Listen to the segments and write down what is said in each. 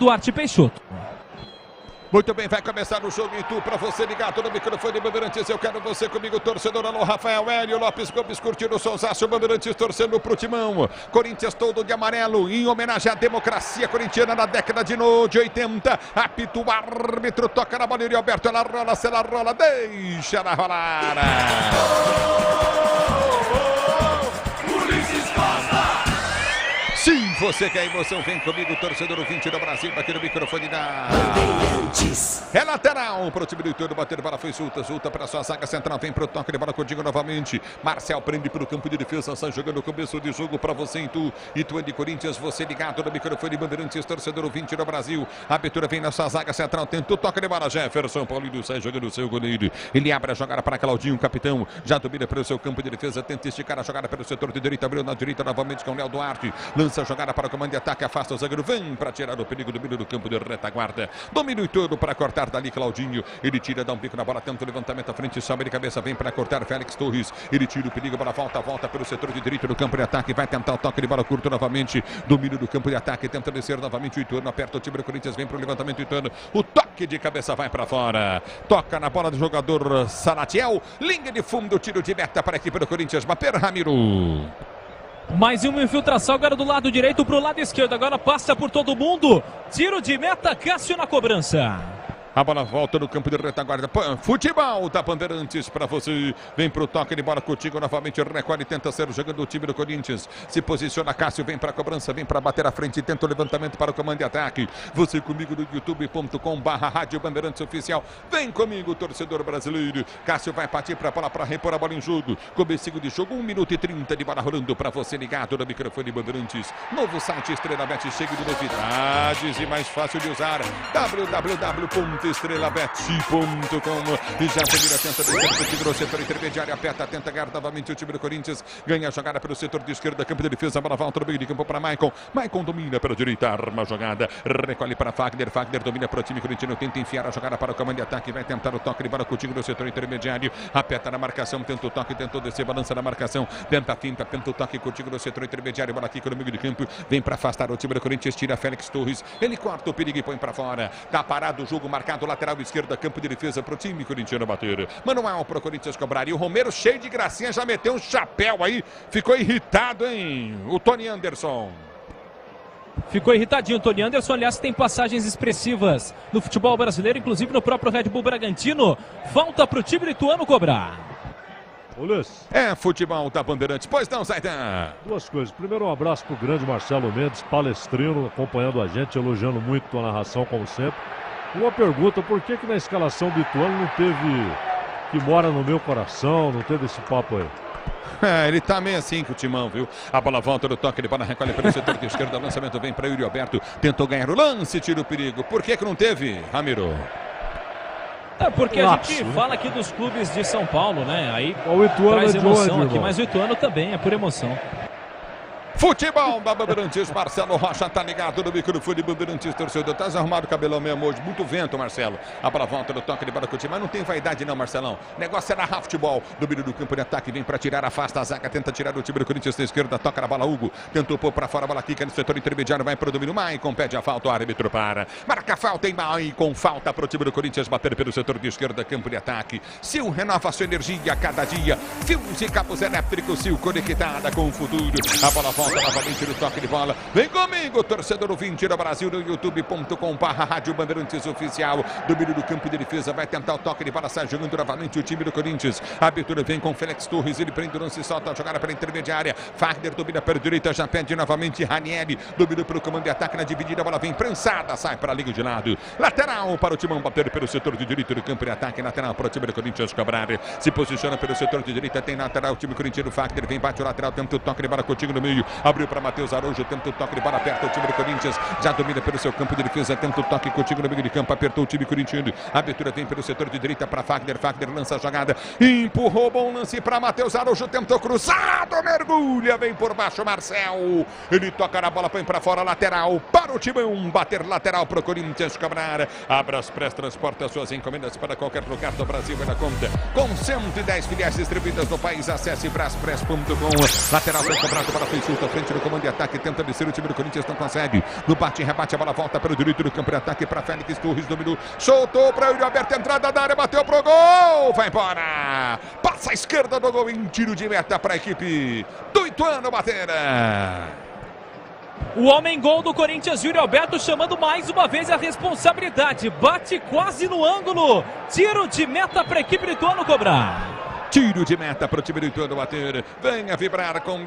Duarte Peixoto. Muito bem, vai começar o jogo em tu para você ligado no microfone Bandeirantes. Eu quero você comigo, torcedor. Alô, Rafael Hélio Lopes Gomes curtindo o Souzaço, Bandeirantes torcendo pro Timão. Corinthians todo de amarelo, em homenagem à democracia corintiana na década de 80. Apita o árbitro, toca na bola, Yuri Alberto, ela rola, se ela rola, deixa ela rolar. Sim, você quer emoção, vem comigo, torcedor 20 do Brasil, aqui no microfone da... É lateral para o time do Ituano, bater bola, foi solta para sua zaga central, vem para o toque de bola contigo novamente. Marcel prende para o campo de defesa, sai jogando o começo de jogo para você em Ituano de Corinthians, você ligado no microfone Bandeirantes, torcedor 20 do Brasil. A abertura vem na sua zaga central, tenta o toque de bola, Jefferson Paulinho sai jogando o seu goleiro. Ele abre a jogada para Claudinho, capitão, já domina pelo seu campo de defesa, tenta esticar a jogada pelo setor de direita, abriu na direita novamente com o Léo Duarte. Lança a jogada para o comando de ataque, afasta o zagueiro, vem para tirar o perigo do meio do campo de retaguarda. Domínio todo para cortar dali Claudinho. Ele tira, dá um pico na bola, tenta o levantamento à frente, sobe de cabeça, vem para cortar Félix Torres. Ele tira o perigo, bola volta pelo setor de direito do campo de ataque, vai tentar o toque de bola curto novamente. Domínio do campo de ataque, tenta descer novamente o Ituano, aperta o time do Corinthians, vem para o levantamento Ituano. O toque de cabeça vai para fora. Toca na bola do jogador Salatiel. Linha de fundo, tiro de meta para a equipe do Corinthians. Bater, Ramiro. Mais uma infiltração agora do lado direito para o lado esquerdo. Agora passa por todo mundo. Tiro de meta, Cássio na cobrança. A bola volta no campo de retaguarda. Futebol da Bandeirantes para você. Vem pro toque de bola contigo novamente. Recolhe, tenta ser jogando o time do Corinthians. Se posiciona Cássio, vem para a cobrança, vem para bater à frente. Tenta o levantamento para o comando de ataque. Você comigo no youtube.com/Rádio Bandeirantes Oficial. Vem comigo, torcedor brasileiro. Cássio vai partir para a bola para repor a bola em jogo. Comecinho de jogo, 1 minuto e 30 de bola rolando para você ligado no microfone Bandeirantes. Novo site Estrela Bet, cheio de novidades e mais fácil de usar. www.estrelabet.com. E já termina, tenta descer o setor intermediário, aperta, tenta ganhar novamente o time do Corinthians. Ganha a jogada pelo setor de esquerda, campo de defesa, a bola volta no meio de campo para Maicon. Maicon domina pela direita, arma a jogada, recolhe para Fagner. Fagner domina para o time corintiano, tenta enfiar a jogada para o comando de ataque, vai tentar o toque de bola contigo no setor intermediário, aperta na marcação, tenta o toque, tentou descer, balança na marcação, tenta a finta, tenta o toque contigo no setor intermediário, bola aqui no meio de campo, vem para afastar o time do Corinthians, tira Félix Torres, ele corta o perigo e põe para fora. Tá parado o jogo, marcado lateral esquerda, campo de defesa para o time corintiano bater. Manual para o Corinthians cobrar. E o Romero, cheio de gracinha, já meteu um chapéu aí. Ficou irritado, hein? O Tony Anderson. Ficou irritadinho o Tony Anderson. Aliás, tem passagens expressivas no futebol brasileiro, inclusive no próprio Red Bull Bragantino. Falta para o time lituano cobrar. Ulisses. É futebol da Bandeirantes. Pois não, Zaidan. Duas coisas. Primeiro, um abraço para o grande Marcelo Mendes, palestrino, acompanhando a gente, elogiando muito a tua narração, como sempre. Uma pergunta, por que na escalação do Ituano não teve que mora no meu coração, não teve esse papo aí? Ele tá meio assim com o Timão, viu? A bola volta no toque de bola, recolhe pelo setor de esquerda, lançamento vem para Yuri Alberto, tentou ganhar o lance, tira o perigo. Por que não teve, Ramiro? É porque a gente fala aqui dos clubes de São Paulo, né? Aí o Ituano traz é de emoção onde, aqui, irmão? mas o Ituano também é por emoção. Futebol da Bandeirantes, Marcelo Rocha tá ligado no microfone Bandeirantes, torcedor. Tá arrumado o cabelão mesmo hoje, muito vento, Marcelo. A bola volta no toque de bola com o time, mas não tem vaidade não, Marcelão. Negócio é narrar futebol. Domínio do campo de ataque, vem pra tirar, afasta a zaga, tenta tirar o time do Corinthians da esquerda, toca na bola, Hugo. Tentou pôr pra fora, a bola quica no setor intermediário, vai pro domínio, Maicon pede a falta, o árbitro para. Marca a falta em Maicon, falta pro time do Corinthians bater pelo setor de esquerda, campo de ataque. Sil renova sua energia a cada dia. Fios e cabos elétricos, Sil conectada com o futuro. A bola volta novamente no toque de bola. Vem comigo, torcedor 20 do Brasil, no youtube.com/Rádio Bandeirantes Oficial. Domínio do campo de defesa, vai tentar o toque de bola, sai jogando novamente o time do Corinthians. A abertura vem com Félix Torres, ele prende o lance, solta a jogada para a intermediária. Fagner domina pela direita, já pede novamente Ranieri. Domina pelo comando de ataque na dividida, a bola vem prensada, sai para a liga de lado. Lateral para o Timão bater pelo setor de direito do campo de ataque. Lateral para o time do Corinthians cobrar. Se posiciona pelo setor de direita, tem lateral o time corintiano. Fagner vem, bate o lateral, tenta o toque de bola contigo no meio. Abriu para Matheus Araújo, tenta o toque de bola, aperta o time do Corinthians, já domina pelo seu campo de defesa, tenta o toque contigo no meio de campo, apertou o time corintiano, a abertura vem pelo setor de direita para Fagner, Fagner lança a jogada, empurrou, bom lance para Matheus Araújo, tentou cruzado, mergulha, vem por baixo Marcel, ele toca na bola, põe para fora, lateral para o Timão, bater lateral para o Corinthians cobrar. Abras Press transporta suas encomendas para qualquer lugar do Brasil e na conta, com 110 filiais distribuídas no país, acesse braspress.com, lateral foi cobrado, bola foi solta à frente no comando de ataque, tenta descer o time do Corinthians, não consegue. No bate e rebate, a bola volta para o direito do campo de ataque, para Félix Torres, dominou, soltou para o Yuri Alberto, entrada da área, bateu pro gol, vai embora. Passa a esquerda do gol em tiro de meta para a equipe do Ituano bater. O homem-gol do Corinthians, Yuri Alberto, chamando mais uma vez a responsabilidade. Bate quase no ângulo. Tiro de meta para a equipe do Ituano cobrar. Tiro de meta para o time do Ituano bater. Venha vibrar com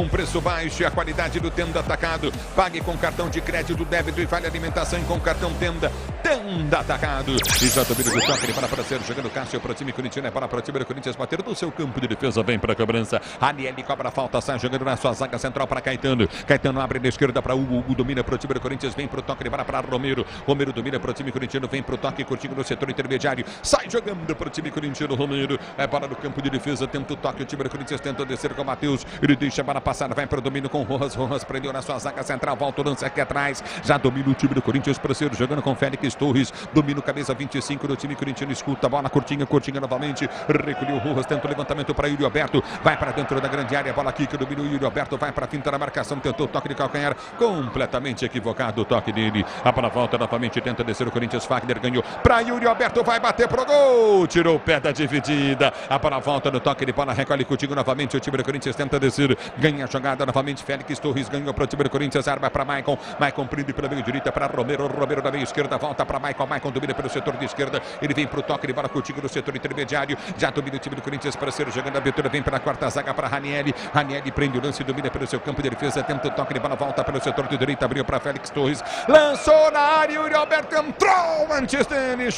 preço baixo e a qualidade do Tenda Atacado. Pague com cartão de crédito, débito e vale alimentação com cartão Tenda. Tenda Atacado. E já domina do toque, ele para ser jogando Cássio para o time corintiano. É para o time do Corinthians bater do seu campo de defesa. Vem para a cobrança. Aniele cobra a falta, sai jogando na sua zaga central para Caetano. Caetano abre na esquerda para Hugo. Hugo domina para o time do Corinthians. Vem para o toque, ele para Romero. Romero domina para o time corintiano. Vem para o toque, curtindo no setor intermediário. Sai jogando para o time corintiano. Romero. É para no campo de defesa, tenta o toque, o time do Corinthians tenta descer com o Matheus, ele deixa a bola passar, vai para o domínio com Rojas, Rojas prendeu na sua zaga central, volta o lance aqui atrás, já domina o time do Corinthians, parceiro, jogando com Félix Torres, domina o camisa 25 do time corintiano, escuta a bola curtinha novamente, recolheu o Rojas, tenta o levantamento para Yuri Alberto, vai para dentro da grande área, a bola aqui que domina o Yuri Alberto, vai para a finta da marcação, tentou o toque de calcanhar, completamente equivocado o toque dele, a bola volta novamente, tenta descer o Corinthians, Fagner ganhou para Yuri Alberto, vai bater pro gol, tirou o pé da dividida, a bola volta no toque de bola, recolhe contigo novamente, o time do Corinthians tenta descer, ganha a jogada novamente, Félix Torres ganhou para o time do Corinthians, arma para Maicon, Maicon prende pela meio direita para Romero, Romero da meia esquerda, volta para Maicon, Maicon domina pelo setor de esquerda, ele vem para o toque de bola contigo no setor intermediário, já domina o time do Corinthians para ser jogando a abertura, vem para a quarta zaga para Ranieri, Ranieri prende o lance, domina pelo seu campo de defesa, tenta o toque de bola, volta pelo setor de direita, abriu para Félix Torres, lançou na área, Yuri Alberto entrou antes dele,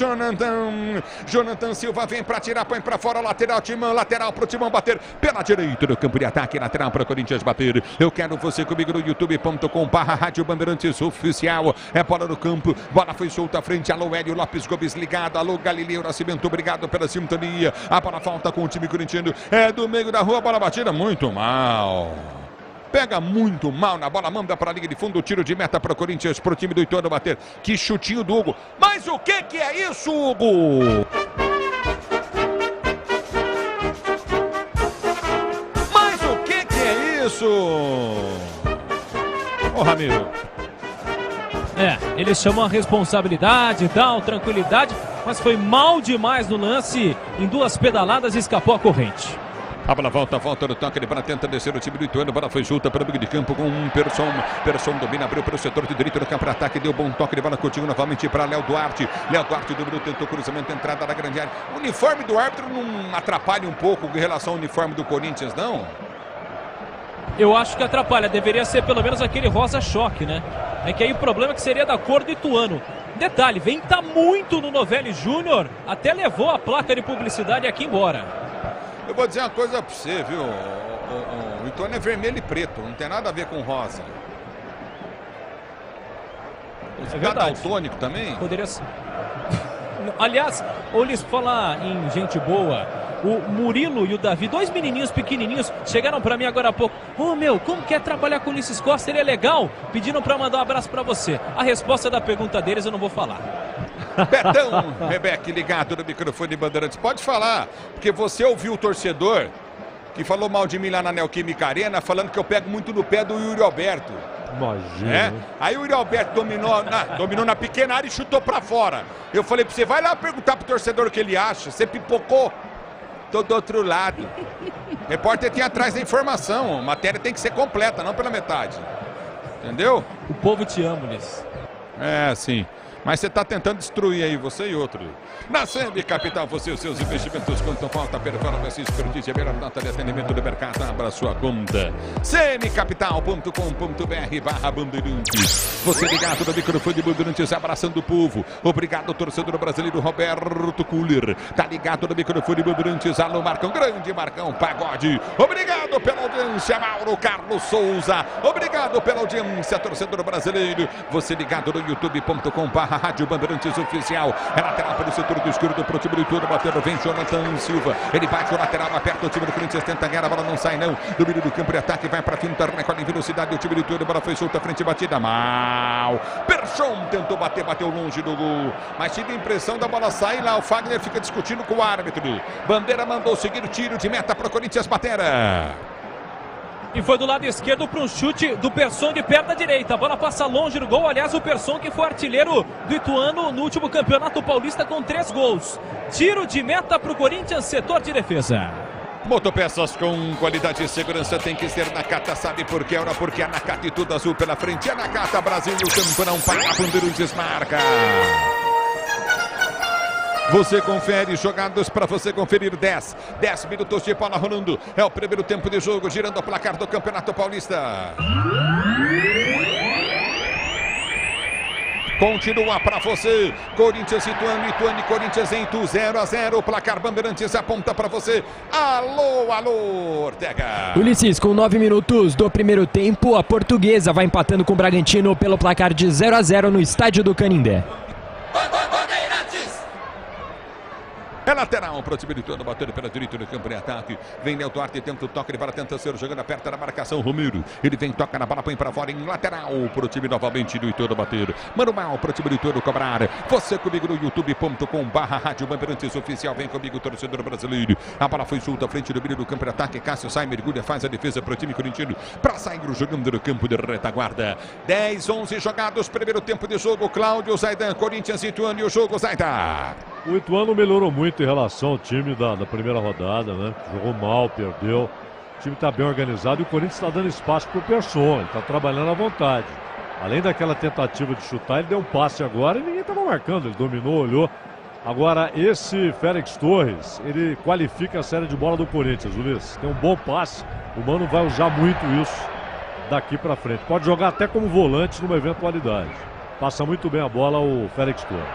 Jonathan Silva vem para tirar, põe para fora, lateral, Timão, lateral para o Timão bater pela direita do campo de ataque, lateral para o Corinthians bater. Eu quero você comigo no youtube.com/Rádio Bandeirantes Oficial. É bola no campo, bola foi solta à frente. Alô, Hélio Lopes Gomes ligado. Alô, Galileu Nascimento, obrigado pela sintonia. A bola falta com o time corintiano. É do meio da rua, a bola batida muito mal. Pega muito mal na bola, manda para a linha de fundo, o tiro de meta para o Corinthians, para o time do Ituano bater. Que chutinho do Hugo. Mas o que é isso, Hugo? Isso! Ô, Ramiro. Eles chamam a responsabilidade, dão tranquilidade, mas foi mal demais no lance. Em duas pedaladas escapou a corrente. A bola volta no toque, ele para tenta descer o time do Ituano, a bola foi junta para o meio de campo com um Persson domina, abriu para o setor de direito no campo de ataque, deu bom toque de bola, curtiu novamente para Léo Duarte dominou, tentou cruzamento, entrada da grande área. O uniforme do árbitro não atrapalha um pouco em relação ao uniforme do Corinthians, não? Eu acho que atrapalha, deveria ser pelo menos aquele rosa choque, né? É que aí o problema é que seria da cor do Ituano. Detalhe, vem tá muito no Novelli Júnior, até levou a placa de publicidade aqui embora. Eu vou dizer uma coisa pra você, viu? O Ituano é vermelho e preto, não tem nada a ver com rosa. É verdade. Daltônico também? Poderia ser. Aliás, ou lhes falar em gente boa, o Murilo e o Davi, dois menininhos pequenininhos, chegaram pra mim agora há pouco. Como quer trabalhar com o Ulisses Costa? Ele é legal? Pediram pra mandar um abraço pra você. A resposta da pergunta deles eu não vou falar. Betão Rebeck ligado no microfone Bandeirantes. Pode falar, porque você ouviu o torcedor que falou mal de mim lá na Neoquímica Arena, falando que eu pego muito no pé do Yuri Alberto. Imagina. Aí o Yuri Alberto dominou na pequena área e chutou pra fora. Eu falei pra você, vai lá perguntar pro torcedor o que ele acha. Você pipocou. Tô do outro lado. O repórter tem atrás da informação. A matéria tem que ser completa, não pela metade. Entendeu? O povo te ama, Ulisses. É, sim. Mas você está tentando destruir aí, você e outro. Na Sembi Capital, você e os seus investimentos quanto falta performance e expertise, a melhor nota de atendimento do mercado, abra sua conta. cmcapital.com.br/Bandeirantes. Você ligado no microfone de Bandeirantes, abraçando o povo. Obrigado, torcedor brasileiro Roberto Kuller. Tá ligado no microfone de Bandeirantes, alô Marcão, grande Marcão Pagode. Obrigado pela audiência, Mauro Carlos Souza. Obrigado pela audiência, torcedor brasileiro. Você ligado no youtube.com/Rádio Bandeirantes Oficial. É lateral para o setor do esquerdo para o time do Ituano, batendo, vem Jonathan Silva. Ele bate o lateral, aperta o time do Corinthians, tenta ganhar, a bola não sai não. Domínio do campo de ataque, vai para finta, recolhe em velocidade o time do Ituano, a bola foi solta, frente batida, mal. Persson tentou bater, bateu longe do gol. Mas tive a impressão da bola sair lá, o Fagner fica discutindo com o árbitro. Bandeira mandou seguir o tiro de meta para o Corinthians bater. E foi do lado esquerdo para um chute do Persson de perna direita. A bola passa longe do gol. Aliás, o Persson que foi artilheiro do Ituano no último campeonato paulista com 3 gols. Tiro de meta para o Corinthians, setor de defesa. Motopeças com qualidade e segurança tem que ser Nakata. Sabe por quê? Ora, porque a Nakata e tudo azul pela frente. A Nakata, Brasil e o campo não para. Bandeirantes marca. Você confere, jogados para você conferir 10 minutos de bola rolando. É o primeiro tempo de jogo, girando o placar do Campeonato Paulista. Continua para você, Corinthians, Ituano e Corinthians em 0-0. Placar Bandeirantes aponta para você. Alô, Ortega. Ulisses, com 9 minutos do primeiro tempo, a Portuguesa vai empatando com o Bragantino pelo placar de 0-0 no estádio do Canindé. É lateral para o time do Ituano, batendo pela direita no campo de ataque. Vem Léo Duarte, tenta o toque, ele para tenta ser jogando, aperta na marcação. Romero, ele vem, toca na bola, põe para fora em lateral para o time novamente do Ituano bater. Mano mal para o time do Ituano cobrar. Você comigo no youtube.com/Rádio Bandeirantes Oficial. Vem comigo, torcedor brasileiro. A bola foi solta à frente do meio do campo de ataque. Cássio sai, mergulha, faz a defesa para o time corintiano. Para sair jogando no campo de retaguarda. 10-11 jogados, primeiro tempo de jogo. Cláudio Zaidan, Corinthians, Ituano e o jogo Zaidan. O Ituano melhorou muito em relação ao time da primeira rodada, né? Jogou mal, perdeu. O time está bem organizado e o Corinthians está dando espaço para o Persson. Ele está trabalhando à vontade. Além daquela tentativa de chutar, ele deu um passe agora e ninguém estava marcando. Ele dominou, olhou. Agora, esse Félix Torres, ele qualifica a série de bola do Corinthians, Ulisses. Tem um bom passe. O Mano vai usar muito isso daqui para frente. Pode jogar até como volante numa eventualidade. Passa muito bem a bola o Félix Torres.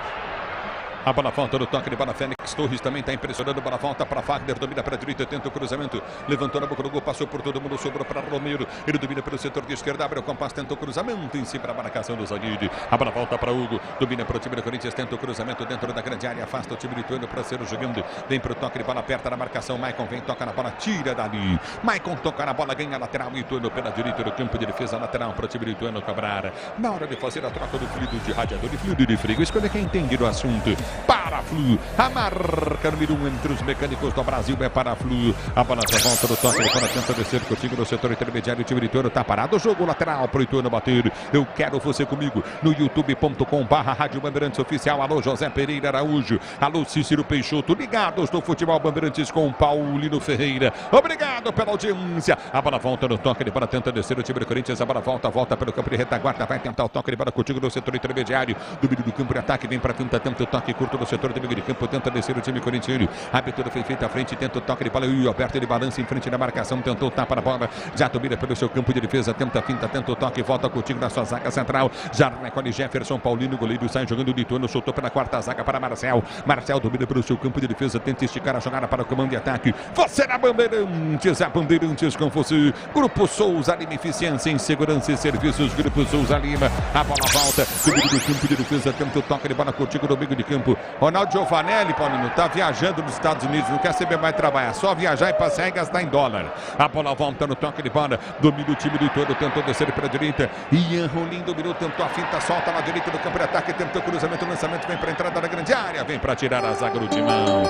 A bola falta no toque de bola, Félix Torres também está impressionando. Bola volta para Fagner, domina para a direita, tenta o cruzamento, levantou na boca do gol, passou por todo mundo, sobrou para Romero. Ele domina pelo setor de esquerda, abre o compasso, tenta o cruzamento em cima da marcação do zagueiro. A bola volta para Hugo, domina para o time do Corinthians, tenta o cruzamento dentro da grande área, afasta o time do Ituano para ser jogando. Vem para o toque de bola, aperta na marcação. Maicon vem, toca na bola, tira dali. Maicon toca na bola, ganha lateral. Ituano pela direita do campo de defesa, lateral para o time do Ituano cobrar. Na hora de fazer a troca do fluido de radiador e fluido de frigo, escolha quem entende do assunto. Paraflu, a marca número 1 entre os mecânicos do Brasil é Paraflu. A bola já volta do toque, ele para tenta descer contigo no setor intermediário. O time do Ituano está parado, o jogo lateral para o Ituano bater. Eu quero você comigo no youtube.com/Rádio Bandeirantes Oficial. Alô, José Pereira Araújo, alô, Cícero Peixoto, ligados no futebol Bandeirantes com Paulino Ferreira. Obrigado pela audiência. A bola volta no toque, ele para tenta descer o time do Corinthians. A bola volta pelo campo de retaguarda, vai tentar o toque, ele para contigo no setor intermediário. Do meio do campo de ataque, vem para tenta o toque curto no setor de meio de campo, tenta descer o time corintiano. A abertura foi feita à frente, tenta o toque de bola. E o Alberto, ele balança em frente da marcação, tentou tapa na bola, já domina pelo seu campo de defesa, tenta a finta, tenta o toque, volta contigo na sua zaga central. Já recolhe Jefferson, Paulino, goleiro, sai jogando o Ituano, soltou pela quarta zaga para Marcel. Marcel domina pelo seu campo de defesa, tenta esticar a jogada para o comando de ataque. Você na Bandeirantes, a Bandeirantes com você. Grupo Souza Lima, eficiência em segurança e serviços. Grupo Souza Lima, a bola volta, domina do campo de defesa, tenta o toque de bola contigo no meio de campo. Ronaldo Giovanelli, Paulinho, tá viajando nos Estados Unidos, não quer saber mais trabalhar, só viajar e passear e gastar em dólar. A bola volta no toque de bola, domina o time do Ituano, tentou descer para a direita. Ian Rolim dominou, tentou a finta, solta na direita do campo de ataque, tentou o cruzamento, o lançamento, vem para a entrada da grande área, vem para tirar a zaga do timão.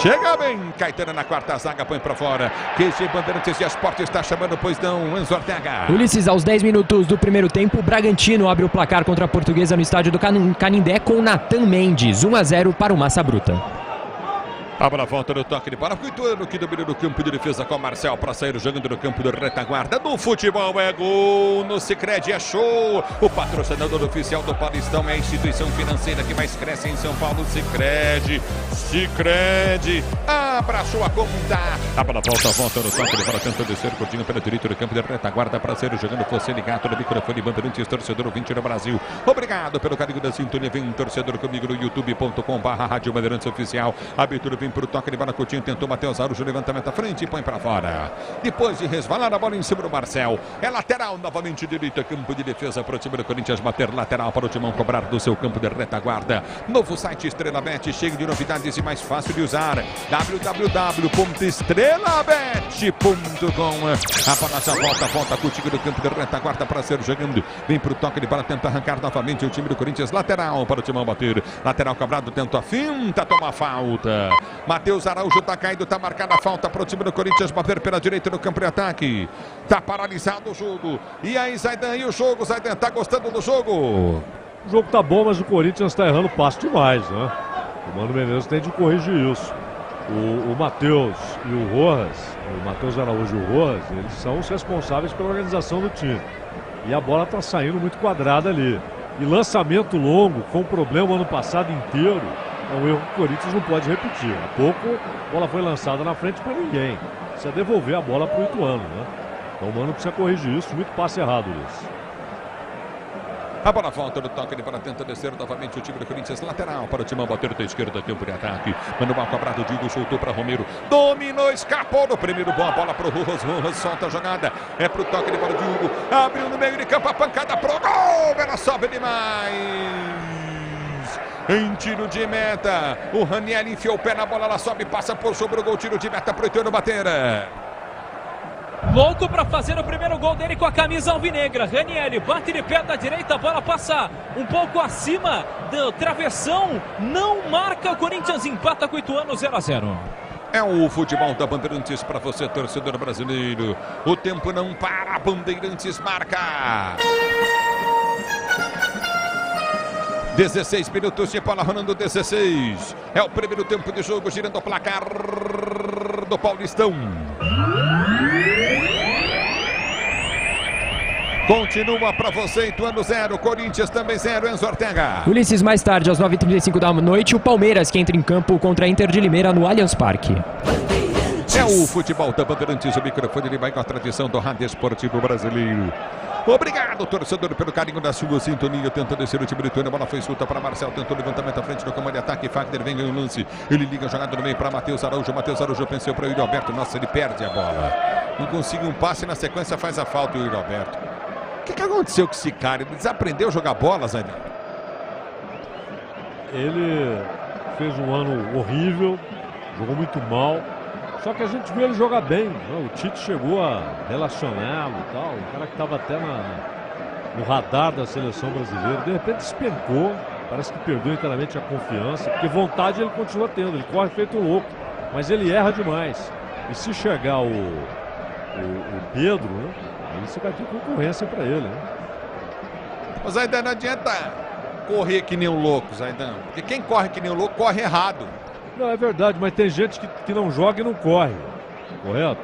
Chega bem, Caetano na quarta zaga, põe para fora. QG Bandeirantes e Esporte está chamando, pois não, Enzo Ortega. Ulisses, aos 10 minutos do primeiro tempo, o Bragantino abre o placar contra a Portuguesa no estádio do Canindé com Natan Mendes, 1-0 para o Massa Bruta. A bola volta no toque de bola. O Ituano que domina no campo de defesa com o Marcel para sair jogando no campo de retaguarda. No futebol é gol, no Sicredi é show. O patrocinador oficial do Paulistão é a instituição financeira que mais cresce em São Paulo, Sicredi. Sicredi, abra sua conta. A bola volta no toque de bola, tenta descer curtinho pela direita do campo de retaguarda para sair jogando. Você ligado no microfone Bandeirantes, torcedor ouvinte no Brasil. Obrigado pelo carinho da sintonia. Vem torcedor comigo no youtube.com/Rádio Bandeirantes Oficial. Abertura vem para o toque de bola, Coutinho tentou Matheus Araújo, levantamento à frente e põe para fora. Depois de resvalar a bola em cima do Marcel, é lateral novamente direita, campo de defesa para o time do Corinthians bater, lateral para o Timão cobrar do seu campo de retaguarda. Novo site Estrela Bet, cheio de novidades e mais fácil de usar. www.estrelabet.com. A bola já volta contigo do campo de retaguarda para ser jogando. Vem para o toque de bola, tenta arrancar novamente o time do Corinthians, lateral para o Timão bater. Lateral cobrado, tenta a finta, toma a falta. Matheus Araújo tá caindo, tá marcada a falta pro time do Corinthians bater pela direita no campo de ataque. Tá paralisado o jogo. E aí, Zaidan, e o jogo? Zaidan, tá gostando do jogo? O jogo tá bom, mas o Corinthians tá errando passo demais, né? O Mano Menezes tem de corrigir isso. O Matheus e o Rojas, o Matheus Araújo e o Rojas, eles são os responsáveis pela organização do time. E a bola tá saindo muito quadrada ali. E lançamento longo, foi um problema ano passado inteiro. É um erro que o Corinthians não pode repetir. Há pouco a bola foi lançada na frente para ninguém. Precisa devolver a bola para o Ituano, né? Então o Mano precisa corrigir isso. Muito passe errado, Luiz. A bola volta do toque, ele para tenta descer novamente o time do Corinthians, lateral para o Timão bater da esquerda, tempo de ataque. Mano mal cobrado, Digo soltou para Romero, dominou, escapou no primeiro bom, a bola para o Rojas, Rojas solta a jogada, é para o toque, ele para o Digo, abriu no meio de campo, a pancada pro gol, ela sobe demais. Em tiro de meta, o Raniel enfiou o pé na bola, ela sobe, passa por sobre o gol, tiro de meta para o Ituano bater. Louco para fazer o primeiro gol dele com a camisa alvinegra. Raniel bate de pé da direita, a bola passa um pouco acima do travessão. Não marca, o Corinthians empata com o Ituano 0-0. É o futebol da Bandeirantes para você, torcedor brasileiro. O tempo não para, Bandeirantes marca. 16 minutos de bola rolando, 16. É o primeiro tempo de jogo, girando o placar do Paulistão. Continua para você, Ituano 0, Corinthians também 0, Enzo Ortega. Ulisses, mais tarde, às 9h35 da noite, o Palmeiras que entra em campo contra a Inter de Limeira no Allianz Parque. É o futebol da Bandeirantes, o microfone ele vai com a tradição do rádio esportivo brasileiro. Obrigado, torcedor, pelo carinho da sua sintonia. Tenta descer o time do Ituano. A bola foi solta para Marcel. Tentou levantamento à frente do comando de ataque. Fagner vem ganhando o lance. Ele liga a jogada no meio para Matheus Araújo. Matheus Araújo pensou para o Yuri Alberto. Nossa, ele perde a bola. Não consegue um passe, na sequência faz a falta o Yuri Alberto. O que aconteceu com esse cara? Ele desaprendeu a jogar bola, Zé? Ele fez um ano horrível. Jogou muito mal. Só que a gente viu ele jogar bem, né? O Tite chegou a relacioná-lo e tal. Um cara que estava até no radar da seleção brasileira. De repente despencou. Parece que perdeu inteiramente a confiança. Porque vontade ele continua tendo. Ele corre feito louco. Mas ele erra demais. E se chegar o Pedro, né? Aí você vai ter concorrência para ele, né? Mas Zaidan, não adianta correr que nem um louco, Zaidan. Porque quem corre que nem um louco, corre errado. Não, é verdade, mas tem gente que não joga e não corre, correto?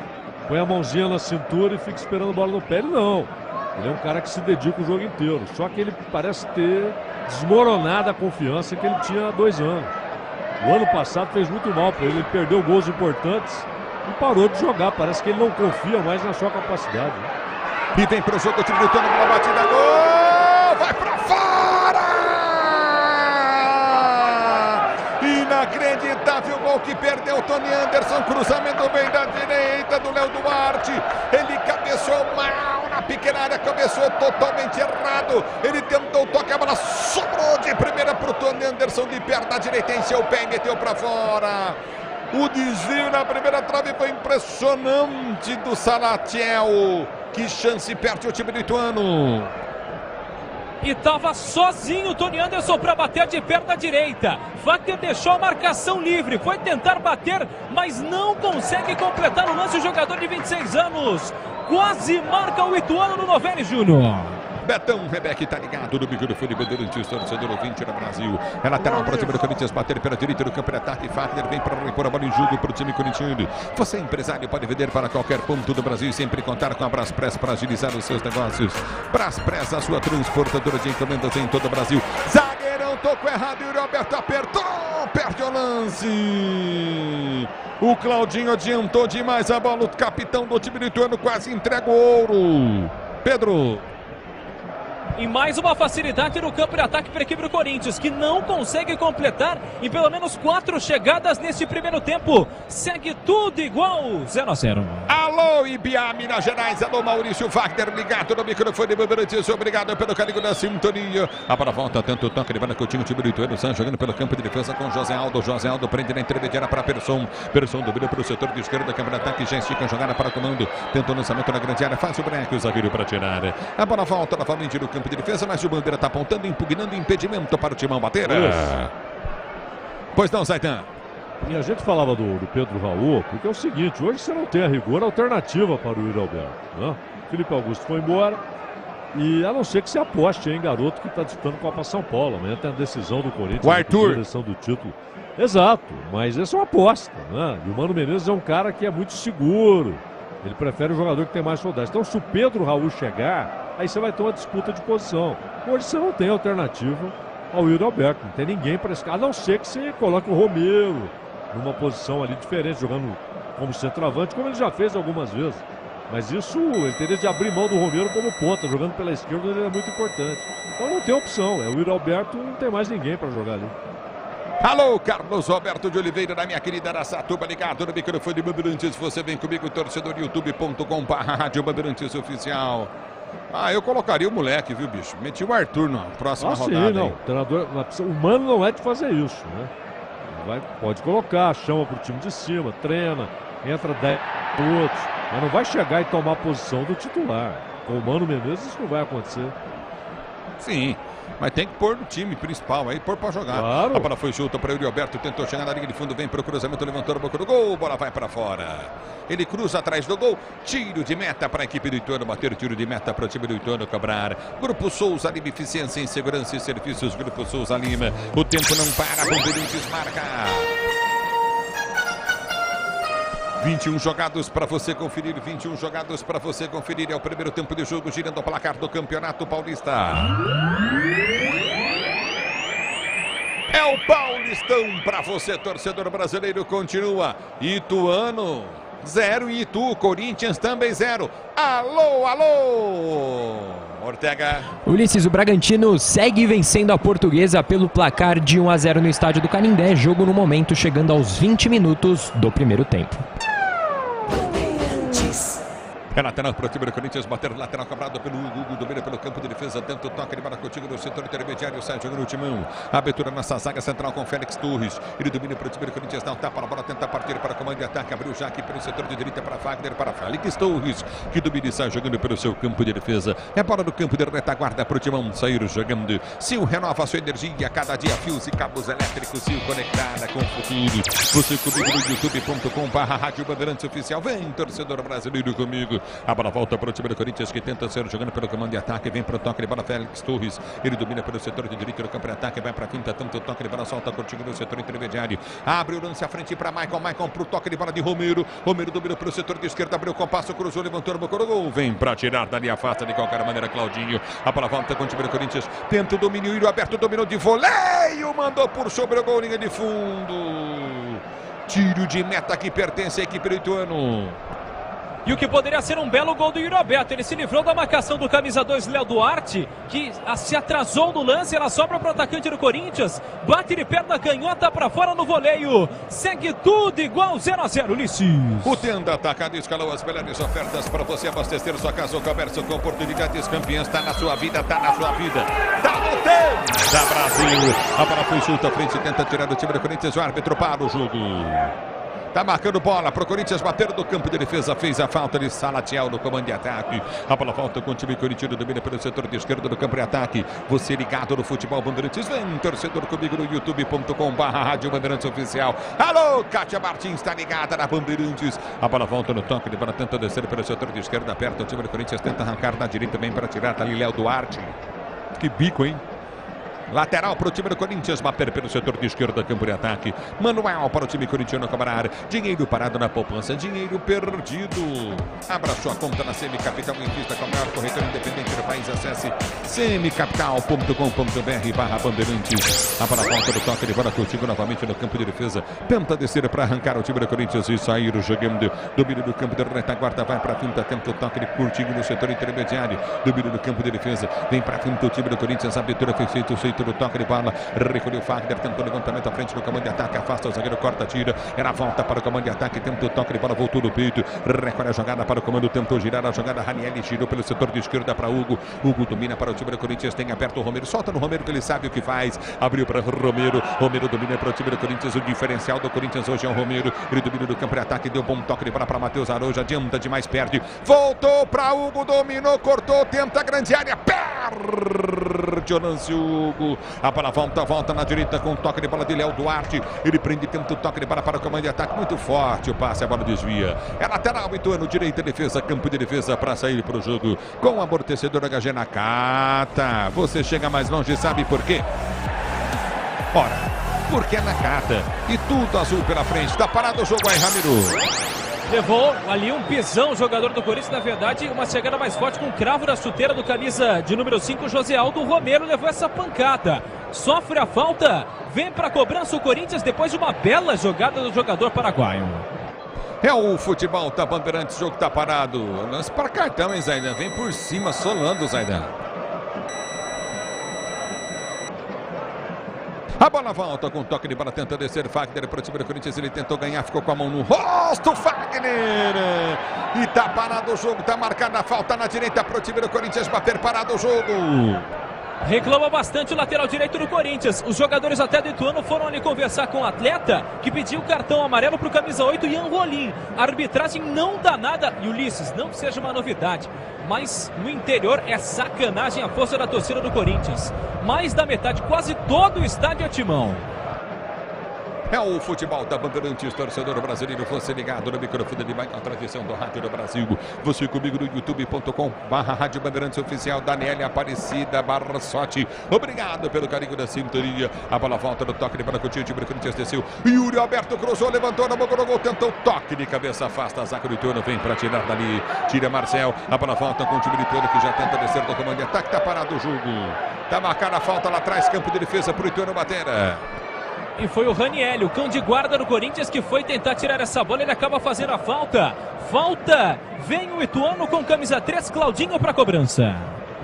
Põe a mãozinha na cintura e fica esperando a bola no pé. Ele não. Ele é um cara que se dedica o jogo inteiro. Só que ele parece ter desmoronado a confiança que ele tinha há 2 anos. O ano passado fez muito mal para ele. Ele perdeu gols importantes e parou de jogar. Parece que ele não confia mais na sua capacidade, né? E vem pro jogo, o time do Ituano, bola batida, gol! Vai pra fora! Inacreditável gol que perdeu o Tony Anderson, cruzamento bem da direita do Léo Duarte, ele cabeceou mal na pequena área, cabeceou totalmente errado, ele tentou tocar, a bola sobrou de primeira pro Tony Anderson, de perto da direita, encheu o pé e meteu pra fora. O desvio na primeira trave foi impressionante do Salatiel. Que chance perde o time do Ituano. E estava sozinho o Tony Anderson para bater de perna da direita. Fagner deixou a marcação livre. Foi tentar bater, mas não consegue completar o lance. O jogador de 26 anos quase marca o Ituano no Novelli Júnior. Betão Rebeck tá ligado no microfone Bandeirantes, torcedor ouvinte no Brasil. É lateral para o time do Corinthians, bater pela direita do campo de ataque. Fagner vem para repor a bola em jogo para o time corintiano. Você é empresário, pode vender para qualquer ponto do Brasil e sempre contar com a Braspress para agilizar os seus negócios. Braspress, a sua transportadora de encomendas em todo o Brasil. Zagueirão, tocou errado e o Roberto apertou, perde o lance. O Claudinho adiantou demais a bola, o capitão do time do Ituano quase entrega o ouro. Pedro. E mais uma facilidade no campo de ataque para a equipe do Corinthians, que não consegue completar em pelo menos 4 chegadas neste primeiro tempo. Segue tudo igual, 0-0. Alô, Ibiá, Minas Gerais. Alô, Maurício Wagner, ligado no microfone Bandeirantes. Obrigado pelo carinho da sintonia. A bola volta, tanto o toque de bola que o time do Ituano, jogando pelo campo de defesa com José Aldo. José Aldo prende na intermediária para Persson. Persson domina para o setor de esquerda, campo de ataque, já estica a jogada para o comando. Tenta o lançamento na grande área, faz o break, o zagueiro para tirar. A bola volta novamente no campo de defesa, mas o Bandeira está apontando, impugnando impedimento para o Timão bater. Pois não, Zaidan. E a gente falava do Pedro Raul, porque é o seguinte, hoje você não tem a rigor alternativa para o Yuri Alberto, né? Felipe Augusto foi embora e a não ser que você aposte em garoto que está disputando Copa São Paulo. Amanhã tem a decisão do Corinthians, o Arthur, a decisão do título. Exato, mas essa é uma aposta, né? E o Mano Menezes é um cara que é muito seguro. Ele prefere o jogador que tem mais rodagem. Então, se o Pedro Raul chegar, aí você vai ter uma disputa de posição. Hoje você não tem alternativa ao Yuri Alberto, não tem ninguém para esse cara, a não ser que você coloque o Romero numa posição ali diferente, jogando como centroavante, como ele já fez algumas vezes. Mas isso, ele teria de abrir mão do Romero como ponta, jogando pela esquerda, ele é muito importante. Então não tem opção, o Yuri Alberto não tem mais ninguém para jogar ali. Alô, Carlos Roberto de Oliveira, da minha querida Araçatuba, ligado no microfone de Bandeirantes. Você vem comigo, torcedor, youtube.com/Rádio Bandeirantes Oficial. Eu colocaria o moleque, viu, bicho? Meti o Arthur na próxima rodada. Sim, não. O treinador, o Mano não é de fazer isso, né? Pode colocar, chama pro time de cima, treina, entra 10 outros, mas não vai chegar e tomar a posição do titular. Com o Mano Menezes isso não vai acontecer. Sim, mas tem que pôr no time principal aí, pôr pra jogar. Claro. A bola foi junto para o Yuri Alberto, tentou chegar na linha de fundo, vem pro cruzamento, levantou a boca do gol, bola vai para fora. Ele cruza atrás do gol, tiro de meta para a equipe do Ituano, bater tiro de meta para o time do Ituano cobrar. Grupo Souza Lima, eficiência em segurança e serviços, Grupo Souza Lima. O tempo não para, Bandeirantes marca. 21 jogados para você conferir, 21 jogados para você conferir. É o primeiro tempo de jogo, girando o placar do Campeonato Paulista. É o Paulistão para você, torcedor brasileiro. Continua Ituano 0 e Itu, Corinthians também 0. Alô, alô! Ortega. Ulisses, o Bragantino segue vencendo a Portuguesa pelo placar de 1-0 no estádio do Canindé. Jogo no momento chegando aos 20 minutos do primeiro tempo. É lateral para o time do Corinthians, bater lateral cobrado pelo Hugo, domina pelo campo de defesa, tenta o toque de bola contigo no setor intermediário, sai jogando o timão. Abertura nessa zaga central com Félix Torres. Ele domina para o time do Corinthians, dá um tapa na bola, tenta partir para comando de ataque, abriu já aqui pelo setor de direita para Wagner, para Félix Torres, que domina e sai jogando pelo seu campo de defesa. É bola do campo de retaguarda para o timão sair jogando. Sil renova sua energia, cada dia fios e cabos elétricos, Sil conectada com o futuro. Você comigo no youtube.com/Rádio Bandeirantes Oficial. Vem, torcedor brasileiro, comigo. A bola volta para o time do Corinthians, que tenta ser jogando pelo comando de ataque. Vem para o toque de bola Félix Torres. Ele domina pelo setor de direita do campo de ataque. Vai para a finta, tanto o toque de bola, solta contigo no setor intermediário. Abre o lance à frente para Maicon. Maicon para o toque de bola de Romero. Romero domina pelo setor de esquerda. Abriu o compasso, cruzou, levantou no boca do gol. Vem para tirar dali, afasta de qualquer maneira Claudinho. A bola volta com o time do Corinthians. Tenta o domínio, Yuri Alberto dominou de voleio. Mandou por sobre o gol, linha de fundo. Tiro de meta que pertence à equipe do Ituano. E o que poderia ser um belo gol do Yuri Alberto. Ele se livrou da marcação do camisa 2, Léo Duarte, que se atrasou no lance. Ela sobra para o atacante do Corinthians. Bate de perna canhota para fora no voleio. Segue tudo igual 0-0, Ulisses. O Tenda Atacado escalou as melhores ofertas para você abastecer sua casa ou comércio com oportunidades campeãs. Está na sua vida, está na sua vida. Está no Tenda Brasil. A bola foi solta à frente, tenta tirar o time do Corinthians. O árbitro para o jogo. Tá marcando bola para o Corinthians bater do campo de defesa. Fez a falta de Salatiel no comando de ataque. A bola volta com o time corintiano, domina pelo setor de esquerda do campo de ataque. Você ligado no futebol Bandeirantes. Vem, torcedor, comigo no youtube.com/Rádio Bandeirantes Oficial. Alô, Kátia Martins está ligada na Bandeirantes. A bola volta no toque de bola, tenta descer pelo setor de esquerda. Aperta o time do Corinthians, tenta arrancar na direita bem para tirar dali Léo Duarte. Que bico, hein? Lateral para o time do Corinthians, bater pelo setor de esquerda, campo de ataque. Manuel para o time corintiano cobrar. Dinheiro parado na poupança, dinheiro perdido. Abra sua conta na Semicapital em vista com a maior corretora independente do país. Acesse semicapital.com.br/Bandeirantes. A bola volta do toque de bola contigo novamente no campo de defesa. Tenta descer para arrancar o time do Corinthians e sair jogando. Domínio do campo de retaguarda, vai para a finta, tenta o toque de curtinho no setor intermediário. Domínio do campo de defesa, vem para a finta o time do Corinthians. A abertura foi feita, do toque de bola, recolheu o Wagner, tentou o levantamento à frente do comando de ataque, afasta o zagueiro, corta, tira, era volta para o comando de ataque, tentou o toque de bola, voltou no peito, recolhe a jogada para o comando, tentou girar a jogada, Raniel girou pelo setor de esquerda para Hugo, Hugo domina para o time do Corinthians, tem aberto o Romero, solta no Romero que ele sabe o que faz, abriu para Romero, Romero domina para o time do Corinthians, o diferencial do Corinthians hoje é o Romero, ele domina do campo de ataque, deu bom toque de bola para Matheus Araújo, adianta demais, perde, voltou para Hugo, dominou, cortou, tenta a grande área, perde o lance Hugo. jogo. A bola volta na direita com o toque de bola de Léo Duarte. Ele prende, tenta o toque de bola para o comando de ataque. Muito forte o passe, a bola desvia. É lateral, Ituano, direita, defesa, campo de defesa para sair para o jogo. Com o amortecedor HG Nakata. Você chega mais longe, sabe por quê? Ora, porque é Nakata. E tudo azul pela frente. Tá parado o jogo aí, Ramiro. Levou ali um pisão o jogador do Corinthians, na verdade, uma chegada mais forte com o cravo da chuteira do camisa de número 5, José Aldo Romero, levou essa pancada. Sofre a falta, vem para a cobrança o Corinthians depois de uma bela jogada do jogador paraguaio. É o futebol da Bandeirantes, o jogo tá parado. Lance para cartão, hein, Zaidan? Vem por cima, solando, Zaidan. A bola volta com toque de bola, tenta descer Fagner para o time do Corinthians, ele tentou ganhar, ficou com a mão no rosto, Fagner! E tá parado o jogo, tá marcada a falta na direita para o time do Corinthians bater, parado o jogo. Reclama bastante o lateral direito do Corinthians. Os jogadores até do Ituano foram ali conversar com o atleta que pediu cartão amarelo para o camisa 8, Ian Rolim. A arbitragem não dá nada. E Ulisses, não seja uma novidade, mas no interior é sacanagem a força da torcida do Corinthians. Mais da metade, quase todo o estádio é timão. É o futebol da Bandeirantes, torcedor brasileiro, você ligado no microfone de mais a tradição do Rádio do Brasil. Você comigo no youtube.com/Rádio Bandeirantes Oficial, Daniela Aparecida Barsotti. Obrigado pelo carinho da sintonia. A bola volta no toque de bola com o time do Corinthians, desceu. Yuri Alberto cruzou, levantou na boca do gol, tentou toque de cabeça, afasta a zaga do Ituano, vem para tirar dali. Tira Marcel, a bola volta com o time do Ituano que já tenta descer do comando de ataque, tá parado o jogo. Tá marcada a falta lá atrás, campo de defesa pro Ituano bater. E foi o Raniel, o cão de guarda do Corinthians, que foi tentar tirar essa bola. Ele acaba fazendo a falta. Falta. Vem o Ituano com camisa 3, Claudinho para cobrança.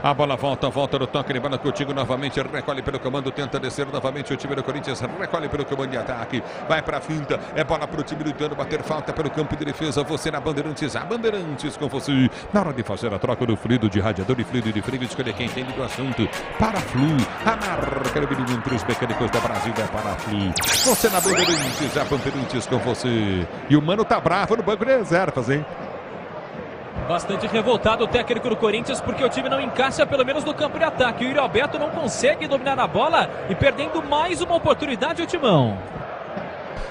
A bola volta no toque de bola contigo novamente, recolhe pelo comando, tenta descer novamente o time do Corinthians, recolhe pelo comando de ataque, vai pra finta, é bola pro time do Ituano bater falta pelo campo de defesa, você na Bandeirantes, a Bandeirantes com você, na hora de fazer a troca do fluido de radiador e fluido de freio, escolha quem entende do assunto, Paraflu, a marca do menino entre os mecânicos da Brasil é Paraflu, você na Bandeirantes, a Bandeirantes com você, e o Mano tá bravo no banco de reservas, hein? Bastante revoltado o técnico do Corinthians porque o time não encaixa pelo menos no campo de ataque. O Yuri Alberto não consegue dominar a bola e perdendo mais uma oportunidade o timão.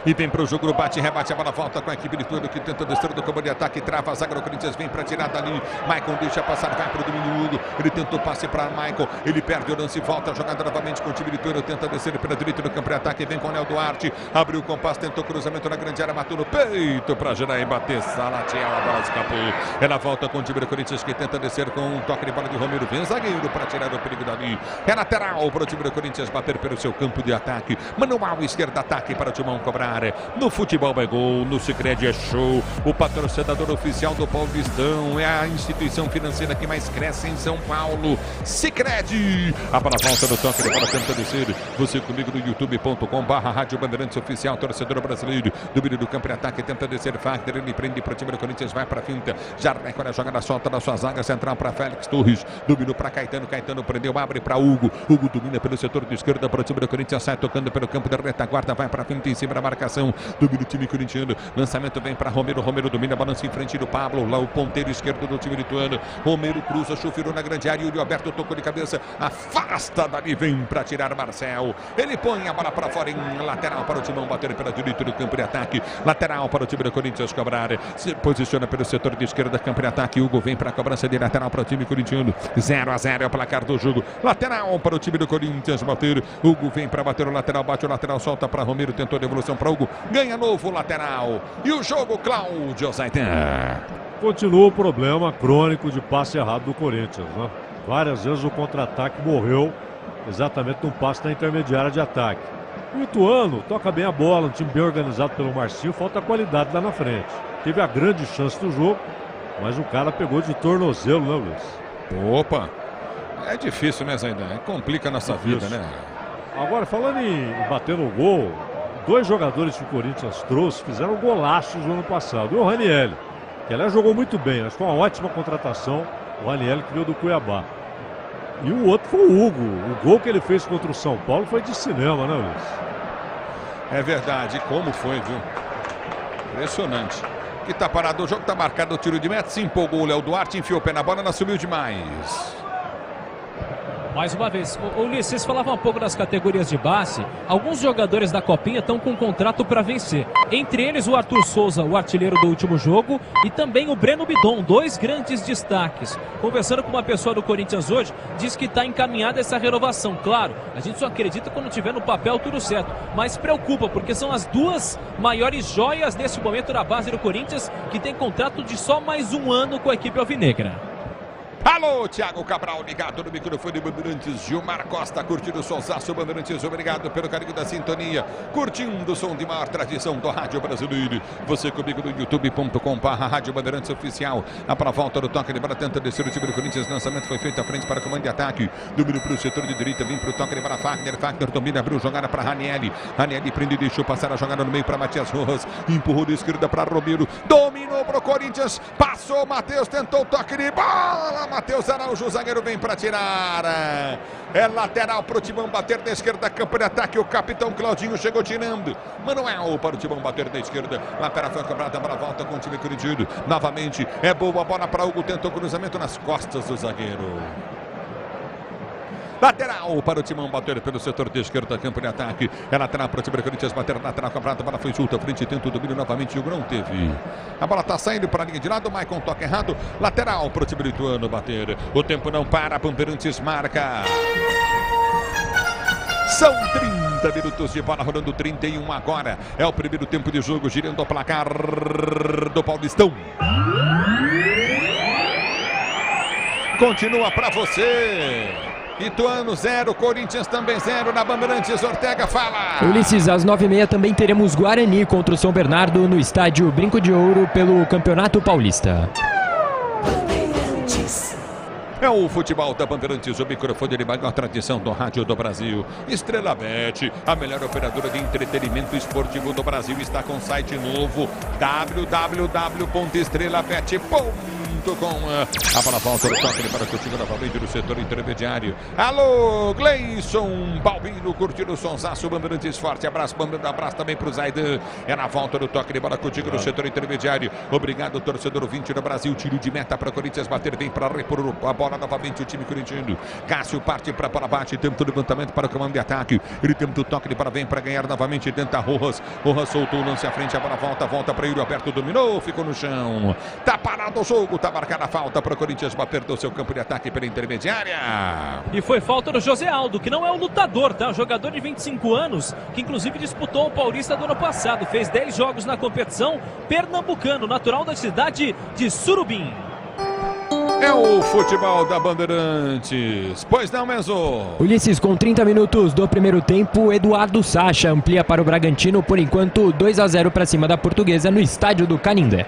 E vem para o jogo, bate, rebate, a bola volta com a equipe de Ituano que tenta descer do campo de ataque, trava a zaga do Corinthians, vem para tirar dali. Maicon deixa passar, vai para o domínio Hugo. Ele tentou passe para Maicon, ele perde o lance, volta a jogada novamente com o time de Ituano, tenta descer pela direita do campo de ataque, vem com o Léo Duarte, abriu o compasso, tentou cruzamento na grande área, matou no peito para girar e bater. Salatiel, a bola escapou. Ela volta com o time do Corinthians que tenta descer com um toque de bola de Romero, vem zagueiro para tirar o perigo dali. É lateral para o time do Corinthians bater pelo seu campo de ataque. Manual esquerda, ataque para o timão cobrar. No futebol é gol, no Sicredi é show. O patrocinador oficial do Paulistão é a instituição financeira que mais cresce em São Paulo. Sicredi. A bola volta no toque, a bola tenta descer. Você comigo no youtube.com/Rádio Bandeirantes Oficial, torcedor brasileiro. Domínio do campo de ataque, tenta descer Fagner, ele prende para o time do Corinthians, vai para a finta. Já recolhe a jogada, solta da sua zaga central para Félix Torres. Dominou para Caetano, Caetano prendeu, abre para Hugo. Hugo domina pelo setor de esquerda para o time do Corinthians, sai tocando pelo campo da retaguarda, vai para a finta em cima da marcação. Domina o time corintiano, lançamento vem para Romero, Romero domina, balança em frente do Pablo, lá o ponteiro esquerdo do time lituano. Romero cruza, chufirou na grande área, Yuri Alberto tocou de cabeça, afasta dali, vem para tirar Marcel. Ele põe a bola para fora em lateral para o timão bater pela direita do campo de ataque, lateral para o time do Corinthians cobrar, se posiciona pelo setor de esquerda, campo de ataque. Hugo vem para a cobrança de lateral para o time corintiano, 0-0 é o placar do jogo, lateral para o time do Corinthians bater. Hugo vem para bater o lateral, bate o lateral, solta para Romero, tentou a devolução para Hugo, ganha novo lateral. E o jogo, Cláudio Zaidan. Continua o problema crônico de passe errado do Corinthians, né? Várias vezes o contra-ataque morreu exatamente num passe na intermediária de ataque. O Ituano toca bem a bola, um time bem organizado pelo Marcinho, falta qualidade lá na frente. Teve a grande chance do jogo, mas o cara pegou de tornozelo, né, Luiz? Opa, é difícil, né, Zaidan? Complica a nossa vida, né? Agora, falando em bater no gol, dois jogadores que o Corinthians trouxe fizeram golaços no ano passado. E o Raniel, que aliás jogou muito bem, acho que foi uma ótima contratação. O Raniel que veio do Cuiabá. E o outro foi o Hugo. O gol que ele fez contra o São Paulo foi de cinema, né, Luiz? É verdade, como foi, viu? Impressionante. Que tá parado, o jogo tá marcado, o tiro de meta, se empolgou o Léo Duarte, enfiou o pé na bola, não subiu demais. Mais uma vez, Ulisses, vocês falavam um pouco das categorias de base. Alguns jogadores da Copinha estão com um contrato para vencer. Entre eles o Arthur Souza, o artilheiro do último jogo, e também o Breno Bidon, 2 grandes destaques. Conversando com uma pessoa do Corinthians hoje, diz que está encaminhada essa renovação. Claro, a gente só acredita quando tiver no papel tudo certo, mas preocupa porque são as 2 maiores joias nesse momento da base do Corinthians, que tem contrato de só mais 1 ano com a equipe alvinegra. Alô, Thiago Cabral, ligado no microfone Bandeirantes. Gilmar Costa, curtindo o sonsaço Bandeirantes. Obrigado pelo carinho da sintonia. Curtindo o som de maior tradição do rádio brasileiro. Você comigo no youtube.com/Rádio Bandeirantes Oficial. A volta do toque de bola, tenta descer o time do Corinthians. Lançamento foi feito à frente para o comando de ataque. Domínio para o setor de direita, vem para o toque de bola. Fagner domina, abriu jogada para Ranieri. Ranieri prende e deixou passar a jogada no meio para Matias Rojas. Empurrou de esquerda para Romero. Dominou para o Corinthians. Passou o Matheus, tentou o toque de bola. Matheus Araújo, o zagueiro vem para tirar. É lateral para o Timão bater da esquerda, campo de ataque. O capitão Claudinho chegou tirando. Manuel para o Timão bater da esquerda. Lateral foi cobrada para a volta com o time corintiano. Novamente é boa a bola para Hugo. Tentou cruzamento nas costas do zagueiro. Lateral para o Timão bater pelo setor de esquerda, campo de ataque. É lateral para o time do Corinthians bater lateral, cobrada, a bola foi solta, frente, tenta o domínio novamente, o Hugo não teve. A bola está saindo para a linha de lado, o Maicon toca errado. Lateral para o time lituano bater. O tempo não para, Bandeirantes marca. São 30 minutos de bola rolando, 31 agora. É o primeiro tempo de jogo, girando o placar do Paulistão. Continua para você. Ituano 0, Corinthians também 0 na Bandeirantes. Ortega fala. Ulisses, às 9h30 também teremos Guarani contra o São Bernardo no estádio Brinco de Ouro pelo Campeonato Paulista. É o futebol da Bandeirantes, o microfone de maior tradição do rádio do Brasil. Estrela Bet, a melhor operadora de entretenimento esportivo do Brasil, está com site novo, www.estrelabet.com. A bola volta no toque para Coutinho novamente no setor intermediário. Alô, Gleison Balbino, curtindo o sonsaço, Bandeirantes forte, abraço também para o Zaidan. É na volta do toque de bola Coutinho no setor intermediário. Obrigado, torcedor 20 do Brasil, tiro de meta para Corinthians bater, vem para repor a bola novamente o time corintiano. Cássio parte para a bola, bate, tenta o levantamento para o comando de ataque. Ele tenta o toque de bola, vem para ganhar novamente, tenta Rojas. Rojas soltou o lance à frente, a bola volta para Yuri Alberto, dominou, ficou no chão. Tá parado o jogo, tá marcada a falta para o Corinthians bater do seu campo de ataque pela intermediária. E foi falta do José Aldo, que não é um lutador, tá? Um jogador de 25 anos, que inclusive disputou o Paulista do ano passado. Fez 10 jogos na competição, pernambucano, natural da cidade de Surubim. É o futebol da Bandeirantes. Pois não, Menzo. Ulisses, com 30 minutos do primeiro tempo, Eduardo Sacha amplia para o Bragantino, por enquanto 2-0 para cima da Portuguesa no estádio do Canindé.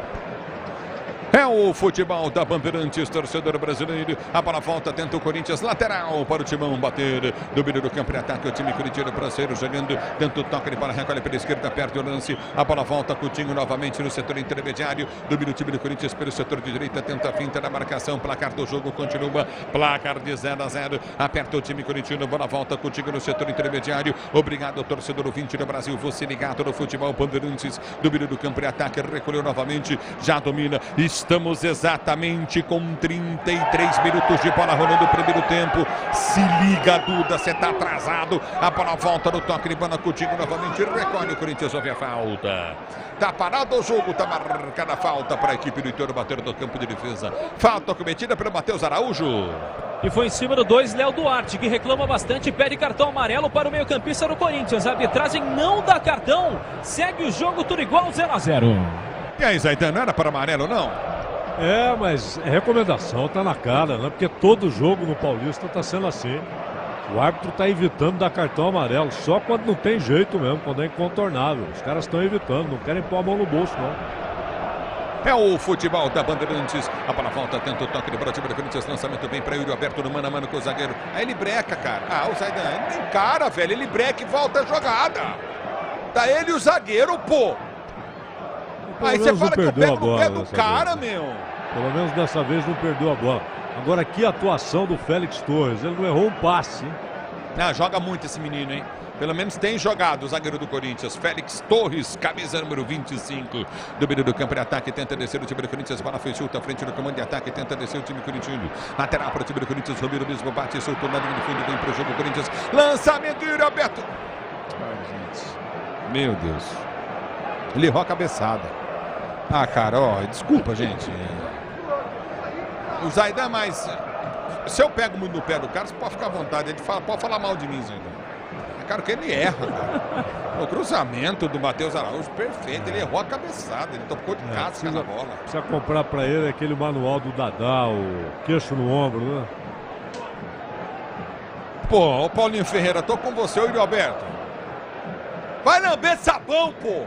É o futebol da Bandeirantes, torcedor brasileiro. A bola volta, tenta o Corinthians, lateral para o Timão bater. Domínio do campo de ataque, o time corintiano brasileiro jogando. Tenta o toque de bola, recolhe pela esquerda, perde o lance. A bola volta, Coutinho novamente no setor intermediário. Domínio o time do Corinthians pelo setor de direita, tenta a finta da marcação. Placar do jogo continua, placar de 0-0. Aperta o time corintiano, bola volta, Coutinho no setor intermediário. Obrigado, torcedor 20 do Brasil. Você ligado no futebol Bandeirantes. Domínio do campo de ataque, recolheu novamente, já domina. Estamos exatamente com 33 minutos de bola rolando o primeiro tempo. Se liga, Duda, você está atrasado. A bola volta no toque de bola, Coutinho novamente recolhe, o Corinthians ouve a falta. Tá parado o jogo, tá marcada a falta para a equipe do Ituano bater no campo de defesa. Falta cometida pelo Matheus Araújo. E foi em cima do 2, Léo Duarte, que reclama bastante e pede cartão amarelo para o meio-campista do Corinthians. A arbitragem não dá cartão. Segue o jogo tudo igual, 0-0. E aí, Zaidan, não era para amarelo, não? É, mas recomendação tá na cara, né? Porque todo jogo no Paulista tá sendo assim. O árbitro tá evitando dar cartão amarelo, só quando não tem jeito mesmo, quando é incontornável. Os caras estão evitando, não querem pôr a mão no bolso, não. É o futebol da Bandeirantes. A bola volta, tenta o toque de bola, time do Corinthians, lançamento bem para Yuri Alberto no mano a mano com o zagueiro. Aí ele breca, cara. Ah, o Zaidan, ele tem cara, velho. Ele breca e volta a jogada. Tá ele e o zagueiro, pô. Aí você fala que eu pego no pé do cara, meu. Pelo menos dessa vez não perdeu a bola. Agora, que atuação do Félix Torres. Ele não errou um passe, hein? Ah, joga muito esse menino, hein? Pelo menos tem jogado o zagueiro do Corinthians. Félix Torres, camisa número 25 do meio do campo de ataque. Tenta descer o time do Corinthians. Bola foi chuta à frente do comando de ataque. Tenta descer o time corintiano. Lateral para o time do Corinthians. Romero mesmo bate. Soltou na linha de fundo. Vem para o jogo Corinthians. Lançamento de Roberto. Ai, gente. Meu Deus. Ele errou a cabeçada. Ah, cara, ó. Desculpa, gente. O Zaidan, mas... Se eu pego muito no pé do cara, você pode ficar à vontade. Ele pode falar mal de mim, Zaidan. Cara, que ele erra, cara. O cruzamento do Matheus Araújo, perfeito. Ele errou a cabeçada, ele tocou de casca na bola. Precisa comprar pra ele aquele manual do Dadá, o queixo no ombro, né? Pô, ô Paulinho Ferreira, tô com você, ô Yuri Alberto. Vai lamber sabão, pô.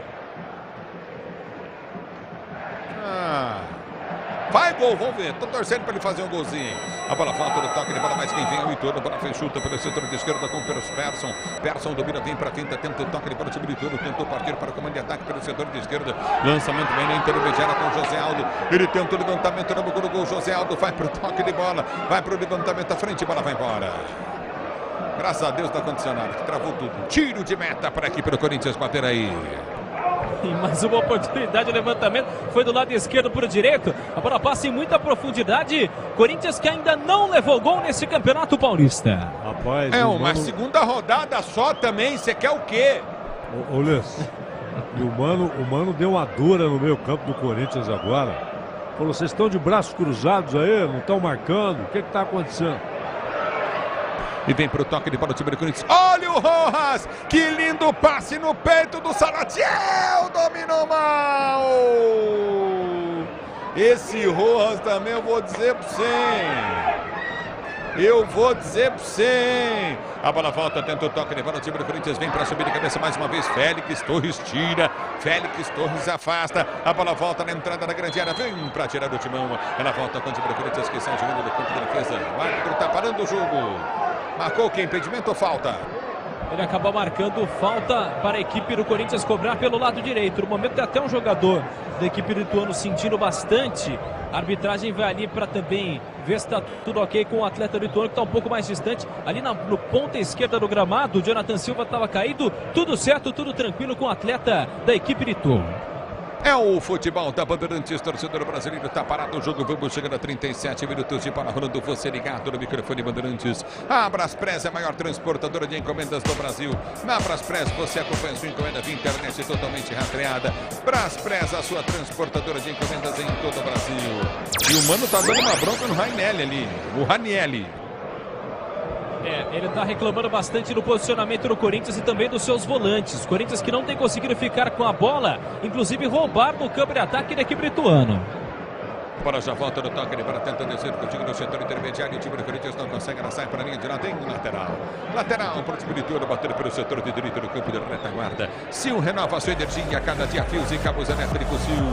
Vai gol, vamos ver. Tô torcendo pra ele fazer um golzinho. A bola volta do toque de bola, mas quem vem é o Heitor. A bola foi chuta pelo setor de esquerda com o Persson. Persson domina, vem pra finta, tenta o toque de bola sobre o Heitor. Tentou partir para o comando de ataque pelo setor de esquerda. Lançamento bem na intermediária com o José Aldo. Ele tenta o levantamento no boca do gol. José Aldo vai pro toque de bola. Vai pro levantamento à frente, a bola vai embora. Graças a Deus do ar-condicionado, que travou tudo. Tiro de meta para a equipe do Corinthians bater aí. E mais uma oportunidade de levantamento. Foi do lado esquerdo para o direito. A bola passa em muita profundidade. Corinthians que ainda não levou gol nesse Campeonato Paulista. Rapaz, é uma segunda rodada só também. Você quer o quê? Ô, Lês, e o Mano deu uma dura no meio campo do Corinthians agora. Falou, vocês estão de braços cruzados aí? Não estão marcando? O que está acontecendo? E vem para o toque de bola do time do Corinthians. Olha o Rojas! Que lindo passe no peito do Salatiel! Dominou mal! Esse Rojas também eu vou dizer para você. A bola volta, tenta o toque de bola do time do Corinthians. Vem para subir de cabeça mais uma vez. Félix Torres tira. Félix Torres afasta. A bola volta na entrada da grande área. Vem para tirar do timão. Ela volta com o time do Corinthians que sai jogando do campo de defesa. O árbitro está parando o jogo. Marcou que impedimento ou falta? Ele acabou marcando falta para a equipe do Corinthians cobrar pelo lado direito. No momento tem até um jogador da equipe do Ituano sentindo bastante. A arbitragem vai ali para também ver se está tudo ok com o atleta do Ituano que está um pouco mais distante. Ali no ponta esquerda do gramado, o Jonathan Silva estava caído. Tudo certo, tudo tranquilo com o atleta da equipe do Ituano. É o futebol da Bandeirantes, torcedor brasileiro, tá parado o jogo, vamos chegando a 37 minutos de bola rolando, você ligado no microfone Bandeirantes. A Braspress é a maior transportadora de encomendas do Brasil. Na Braspress você acompanha sua encomenda via internet totalmente rastreada. Braspress, a sua transportadora de encomendas em todo o Brasil. E o Mano tá dando uma bronca no Rainelli ali, o Ranielli. Ele está reclamando bastante do posicionamento do Corinthians e também dos seus volantes. Corinthians que não tem conseguido ficar com a bola, inclusive roubar no campo de ataque da equipe do Ituano. A bola já volta no toque, ele para tenta descer contigo no setor intermediário. O time do Corinthians não consegue, ela sai para a linha de lado, tem lateral. Lateral para o time do Ituano, batendo pelo setor de direito do campo de retaguarda. Sil renova a sua energia, cada dia fios e cabos elétricos Sil.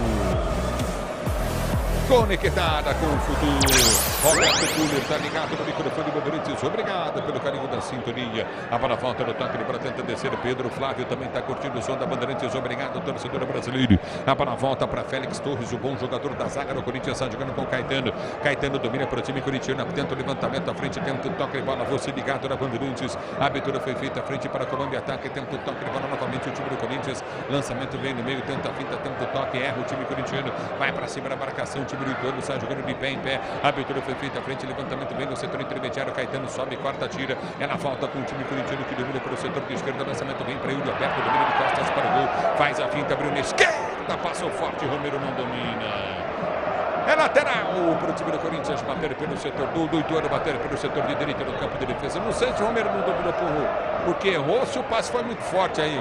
Conectada com o futuro. Roberto Fuller está ligado no microfone do Corinthians. Obrigado pelo carinho da sintonia. A bola volta no toque, para tenta descer. Pedro Flávio também está curtindo o som da Bandeirantes. Obrigado, torcedor brasileiro. A bola volta para Félix Torres, o bom jogador da zaga do Corinthians. Está jogando com Caetano. Caetano domina para o time corintiano. Tenta o levantamento à frente, tenta o toque de bola. Você ligado na Bandeirantes. A abertura foi feita à frente para comando de ataque. Tenta o toque de bola novamente. O time do Corinthians. Lançamento vem no meio, tenta a finta, tenta o toque. Erra o time corintiano. Vai para cima da marcação. O time do Ituano sai jogando de pé em pé. A abertura foi feita à frente, levantamento vem no setor intermediário. Caetano sobe, corta, tira. Ela volta com o time corintiano que domina para o setor de esquerda. Lançamento vem para Yuri Alberto, domina de costas para o gol. Faz a finta, abriu na esquerda, passou forte. Romero não domina. É lateral para o time do Corinthians bater pelo setor do Ituano, bater pelo setor de direita no campo de defesa. Não sei se o Romero não dominou porque errou, se o passe foi muito forte aí.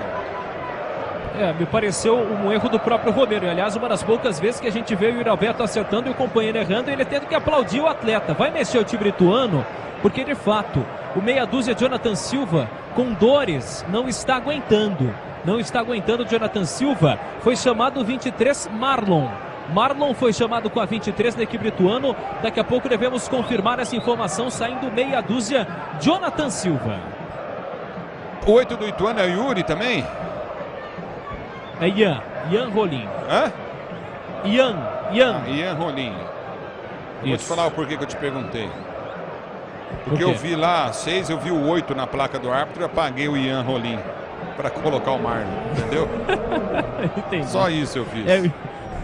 Me pareceu um erro do próprio Romero. E, aliás, uma das poucas vezes que a gente vê o Yuri Alberto acertando e o companheiro errando, ele tendo que aplaudir o atleta. Vai mexer o time ituano, porque de fato o meia dúzia Jonathan Silva, com dores, não está aguentando. Não está aguentando o Jonathan Silva. Foi chamado o 23 Marlon. Marlon foi chamado com a 23 da equipe ituano. Daqui a pouco devemos confirmar essa informação, saindo meia dúzia Jonathan Silva. O 8 do Ituano é o Yuri também? É Ian Rolim. Hã? Ian Rolim. Vou te falar o porquê que eu te perguntei. Porque eu vi lá 6, eu vi o 8 na placa do árbitro e apaguei o Ian Rolim para colocar o Marlon, entendeu? Entendi. Só isso eu fiz.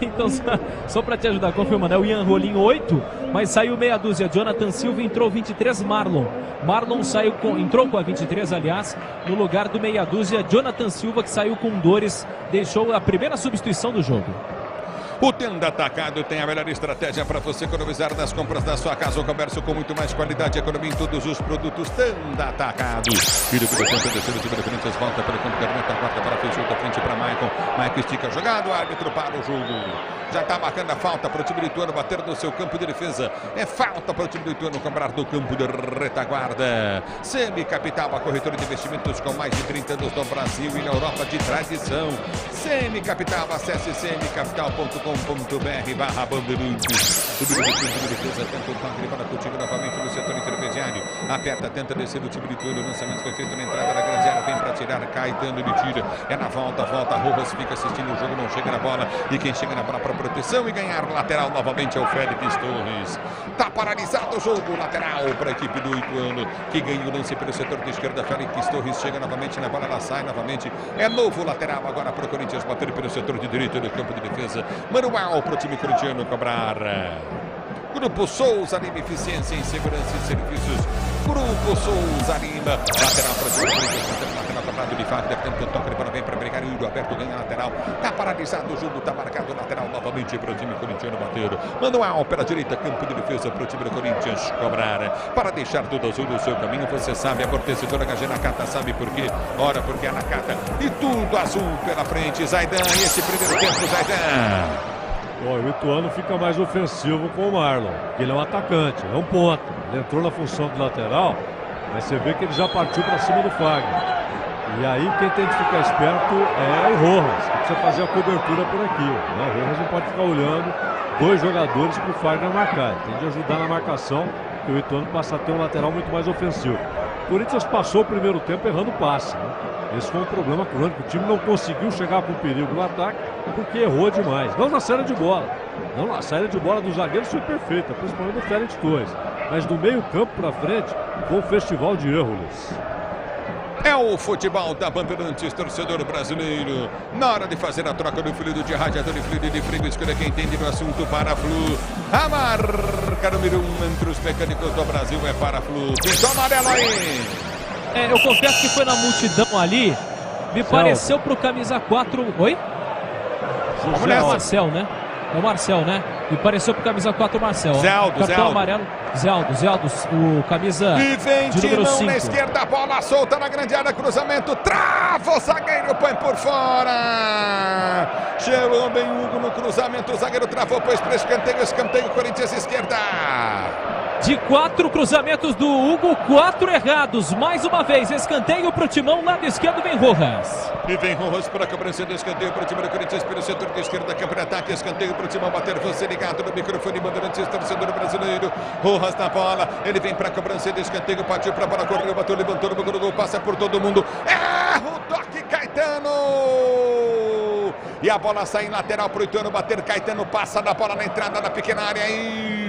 Então, só para te ajudar, confirmando, é o Ian Rolim 8, mas saiu meia dúzia. Jonathan Silva entrou 23, Marlon. Marlon entrou com a 23, aliás, no lugar do meia dúzia, Jonathan Silva, que saiu com dores, deixou a primeira substituição do jogo. O Tenda Atacado tem a melhor estratégia para você economizar nas compras da sua casa ou comércio com muito mais qualidade e economia em todos os produtos. Tenda Atacado. Filho do campo, terceiro time do Corinthians, volta pelo campo, garanta a quarta para fechou da frente para Maicon. Maicon estica jogado, o árbitro para o jogo. Já está marcando a falta para o time do Ituano bater no seu campo de defesa. É falta para o time do Ituano cobrar do campo de retaguarda. Semicapital, a corretora de investimentos com mais de 30 anos no Brasil e na Europa de tradição. Semicapital, acesse semicapital.com.br/bandeirantes. O time de defesa tenta o toque para contigo novamente no setor intermediário. Aperta, tenta descer o time do Ituano. O lançamento foi feito na entrada da grande área. Vem para tirar, Caetano, ele tira. É na volta. Rojas fica assistindo o jogo, não chega na bola. E quem chega na bola para proteção e ganhar lateral novamente é o Félix Torres. Tá paralisado o jogo, lateral para a equipe do Ituano, que ganha o lance pelo setor de esquerda. Félix Torres chega novamente na bola, ela sai novamente. É novo lateral agora para o Corinthians bater pelo setor de direita do campo de defesa. Manual para o time corintiano cobrar. Grupo Souza Lima, eficiência em segurança e serviços. Grupo Souza Lima, lateral para o time Corinthians, lateral cobrado de Fagner, tenta o toque, para vem para brigar, o aberto ganha lateral. Tá paralisado o jogo, tá marcado lateral novamente para o time corintiano bater. Manual pela direita, campo de defesa para o time do Corinthians cobrar. Para deixar tudo azul no seu caminho, você sabe, amortecedor HG Nakata, sabe por quê? Ora, porque é Nakata e tudo azul pela frente. Zaidan, e esse primeiro tempo, Zaidan. O Ituano fica mais ofensivo com o Marlon, porque ele é um atacante, é um ponta. Ele entrou na função de lateral, mas você vê que ele já partiu para cima do Fagner. E aí quem tem que ficar esperto é o Rojas, que precisa fazer a cobertura por aqui. Né? O Rojas não pode ficar olhando dois jogadores para o Fagner marcar. Ele tem de ajudar na marcação, que o Ituano passa a ter um lateral muito mais ofensivo. O Corinthians passou o primeiro tempo errando passe, né? Esse foi um problema crônico. O time não conseguiu chegar com perigo no ataque porque errou demais. Não na saída de bola. Não, a saída de bola dos zagueiros foi perfeita, principalmente do Félix Torres. Mas do meio campo para frente foi um festival de erros. É o futebol da Bandeirantes, torcedor brasileiro. Na hora de fazer a troca do fluido de radiador e fluido de freio, escolha quem entende do assunto para a Flu. A marca número 1 entre os mecânicos do Brasil é para a Flu. Pintou amarelo aí. Eu confesso que foi na multidão ali. Me pareceu pro camisa 4. Oi? É o Marcel, né? É o Marcel, né? Me pareceu pro camisa 4 Marcel. Cartão amarelo. Zeldo, o camisa e vem de número 5. Na esquerda, bola solta na grande área, cruzamento, trava o zagueiro, põe por fora. Chegou bem Hugo no cruzamento, o zagueiro travou, pôs para escanteio, Corinthians esquerda. De 4 cruzamentos do Hugo, 4 errados. Mais uma vez, escanteio para o Timão, lado esquerdo vem Rojas. E vem Rojas para a cobrança do escanteio para o time do Corinthians pelo setor de esquerda, campo de ataque, escanteio para o Timão bater. Você ligado no microfone, Bandeirantes, torcedor brasileiro. Rojas na bola, ele vem para a cobrança do escanteio, partiu para a bola, correu, bateu, levantou no gol, passa por todo mundo. Erra o toque, Caetano! E a bola sai em lateral para o Ituano bater. Caetano passa da bola na entrada da pequena área e...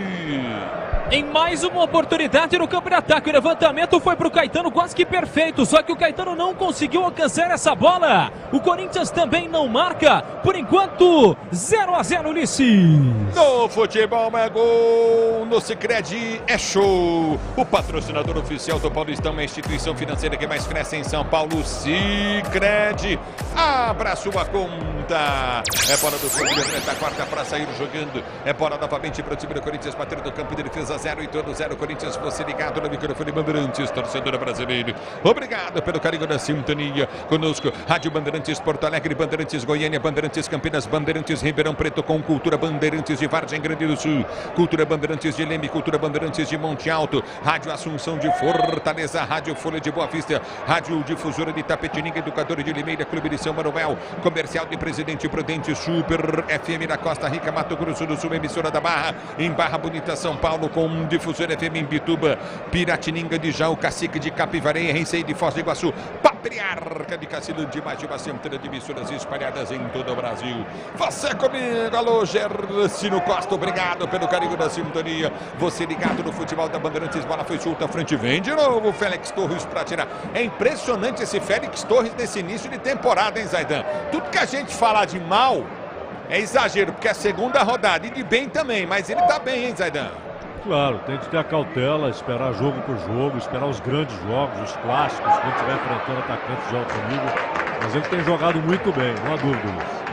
Em mais uma oportunidade no campo de ataque, o levantamento foi para o Caetano quase que perfeito, só que o Caetano não conseguiu alcançar essa bola. O Corinthians também não marca, por enquanto 0-0, Ulisses. No futebol é gol, no Sicredi é show. O patrocinador oficial do Paulistão é a instituição financeira que mais cresce em São Paulo, Sicredi. Abra sua conta. É bola do Corinthians nesta quarta para sair jogando. É bola novamente para o time do Corinthians bater do campo de defesa. 0 e todo 0, Corinthians, você ligado no microfone Bandeirantes, torcedor brasileiro. Obrigado pelo carinho da sintonia conosco. Rádio Bandeirantes Porto Alegre, Bandeirantes Goiânia, Bandeirantes Campinas, Bandeirantes Ribeirão Preto, com Cultura Bandeirantes de Vargem Grande do Sul, Cultura Bandeirantes de Leme, Cultura Bandeirantes de Monte Alto, Rádio Assunção de Fortaleza, Rádio Folha de Boa Vista, Rádio Difusora de Tapetininga, Educadora de Limeira, Clube de São Manuel, Comercial de Presidente Prudente, Super FM da Costa Rica, Mato Grosso do Sul, emissora da Barra, em Barra Bonita, São Paulo, com Difusora FM em Bituba, Piratininga de Jaú, Cacique de Capivareia, Receio de Foz do Iguaçu, matriarca de Cassino de mais de uma centena de emissoras espalhadas em todo o Brasil. Você comigo, alô Gercino Costa, obrigado pelo carinho da sintonia. Você ligado no futebol da Bandeirantes, bola foi solta à frente, vem de novo o Félix Torres para tirar. É impressionante esse Félix Torres nesse início de temporada, hein, Zaidan? Tudo que a gente falar de mal é exagero, porque é a segunda rodada, e de bem também, mas ele tá bem, hein, Zaidan? Claro, tem que ter a cautela, esperar jogo por jogo, esperar os grandes jogos, os clássicos, quando estiver enfrentando atacantes de alto nível. Mas ele tem jogado muito bem, não há dúvida disso.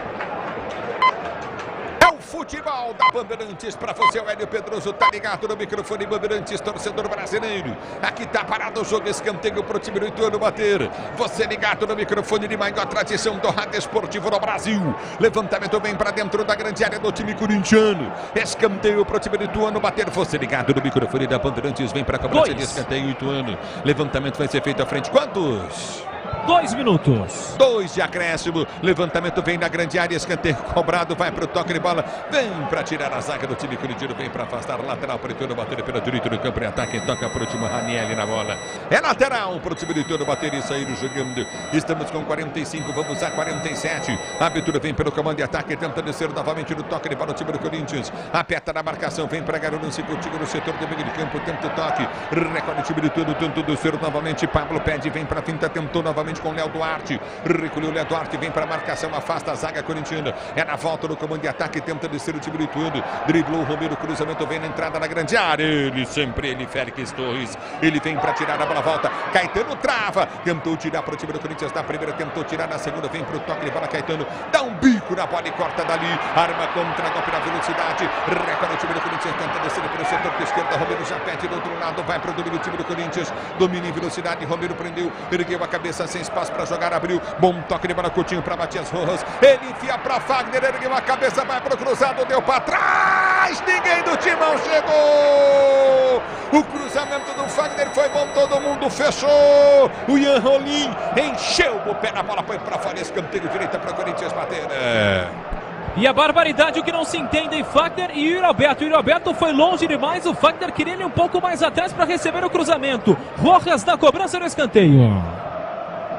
Futebol da Bandeirantes para você, o Hélio Pedroso, tá ligado no microfone Bandeirantes, torcedor brasileiro. Aqui tá parado o jogo, escanteio pro time do Ituano bater. Você ligado no microfone de maior tradição do rádio esportivo no Brasil. Levantamento bem para dentro da grande área do time corintiano. Escanteio pro time do Ituano bater. Você ligado no microfone da Bandeirantes, vem para cobrança de escanteio Ituano. Levantamento vai ser feito à frente. Quantos? 2 minutos. 2 de acréscimo. Levantamento vem na grande área. Escanteio cobrado. Vai para o toque de bola. Vem para tirar a zaga do time corintiano. Vem para afastar. Lateral para o Ituano bater pela direita do campo em ataque. Toca para o time Ranieri na bola. É lateral para o time do Ituano bater e sair jogando. Estamos com 45. Vamos a 47. A abertura vem pelo comando de ataque. Tenta descer novamente no toque de bola. O time do Corinthians. Aperta na marcação. Vem para Garoto. Contigo no setor do meio de campo. Tenta o toque. Recolhe o time do Ituano. Tenta descer novamente. Pablo pede. Vem para a finta. Tentou novamente com o Léo Duarte, recolheu o Léo Duarte, vem para a marcação, afasta a zaga corintiana, é na volta no comando de ataque, tenta descer o time do Ituano, driblou o Romero, cruzamento vem na entrada na grande área, ele, Félix Torres, ele vem para tirar a bola, volta, Caetano trava, tentou tirar para o time do Corinthians na primeira, tentou tirar na segunda, vem para o toque de bola, Caetano, dá um bico na bola e corta dali, arma contra, golpe na velocidade, recolhe o time do Corinthians, tenta descer para o setor da esquerda, Romero já pede do outro lado, vai para o domínio do time do Corinthians, domina em velocidade, Romero prendeu, ergueu a cabeça sem espaço para jogar, abriu, bom toque de bola, Coutinho para Matias Rojas, ele enfia para Fagner, ergueu a cabeça, vai para o cruzado, deu para trás, ninguém do Timão chegou, o cruzamento do Fagner foi bom, todo mundo fechou, o Ian Rolim encheu o pé na bola, foi para fora, escanteio direita para o Corinthians bater, E a barbaridade, o que não se entende em Fagner e Yuri Alberto. Yuri Alberto foi longe demais, o Fagner queria ele um pouco mais atrás para receber o cruzamento. Rojas na cobrança do escanteio.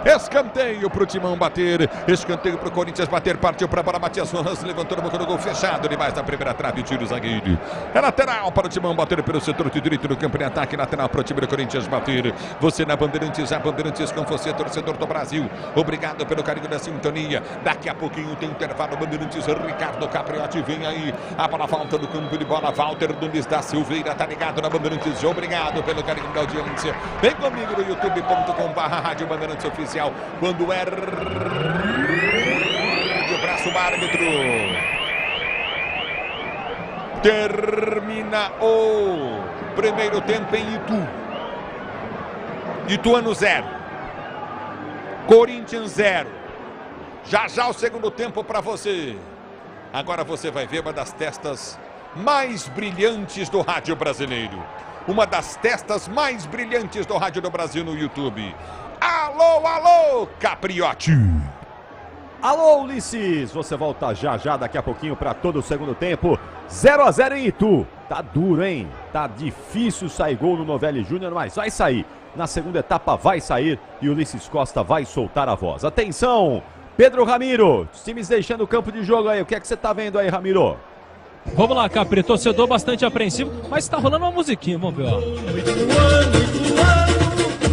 Escanteio pro Timão bater, escanteio pro Corinthians bater, partiu pra bola, Matias Rojas levantou no boca do gol, fechado demais na primeira trave, tiro zagueiro. É lateral para o Timão bater pelo setor de direito do campo em ataque, lateral para o time do Corinthians bater. Você na Bandeirantes, a Bandeirantes com você, torcedor do Brasil. Obrigado pelo carinho da sintonia. Daqui a pouquinho tem intervalo, Bandeirantes, Ricardo Capriotti vem aí. A bola volta no campo de bola, Walter Nunes da Silveira, tá ligado na Bandeirantes. Obrigado pelo carinho da audiência. Vem comigo no youtube.com/Rádio Bandeirantes Oficial. Quando é de braço o árbitro, termina o primeiro tempo em Itu. Ituano 0, Corinthians 0. Já já o segundo tempo para você. Agora você vai ver uma das testas mais brilhantes do rádio brasileiro. Uma das testas mais brilhantes do rádio do Brasil no YouTube. Alô, alô, Capriotti. Alô, Ulisses. Você volta já já daqui a pouquinho para todo o segundo tempo. 0-0 em Itu. Tá duro, hein? Tá difícil sair gol no Novelli Júnior, mas vai sair. Na segunda etapa vai sair e o Ulisses Costa vai soltar a voz. Atenção, Pedro Ramiro. Os times deixando o campo de jogo aí. O que é que você tá vendo aí, Ramiro? Vamos lá, Capri. Torcedor bastante apreensivo, mas tá rolando uma musiquinha. Vamos ver, ó.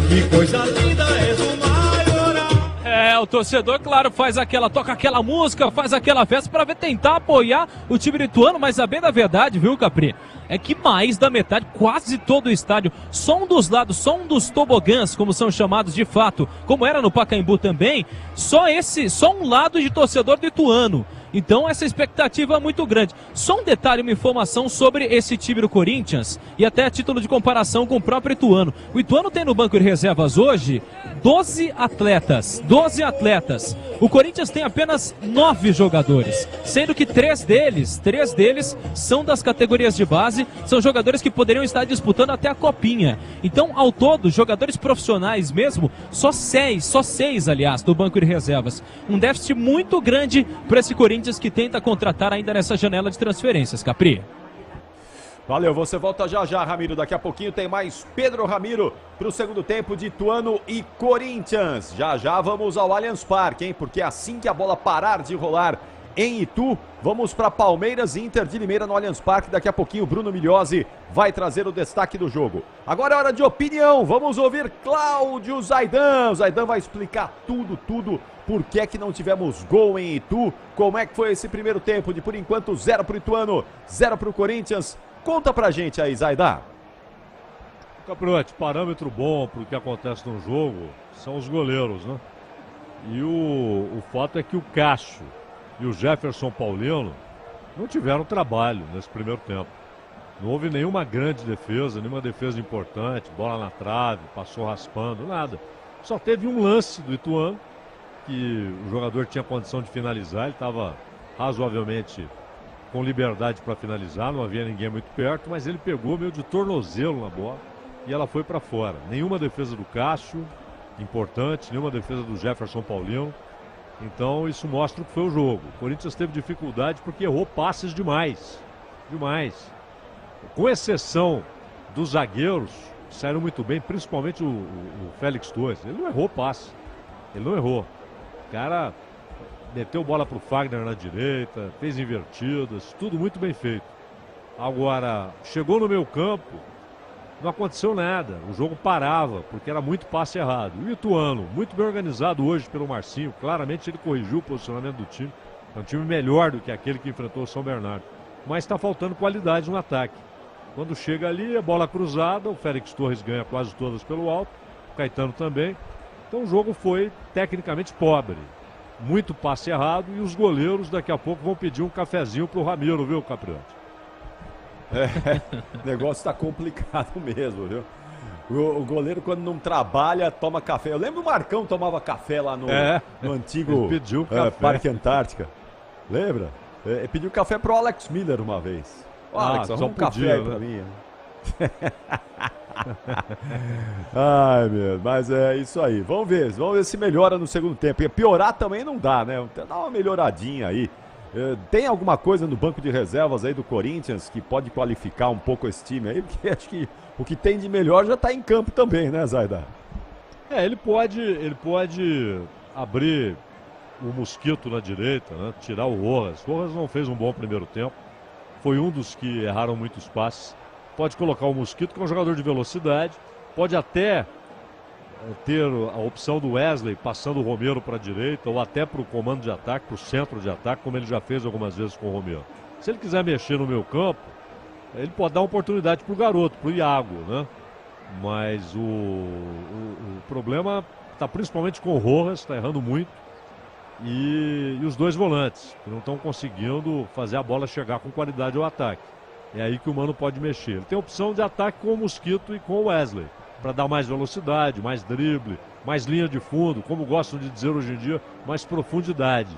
Que coisa linda, és o maioral. É, o torcedor, claro, toca aquela música, faz aquela festa para tentar apoiar o time do Ituano, mas a bem da verdade, viu, Capri? É que mais da metade, quase todo o estádio, só um dos lados, só um dos tobogãs, como são chamados de fato, como era no Pacaembu também, só um lado de torcedor do Ituano. Então essa expectativa é muito grande. Só um detalhe, uma informação sobre esse time do Corinthians e até a título de comparação com o próprio Ituano. O Ituano tem no banco de reservas hoje 12 atletas. O Corinthians tem apenas 9 jogadores, sendo que 3 deles são das categorias de base, são jogadores que poderiam estar disputando até a Copinha. Então, ao todo, jogadores profissionais mesmo, só 6, aliás, do banco de reservas. Um déficit muito grande para esse Corinthians que tenta contratar ainda nessa janela de transferências, Capri. Valeu, você volta já já, Ramiro. Daqui a pouquinho tem mais Pedro Ramiro para o segundo tempo de Ituano e Corinthians. Já já vamos ao Allianz Parque, hein? Porque assim que a bola parar de rolar em Itu, vamos para Palmeiras e Inter de Limeira no Allianz Parque. Daqui a pouquinho o Bruno Milhozzi vai trazer o destaque do jogo. Agora é hora de opinião. Vamos ouvir Cláudio Zaidan. O Zaidan vai explicar tudo. Por que é que não tivemos gol em Itu? Como é que foi esse primeiro tempo de, por enquanto, 0 para o Ituano, 0 para o Corinthians? Conta pra gente aí, Zaidan. Capriotti, parâmetro bom pro que acontece no jogo são os goleiros, né? E o fato é que o Cássio e o Jefferson Paulino não tiveram trabalho nesse primeiro tempo. Não houve nenhuma grande defesa, nenhuma defesa importante, bola na trave, passou raspando, nada. Só teve um lance do Ituano, que o jogador tinha condição de finalizar, ele estava razoavelmente com liberdade para finalizar, não havia ninguém muito perto, mas ele pegou meio de tornozelo na bola e ela foi para fora. Nenhuma defesa do Cássio, importante, nenhuma defesa do Jefferson Paulino. Então isso mostra o que foi o jogo. O Corinthians teve dificuldade porque errou passes demais. Com exceção dos zagueiros, que saíram muito bem, principalmente o Félix Torres. Ele não errou passe, ele não errou. O cara meteu bola pro Fagner na direita, fez invertidas, tudo muito bem feito. Agora, chegou no meio campo, não aconteceu nada. O jogo parava, porque era muito passe errado. E o Ituano, muito bem organizado hoje pelo Marcinho, claramente ele corrigiu o posicionamento do time. É um time melhor do que aquele que enfrentou o São Bernardo. Mas está faltando qualidade no ataque. Quando chega ali, a bola cruzada, o Félix Torres ganha quase todas pelo alto, o Caetano também. Então o jogo foi tecnicamente pobre. Muito passe errado e os goleiros daqui a pouco vão pedir um cafezinho pro Ramiro, viu, Capriotti? O negócio tá complicado mesmo, viu? O goleiro, quando não trabalha, toma café. Eu lembro o Marcão tomava café lá no antigo pediu café. Parque Antártica. Lembra? Ele pediu café pro Alex Miller uma vez. Alex, arruma um café aí pra mim. Ai, meu, mas é isso aí. Vamos ver se melhora no segundo tempo. Porque piorar também não dá, né? Dá uma melhoradinha aí. Tem alguma coisa no banco de reservas aí do Corinthians que pode qualificar um pouco esse time aí? Porque acho que o que tem de melhor já tá em campo também, né, Zaidan? Ele pode abrir o Mosquito na direita, né? Tirar o Rojas. O Rojas não fez um bom primeiro tempo. Foi um dos que erraram muitos passes. Pode colocar o Mosquito, que é um jogador de velocidade. Pode até ter a opção do Wesley passando o Romero para a direita ou até para o comando de ataque, para o centro de ataque, como ele já fez algumas vezes com o Romero. Se ele quiser mexer no meio campo, ele pode dar uma oportunidade para o garoto, para o Iago, né? Mas o problema está principalmente com o Rojas, está errando muito. E os dois volantes, que não estão conseguindo fazer a bola chegar com qualidade ao ataque. É aí que o Mano pode mexer. Ele tem opção de ataque com o Mosquito e com o Wesley, para dar mais velocidade, mais drible, mais linha de fundo, como gostam de dizer hoje em dia, mais profundidade.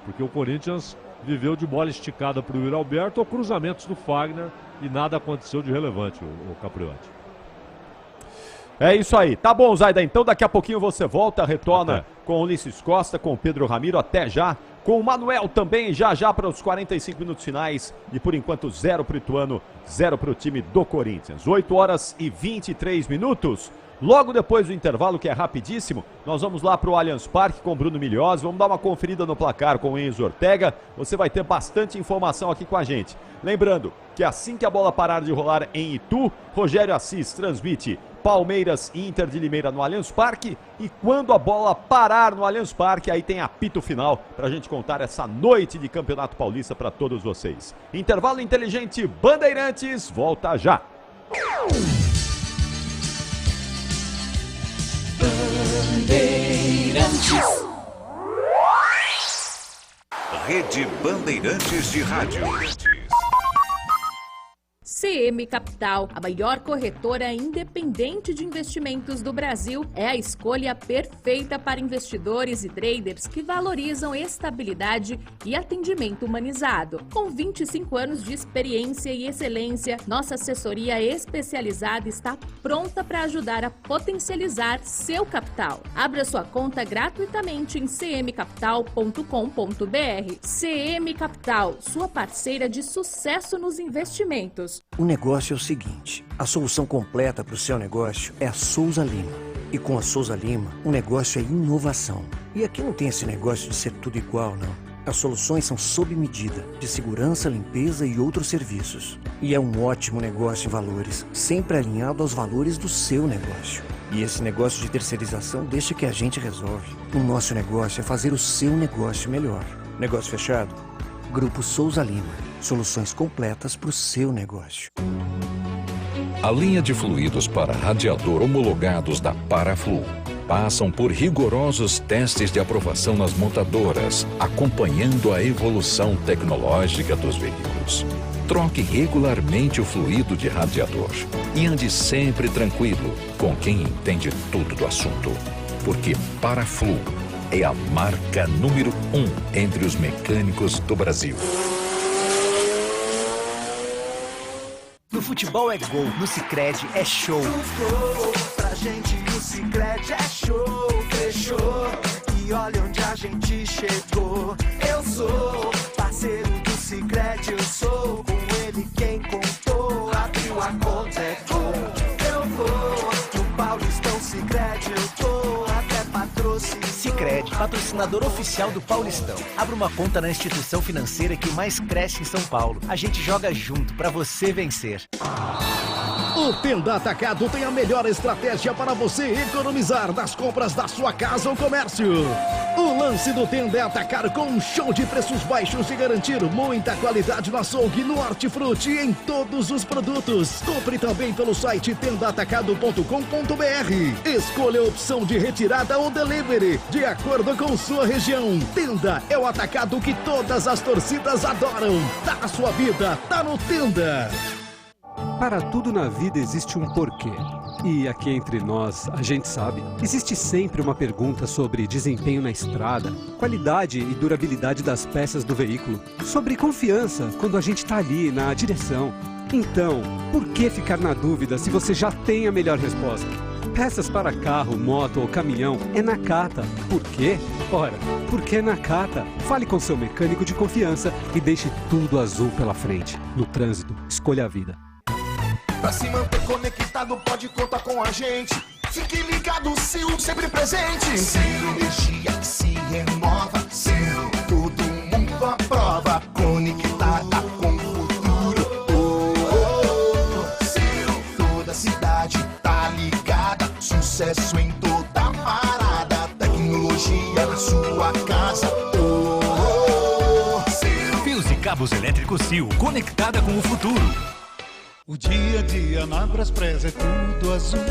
Porque o Corinthians viveu de bola esticada para o Yuri Alberto ou cruzamentos do Fagner e nada aconteceu de relevante, o Capriotti. É isso aí. Tá bom, Zaidan. Então daqui a pouquinho você volta, retorna com o Ulisses Costa, com o Pedro Ramiro, até já. Com o Manuel também, já para os 45 minutos finais. E por enquanto 0 para o Ituano, 0 para o time do Corinthians. 8 horas e 23 minutos. Logo depois do intervalo, que é rapidíssimo, nós vamos lá para o Allianz Parque com o Bruno Milhozzi. Vamos dar uma conferida no placar com o Enzo Ortega. Você vai ter bastante informação aqui com a gente. Lembrando que assim que a bola parar de rolar em Itu, Rogério Assis transmite Palmeiras e Inter de Limeira no Allianz Parque. E quando a bola parar no Allianz Parque, aí tem apito final para a gente contar essa noite de Campeonato Paulista para todos vocês. Intervalo inteligente, Bandeirantes, volta já. Bandeirantes. Rede Bandeirantes de Rádio. CM Capital, a maior corretora independente de investimentos do Brasil, é a escolha perfeita para investidores e traders que valorizam estabilidade e atendimento humanizado. Com 25 anos de experiência e excelência, nossa assessoria especializada está pronta para ajudar a potencializar seu capital. Abra sua conta gratuitamente em cmcapital.com.br. CM Capital, sua parceira de sucesso nos investimentos. O negócio é o seguinte, a solução completa para o seu negócio é a Souza Lima. E com a Souza Lima, o negócio é inovação. E aqui não tem esse negócio de ser tudo igual, não. As soluções são sob medida, de segurança, limpeza e outros serviços. E é um ótimo negócio em valores, sempre alinhado aos valores do seu negócio. E esse negócio de terceirização deixa que a gente resolve. O nosso negócio é fazer o seu negócio melhor. Negócio fechado? Grupo Souza Lima. Soluções completas para o seu negócio. A linha de fluidos para radiador homologados da Paraflu passam por rigorosos testes de aprovação nas montadoras, acompanhando a evolução tecnológica dos veículos. Troque regularmente o fluido de radiador e ande sempre tranquilo com quem entende tudo do assunto. Porque Paraflu é a marca número 1 entre os mecânicos do Brasil. No futebol é gol, no Sicredi é show. Pra gente no Sicredi é show, fechou. E olha onde a gente chegou. Eu sou parceiro do Sicredi, eu sou com ele quem contou. Abriu a conta é gol. Eu vou no Paulistão Sicredi, eu tô até patrocínio. Sicredi, patrocinador oficial do Paulistão. Abra uma conta na instituição financeira que mais cresce em São Paulo. A gente joga junto pra você vencer. O Tenda Atacado tem a melhor estratégia para você economizar nas compras da sua casa ou comércio. O lance do Tenda é atacar com um show de preços baixos e garantir muita qualidade no açougue, no hortifruti e em todos os produtos. Compre também pelo site tendaatacado.com.br. Escolha a opção de retirada ou delivery, de acordo com sua região. Tenda é o atacado que todas as torcidas adoram. Tá na sua vida, tá no Tenda. Para tudo na vida existe um porquê. E aqui entre nós, a gente sabe, existe sempre uma pergunta sobre desempenho na estrada, qualidade e durabilidade das peças do veículo, sobre confiança quando a gente está ali na direção. Então, por que ficar na dúvida se você já tem a melhor resposta? Peças para carro, moto ou caminhão é Nakata. Por quê? Ora, porque é Nakata. Fale com seu mecânico de confiança e deixe tudo azul pela frente. No trânsito, escolha a vida. Pra se manter conectado, pode contar com a gente. Fique ligado, Sil, sempre presente. Sil, energia que se renova. Sil, todo mundo aprova. Conectada com o futuro. Oh, oh, oh. Sil, toda cidade tá ligada. Sucesso em toda parada. Tecnologia na sua casa. Oh, oh, oh. Sil. Fios e cabos elétricos Sil, conectada com o futuro. O dia a dia na Braspress é tudo azul,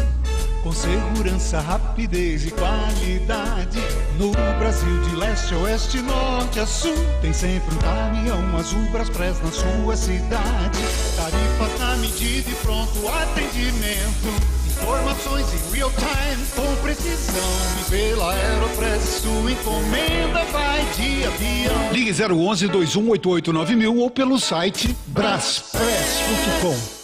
com segurança, rapidez e qualidade. No Brasil de leste a oeste, norte a sul, tem sempre um caminhão azul Braspress na sua cidade. Tarifas na medida e pronto atendimento. Informações em real time com precisão. E pela Aeropress sua encomenda vai de avião. Ligue 011-2188-9000 ou pelo site braspress.com.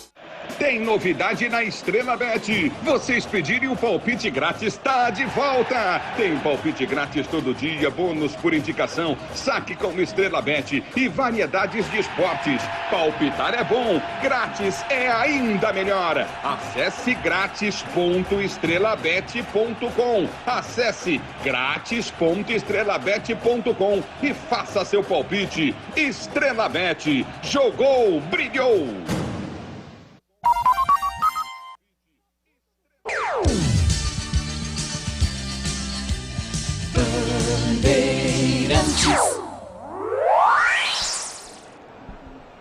Tem novidade na Estrela Bet. Vocês pedirem o palpite grátis, tá de volta. Tem palpite grátis todo dia, bônus por indicação, saque com Estrela Bet e variedades de esportes. Palpitar é bom, grátis é ainda melhor. Acesse grátis.estrelabet.com. Acesse grátis.estrelabet.com e faça seu palpite. Estrela Bet. Jogou, brilhou.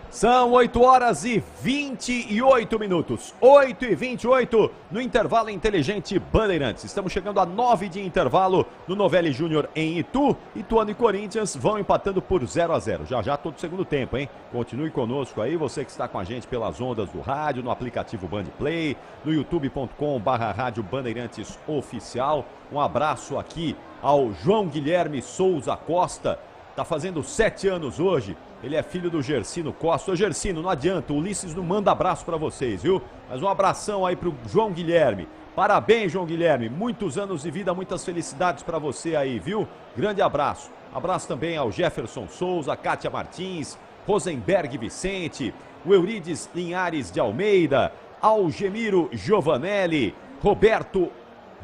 São 8 horas e 28 minutos. 8 e 28 no intervalo inteligente Bandeirantes. Estamos chegando a 9 de intervalo no Novelli Júnior em Itu. Ituano e Corinthians vão empatando por 0-0. Já todo segundo tempo, hein? Continue conosco aí, você que está com a gente pelas ondas do rádio, no aplicativo Band Play, no youtube.com/rádio Bandeirantes Oficial. Um abraço aqui ao João Guilherme Souza Costa. Tá fazendo 7 anos hoje. Ele é filho do Gersino Costa. Ô Gersino, não adianta, o Ulisses não manda abraço pra vocês, viu? Mas um abração aí pro João Guilherme. Parabéns, João Guilherme. Muitos anos de vida, muitas felicidades pra você aí, viu? Grande abraço. Abraço também ao Jefferson Souza, Kátia Martins, Rosenberg Vicente, o Eurides Linhares de Almeida, Algemiro Giovanelli, Roberto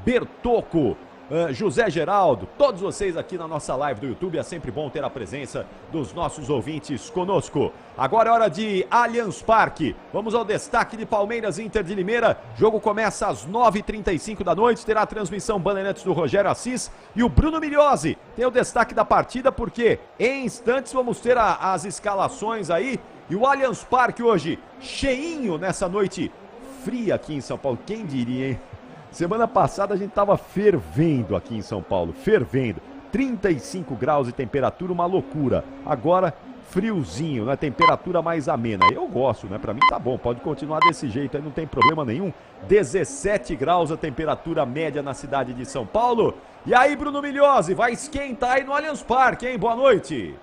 Bertocco, José Geraldo, todos vocês aqui na nossa live do YouTube. É sempre bom ter a presença dos nossos ouvintes conosco. Agora é hora de Allianz Parque. Vamos ao destaque de Palmeiras e Inter de Limeira. Jogo começa às 9h35 da noite. Terá a transmissão Bandeirantes do Rogério Assis. E o Bruno Migliozzi tem o destaque da partida, porque em instantes vamos ter as escalações aí. E o Allianz Parque hoje cheinho nessa noite fria aqui em São Paulo. Quem diria, hein? Semana passada a gente estava fervendo aqui em São Paulo, fervendo. 35 graus de temperatura, uma loucura. Agora, friozinho, né? Temperatura mais amena. Eu gosto, né? Pra mim tá bom, pode continuar desse jeito aí, não tem problema nenhum. 17 graus a temperatura média na cidade de São Paulo. E aí, Bruno Migliozzi, vai esquentar aí no Allianz Parque, hein? Boa noite.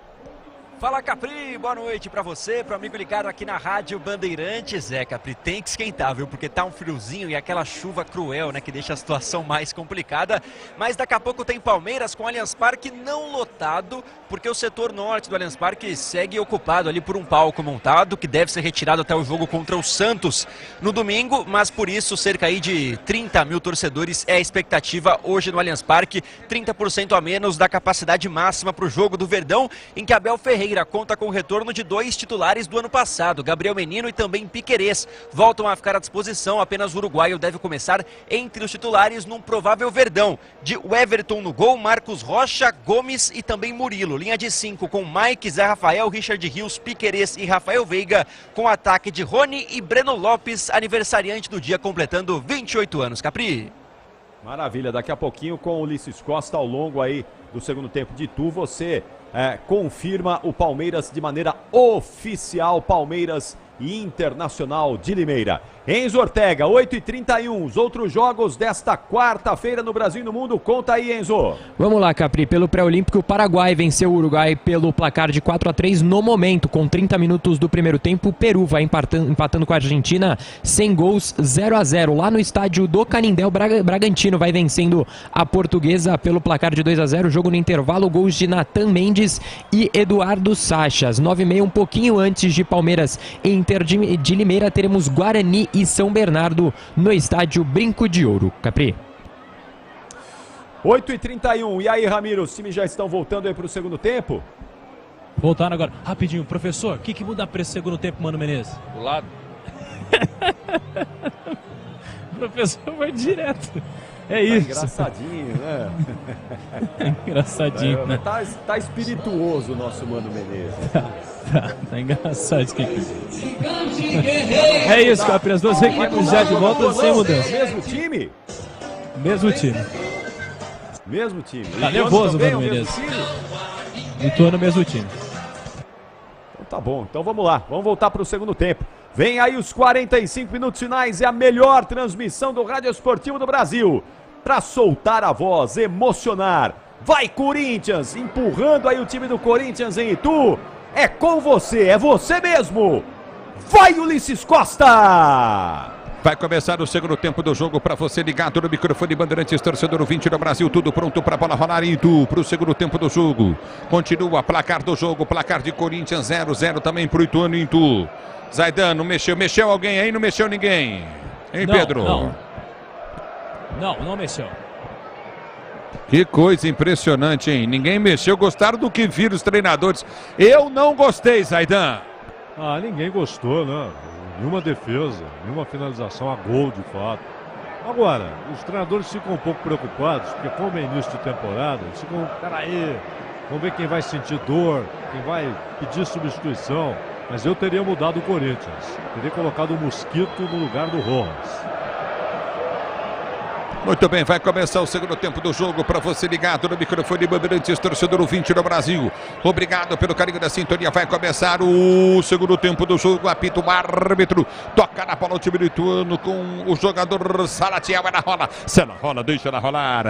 Fala, Capri, boa noite pra você, pro amigo ligado aqui na Rádio Bandeirantes. Capri, tem que esquentar, viu? Porque tá um friozinho e aquela chuva cruel, né? Que deixa a situação mais complicada. Mas daqui a pouco tem Palmeiras com o Allianz Parque não lotado, porque o setor norte do Allianz Parque segue ocupado ali por um palco montado, que deve ser retirado até o jogo contra o Santos no domingo. Mas por isso, cerca aí de 30 mil torcedores é a expectativa hoje no Allianz Parque. 30% a menos da capacidade máxima pro jogo do Verdão, em que Abel Ferreira conta com o retorno de 2 titulares do ano passado, Gabriel Menino e também Piquerez. Voltam a ficar à disposição, apenas o uruguaio deve começar entre os titulares num provável Verdão. De Everton no gol, Marcos Rocha, Gomes e também Murilo. Linha de 5 com Mike, Zé Rafael, Richard Rios, Piquerez e Rafael Veiga, com ataque de Rony e Breno Lopes, aniversariante do dia, completando 28 anos. Capri. Maravilha, daqui a pouquinho com o Ulisses Costa ao longo aí do segundo tempo de Itu, você confirma o Palmeiras de maneira oficial, Palmeiras e Internacional de Limeira. Enzo Ortega, 8h31, os outros jogos desta quarta-feira no Brasil e no mundo. Conta aí, Enzo. Vamos lá, Capri. Pelo pré-olímpico, o Paraguai venceu o Uruguai pelo placar de 4-3 no momento. Com 30 minutos do primeiro tempo, o Peru vai empatando com a Argentina sem gols, 0-0. Lá no estádio do Canindé, o Bragantino vai vencendo a Portuguesa pelo placar de 2-0. Jogo no intervalo, gols de Natan Mendes e Eduardo Sacha. Às 9h30, um pouquinho antes de Palmeiras e Inter de Limeira, teremos Guarani e São Bernardo no estádio Brinco de Ouro. Capri. 8h31. E aí, Ramiro, os times já estão voltando aí para o segundo tempo? Voltaram agora. Rapidinho, professor, o que muda para esse segundo tempo, Mano Menezes? Do lado. O professor vai direto. É isso. Engraçadinho, né? Engraçadinho, né? Tá espirituoso o nosso Mano Menezes. Tá engraçado isso aqui. É isso, Capri. As duas equipes já de volta sem mudança. Mesmo time? Mesmo time. Mesmo time. Tá nervoso, Mano Menezes. Ituano, mesmo time. Então tá bom. Então vamos lá. Vamos voltar para o segundo tempo. Vem aí os 45 minutos finais. É a melhor transmissão do Rádio Esportivo do Brasil. Para soltar a voz, emocionar. Vai, Corinthians! Empurrando aí o time do Corinthians em Itu. É com você, é você mesmo. Vai, Ulisses Costa! Vai começar o segundo tempo do jogo para você ligado no microfone Bandeirantes, torcedor 20 do Brasil, tudo pronto para a bola rolar em Itu, para o segundo tempo do jogo. Continua placar do jogo, placar de Corinthians 0-0 também para o Ituano em Itu. Zaidan, não mexeu alguém aí? Não mexeu ninguém? Hein, não, Pedro? Não mexeu. Que coisa impressionante, hein? Ninguém mexeu. Gostaram do que viram os treinadores? Eu não gostei, Zaidan. Ninguém gostou, né? Nenhuma defesa, nenhuma finalização a gol, de fato. Agora, os treinadores ficam um pouco preocupados, porque como é início de temporada, eles ficam, peraí, vamos ver quem vai sentir dor, quem vai pedir substituição. Mas eu teria mudado o Corinthians. Teria colocado o Mosquito no lugar do Rojas. Muito bem, vai começar o segundo tempo do jogo para você ligado no microfone Bandeirantes, torcedor 20 do Brasil. Obrigado pelo carinho da sintonia. Vai começar o segundo tempo do jogo. Apita o árbitro. Toca na bola o time do Ituano com o jogador Salatiel. Vai na rola. Se ela rola, deixa ela rolar.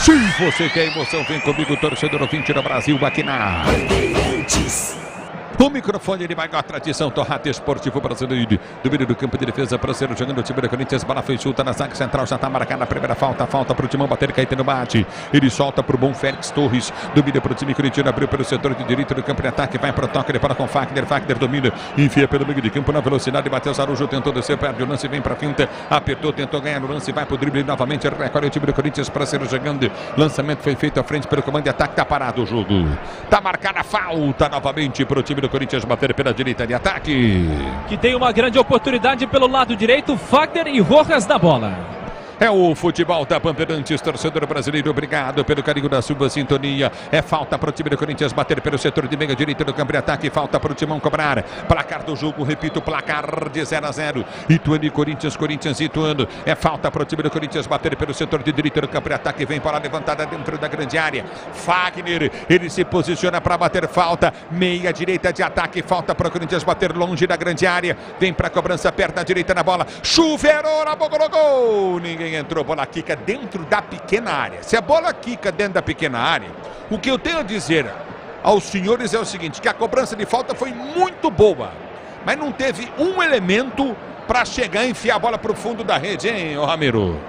Se você quer emoção, vem comigo, torcedor 20 do Brasil, aqui na Bandeirantes. O microfone, ele vai com a tradição Torrata Esportivo Brasileiro. Domínio do campo de defesa, Proceiro jogando o time do Corinthians. Bola foi chuta na zaga central, já está marcada a primeira falta. Falta para o Timão bater, Caetano bate. Ele solta para o bom Félix Torres. Domina para o time corintiano, abriu pelo setor de direito do campo de ataque. Vai para o toque, ele para com Fagner. Fagner domina, enfia pelo meio de campo na velocidade. Matheus Araújo tentou descer, perde o lance, vem para a finta. Apertou, tentou ganhar o lance, vai para o drible novamente. Recolhe o time do Corinthians, Proceiro jogando. Lançamento foi feito à frente pelo comando de ataque. Está parado o jogo. Está marcada a falta novamente para o time do Corinthians bater pela direita de ataque. Que tem uma grande oportunidade pelo lado direito, Fagner e Rojas na bola. É o futebol da Bandeirantes, torcedor brasileiro, obrigado pelo carinho da sua sintonia. É falta para o time do Corinthians bater pelo setor de meia direita do campo de ataque. Falta para o Timão cobrar. Placar do jogo, repito, placar de 0-0. Ituano e Corinthians, Corinthians e Ituano. É falta para o time do Corinthians bater pelo setor de direita do campo de ataque. Vem para a levantada dentro da grande área. Fagner, ele se posiciona para bater falta. Meia direita de ataque. Falta para o Corinthians bater longe da grande área. Vem para a cobrança perto da direita na bola. Chuveirou na boca do gol. Ninguém entrou, bola quica dentro da pequena área. Se a bola quica dentro da pequena área, o que eu tenho a dizer aos senhores é o seguinte, que a cobrança de falta foi muito boa, mas não teve um elemento para chegar e enfiar a bola para o fundo da rede, hein, ô Ramiro?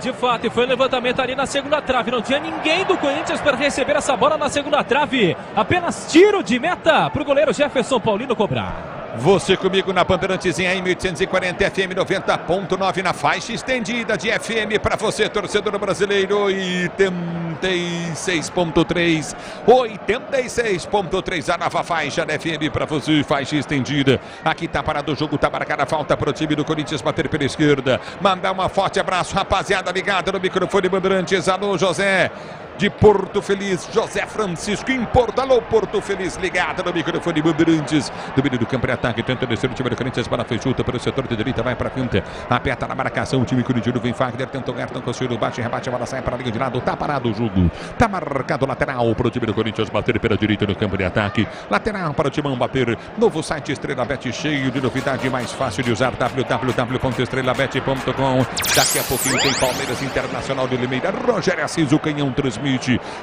De fato, e foi um levantamento ali na segunda trave. Não tinha ninguém do Corinthians para receber essa bola na segunda trave. Apenas tiro de meta para o goleiro Jefferson Paulino cobrar. Você comigo na Bandeirantes em AM 840 FM 90.9 na faixa estendida de FM para você, torcedor brasileiro. 86.3 86.3 a nova faixa da FM para você, faixa estendida. Aqui tá parado o jogo, tá marcada a falta para o time do Corinthians bater pela esquerda. Mandar um forte abraço, rapaziada ligada no microfone Bandeirantes. Alô, José de Porto Feliz, José Francisco em Porto, alô Porto Feliz, ligado no microfone Bandeirantes. Domínio do campo de ataque, tenta descer o time do Corinthians, bola foi chuta pelo setor de direita, vai para frente, aperta na marcação, o time corintiano vem Fagner, tentou ganhar, não conseguiu, bate, rebate, a bola sai para a linha de lado, tá parado o jogo, tá marcado lateral para o time do Corinthians bater pela direita no campo de ataque, lateral para o Timão bater, novo site Estrela Bet cheio de novidade, mais fácil de usar, www.estrelabet.com. Daqui a pouquinho tem Palmeiras Internacional de Limeira, Rogério Assis, o canhão transmite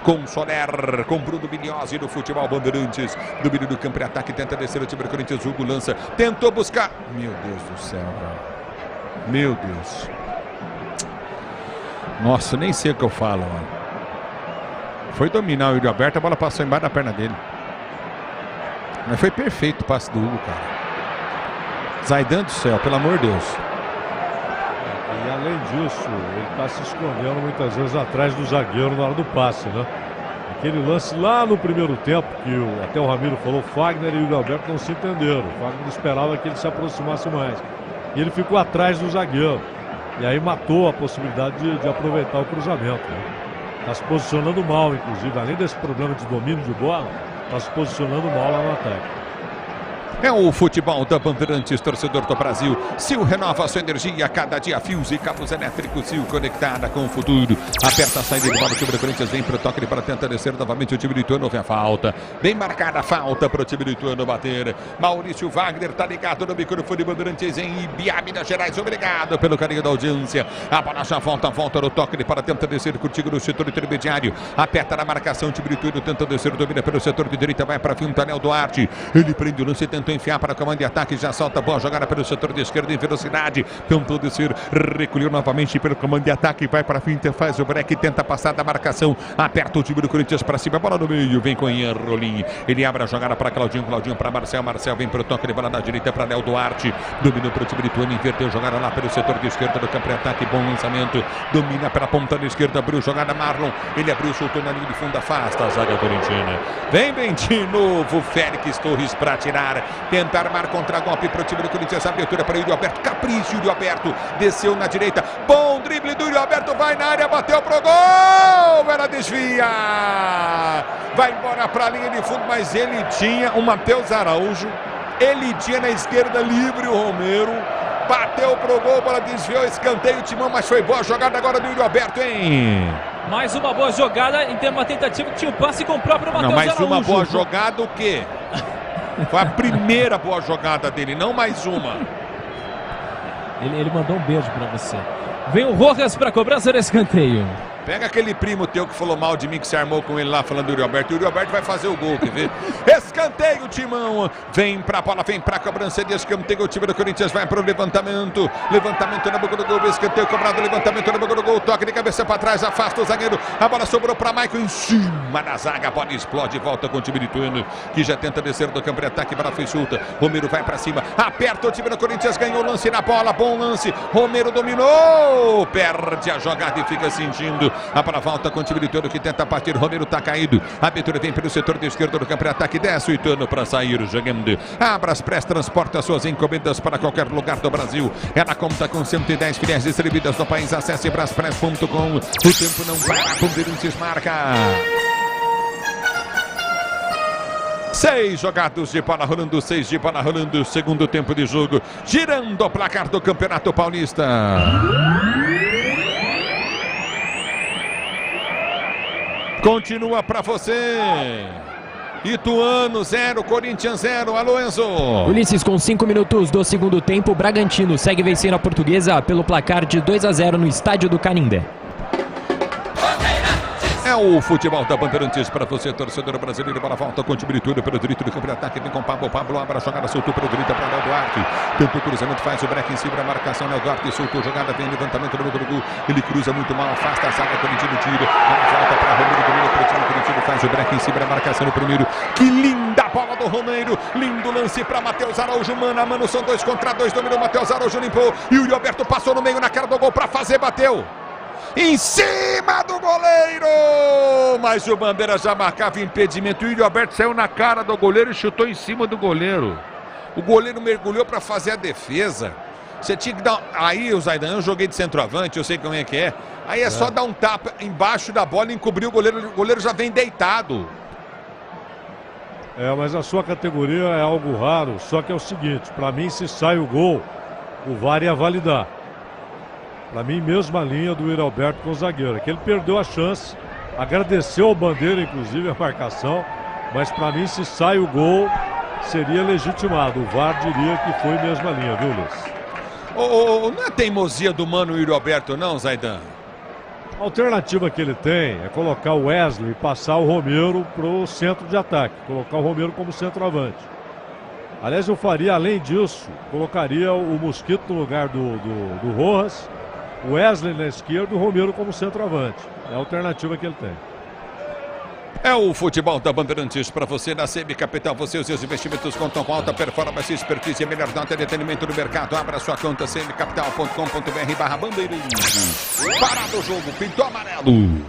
com Soler, com Bruno Mignozzi do futebol Bandeirantes. Domínio do campo de ataque, tenta descer o time do Corinthians. Hugo lança, tentou buscar. Meu Deus do céu, velho. Meu Deus. Nossa, nem sei o que eu falo, mano. Foi dominar o Yuri Alberto, a bola passou embaixo da perna dele. Mas foi perfeito o passe do Hugo, cara. Zaidan do céu, pelo amor de Deus. E além disso, ele está se escondendo muitas vezes atrás do zagueiro na hora do passe, né? Aquele lance lá no primeiro tempo, que até o Ramiro falou, Fagner e o Alberto não se entenderam. O Fagner esperava que ele se aproximasse mais. E ele ficou atrás do zagueiro. E aí matou a possibilidade de aproveitar o cruzamento, né? Está se posicionando mal, inclusive, além desse problema de domínio de bola, está se posicionando mal lá no ataque. É o futebol da Bandeirantes, torcedor do Brasil. Sil renova sua energia, cada dia fios e cabos elétricos. Sil conectada com o futuro. Aperta a saída de bola, o time do Corinthians vem para o toque para tentar descer novamente. O time do Ituano vem a falta. Bem marcada a falta para o time do Ituano bater. Maurício Wagner tá ligado no microfone Bandeirantes em Ibiá, Minas Gerais. Obrigado pelo carinho da audiência. A bola já volta no toque para tentar descer contigo no setor intermediário. Aperta na marcação, o time do Ituano tenta descer, domina pelo setor de direita, vai para frente, Anel Duarte. Ele prende o lance, tenta enfiar para o comando de ataque, já solta a boa jogada pelo setor de esquerda em velocidade, tentou descer, recolheu novamente pelo comando de ataque, vai para frente, faz o break, tenta passar da marcação, aperta o time do Corinthians para cima, bola no meio, vem com o Rolim, ele abre a jogada para Claudinho para Marcel vem para o toque de bola na direita para Léo Duarte, dominou para o time do Ituano, inverteu a jogada lá pelo setor de esquerda do campo de ataque, bom lançamento, domina pela ponta da esquerda, abriu jogada Marlon, ele abriu, soltou na linha de fundo, afasta a zaga corintiana, vem de novo Félix Torres para tirar, tenta armar contra-golpe para o time do Corinthians, abertura para o Yuri Alberto, capricho, Yuri Alberto, desceu na direita, bom drible do Yuri Alberto, vai na área, bateu pro gol, ela desvia, vai embora para a linha de fundo, mas ele tinha o Matheus Araújo, ele tinha na esquerda livre o Romero, bateu pro gol, bola desviou, escanteio, Timão, mas foi boa jogada agora do Yuri Alberto, hein? Mais uma boa jogada, em uma tentativa que tinha o passe com o próprio Matheus Araújo. Não, mais uma boa jogada o quê? Foi a primeira boa jogada dele, não mais uma. Ele mandou um beijo pra você. Vem o Rojas pra cobrança desse escanteio. Pega aquele primo teu que falou mal de mim, que se armou com ele lá, falando do Yuri Alberto. O Yuri Alberto vai fazer o gol, quer ver? Escanteio, Timão. Vem pra bola, vem pra cobrança de escanteio. O time do Corinthians vai pro levantamento. Levantamento na boca do gol. Escanteio cobrado, levantamento na boca do gol. Toque de cabeça pra trás, afasta o zagueiro. A bola sobrou pra Maicon em cima da zaga. A bola explode, volta com o time de Ituano, que já tenta descer do campo de ataque. Bola foi solta. Romero vai pra cima. Aperta o time do Corinthians, ganhou o lance na bola. Bom lance. Romero dominou. Perde a jogada e fica sentindo. A bola volta com o time de Ituano, que tenta partir. Romero tá caído. A abertura vem pelo setor de esquerda do campo de ataque. Desce o Ituano para sair jogando. A Braspress transporta suas encomendas para qualquer lugar do Brasil. Ela conta com 110 filiais distribuídas no país. Acesse braspress.com. O tempo não para. Bandeirantes marca. 6 jogados de bola rolando, 6 de bola rolando. Segundo tempo de jogo. Girando o placar do Campeonato Paulista. Continua pra você. Ituano 0, Corinthians 0. Alô, Enzo. Ulisses, com 5 minutos do segundo tempo, Bragantino segue vencendo a Portuguesa pelo placar de 2-0 no estádio do Canindé. É o futebol da Bandeirantes para você, torcedor brasileiro. Bola volta com o time de Ituano pelo direito do campo de ataque. Vem com o Pablo. Pablo abre a jogada, soltou pelo direito para Léo Duarte. Tentou o cruzamento, faz o break em cima, a marcação. Léo Duarte soltou a jogada, vem levantamento no do gol. Ele cruza muito mal, afasta a zaga, Corinthians tira. Volta para Romero, domina para o time Corinthians, faz o break em cima, a marcação no primeiro. Que linda bola do Romero. Lindo lance para Matheus Araújo. Mano a mano, são 2 contra 2. Dominou Matheus Araújo, limpou. E o Yuri Alberto passou no meio na cara do gol para fazer, bateu. Em cima do goleiro, mas o Bandeira já marcava impedimento. O Yuri Alberto saiu na cara do goleiro e chutou em cima do goleiro. O goleiro mergulhou para fazer a defesa. Você tinha que dar... Aí, o Zaidan, eu joguei de centroavante, eu sei como é que é. Aí é só dar um tapa embaixo da bola e encobrir o goleiro já vem deitado. Mas a sua categoria é algo raro, só que é o seguinte, para mim, se sai o gol, o VAR ia validar. Para mim, mesma linha do Yuri Alberto com o zagueiro, que ele perdeu a chance, agradeceu ao Bandeira, inclusive, a marcação, mas para mim, se sai o gol, seria legitimado. O VAR diria que foi mesma linha, viu, Luiz? Não é teimosia do mano Yuri Alberto, não, Zaidan? A alternativa que ele tem é colocar o Wesley e passar o Romero para o centro de ataque, colocar o Romero como centroavante. Aliás, eu faria, além disso, colocaria o Mosquito no lugar do Rojas, o Wesley na esquerda e o Romero como centroavante. É a alternativa que ele tem. É o futebol da Bandeirantes para você na CB Capital. Você e os seus investimentos contam com alta performance, expertise e melhor nota de atendimento do mercado. Abra sua conta cbcapital.com.br/Bandeirantes. Parado o jogo, pintou amarelo.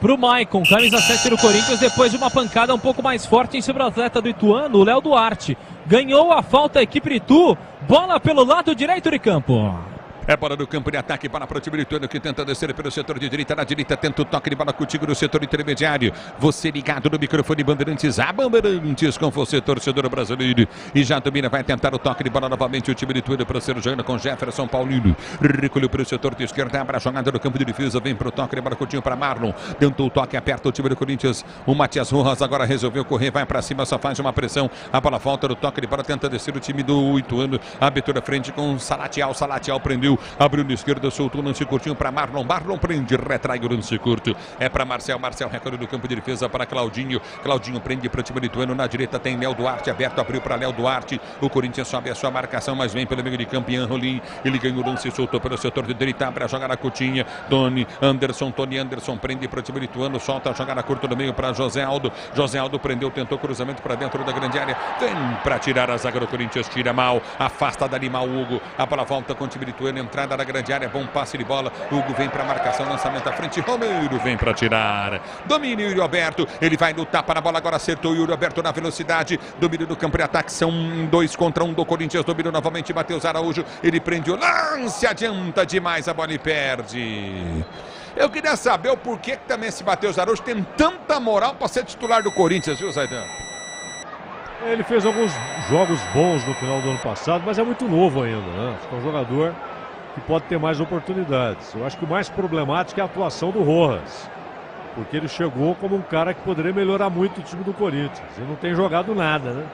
Pro Maicon, camisa 7 do Corinthians, depois de uma pancada um pouco mais forte em cima do atleta do Ituano, o Léo Duarte. Ganhou a falta a equipe de Itu, bola pelo lado direito de campo. É bola do campo de ataque para o time do Ituano, que tenta descer pelo setor de direita. Na direita tenta o toque de bola contigo no setor intermediário. Você ligado no microfone Bandeirantes. A Bandeirantes com você, torcedor brasileiro. E já domina, vai tentar o toque de bola novamente. O time do Ituano para ser jogando com Jefferson Paulino. Recolheu para o setor de esquerda. Abre a jogada no campo de defesa. Vem para o toque de bola contigo para Marlon. Tentou o toque, aperta o time do Corinthians. O Matias Rojas agora resolveu correr. Vai para cima, só faz uma pressão. A bola volta no toque de bola. Tenta descer o time do Ituano. Abertura frente com Salatiel. Salatiel prendeu. Abriu na esquerda, soltou o lance curtinho para Marlon. Marlon prende, retrai o lance curto. É para Marcel. Marcel recolhe do campo de defesa para Claudinho. Claudinho prende para o time do Ituano. Na direita tem Léo Duarte aberto, abriu para Léo Duarte. O Corinthians sobe a sua marcação, mas vem pelo meio de campo. Ian Rolim. Ele ganhou o lance, soltou pelo setor de direita. Abre a jogada Coutinho. Tony Anderson prende para o time do Ituano. Solta a jogada curta no meio para José Aldo. José Aldo prendeu, tentou cruzamento para dentro da grande área. Vem para tirar a zaga do Corinthians. Tira mal, afasta dali mal o Hugo. A bola volta com o time do Ituano. Entrada da grande área, bom passe de bola. Hugo vem para marcação, lançamento à frente. Romero vem para tirar. Domínio Yuri Alberto. Ele vai lutar para a bola. Agora acertou Yuri Alberto na velocidade. Domínio do campo de ataque. São 2 contra 1 do Corinthians. Domínio novamente Matheus Araújo. Ele prende o lance. Adianta demais a bola e perde. Eu queria saber o porquê que também esse Matheus Araújo tem tanta moral para ser titular do Corinthians, viu, Zaidan? Ele fez alguns jogos bons no final do ano passado, mas é muito novo ainda, né? É um jogador que pode ter mais oportunidades. Eu acho que o mais problemático é a atuação do Rojas, porque ele chegou como um cara que poderia melhorar muito o time do Corinthians e não tem jogado nada, né?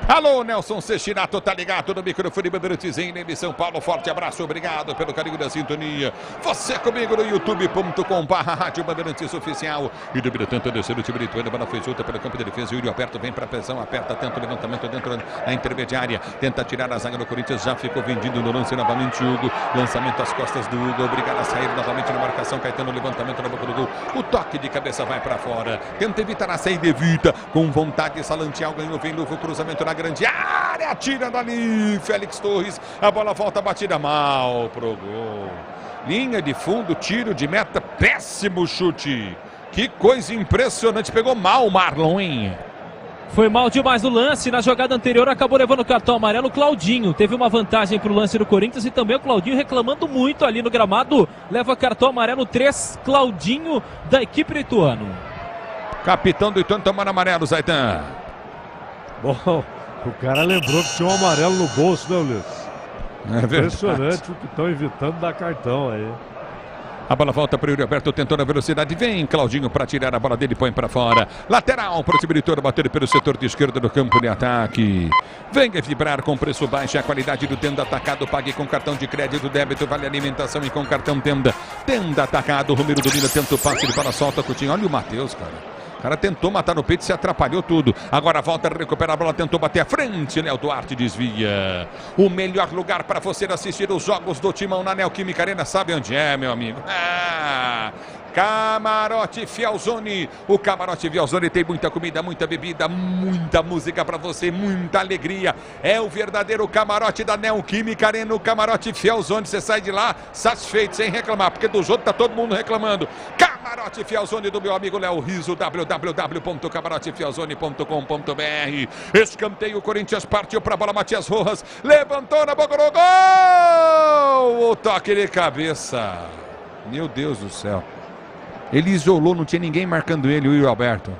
Alô, Nelson Sechinato, tá ligado no microfone Bandeirantes em São Paulo. Forte abraço, obrigado pelo carinho da sintonia. Você comigo no youtube.com/Rádio Bandeirantes Oficial. E do Biratã, terceiro time de Ituano, bola foi solta pelo campo de defesa. Yuri aperta, vem pra pressão, aperta, tenta o levantamento dentro da intermediária. Tenta tirar a zaga do Corinthians, já ficou vendido no lance novamente. Hugo, lançamento às costas do Hugo, obrigado a sair novamente na marcação. Caetano, levantamento na boca do gol. O toque de cabeça vai pra fora. Tenta evitar a saída, evita. Com vontade, Salantial ganhou, vem novo cruzamento na grande área, tira dali Félix Torres, a bola volta batida mal pro gol. Linha de fundo, tiro de meta, péssimo chute. Que coisa impressionante, pegou mal o Marlon, hein? Foi mal demais o lance, na jogada anterior acabou levando o cartão amarelo. O Claudinho teve uma vantagem pro lance do Corinthians e também o Claudinho reclamando muito ali no gramado. Leva cartão amarelo 3, Claudinho da equipe do Ituano. Capitão do Ituano tomando amarelo, Zaitan. Bom, o cara lembrou que tinha um amarelo no bolso, né, Ulisses? É impressionante o que estão evitando dar cartão aí. A bola volta para o Yuri Alberto, tentou na velocidade. Vem Claudinho para tirar a bola dele, põe para fora. Lateral para o time Ituano, bater pelo setor de esquerda do campo de ataque. Venha vibrar com preço baixo, a qualidade do Tenda Atacado. Pague com cartão de crédito, débito, vale alimentação e com cartão Tenda. Tenda Atacado, Romero domina, tenta o passe, ele para, solta, Coutinho. Olha o Matheus, cara. O cara tentou matar no peito, se atrapalhou tudo. Agora volta a recuperar a bola, tentou bater à frente. Léo Duarte desvia. O melhor lugar para você assistir os jogos do Timão na Neoquímica Arena, sabe onde é, meu amigo? Camarote Fialzone. O Camarote Fialzone tem muita comida, muita bebida, muita música para você, muita alegria. É o verdadeiro camarote da Neoquímica Arena, o Camarote Fialzone. Você sai de lá satisfeito, sem reclamar, porque dos outros tá todo mundo reclamando. Camarote Fialzone do meu amigo Léo Riso, www.camarotefialzone.com.br. Escanteio, Corinthians partiu para a bola, Matias Rojas levantou na boca do gol. O toque de cabeça. Meu Deus do céu. Ele isolou, não tinha ninguém marcando ele, o Yuri Alberto.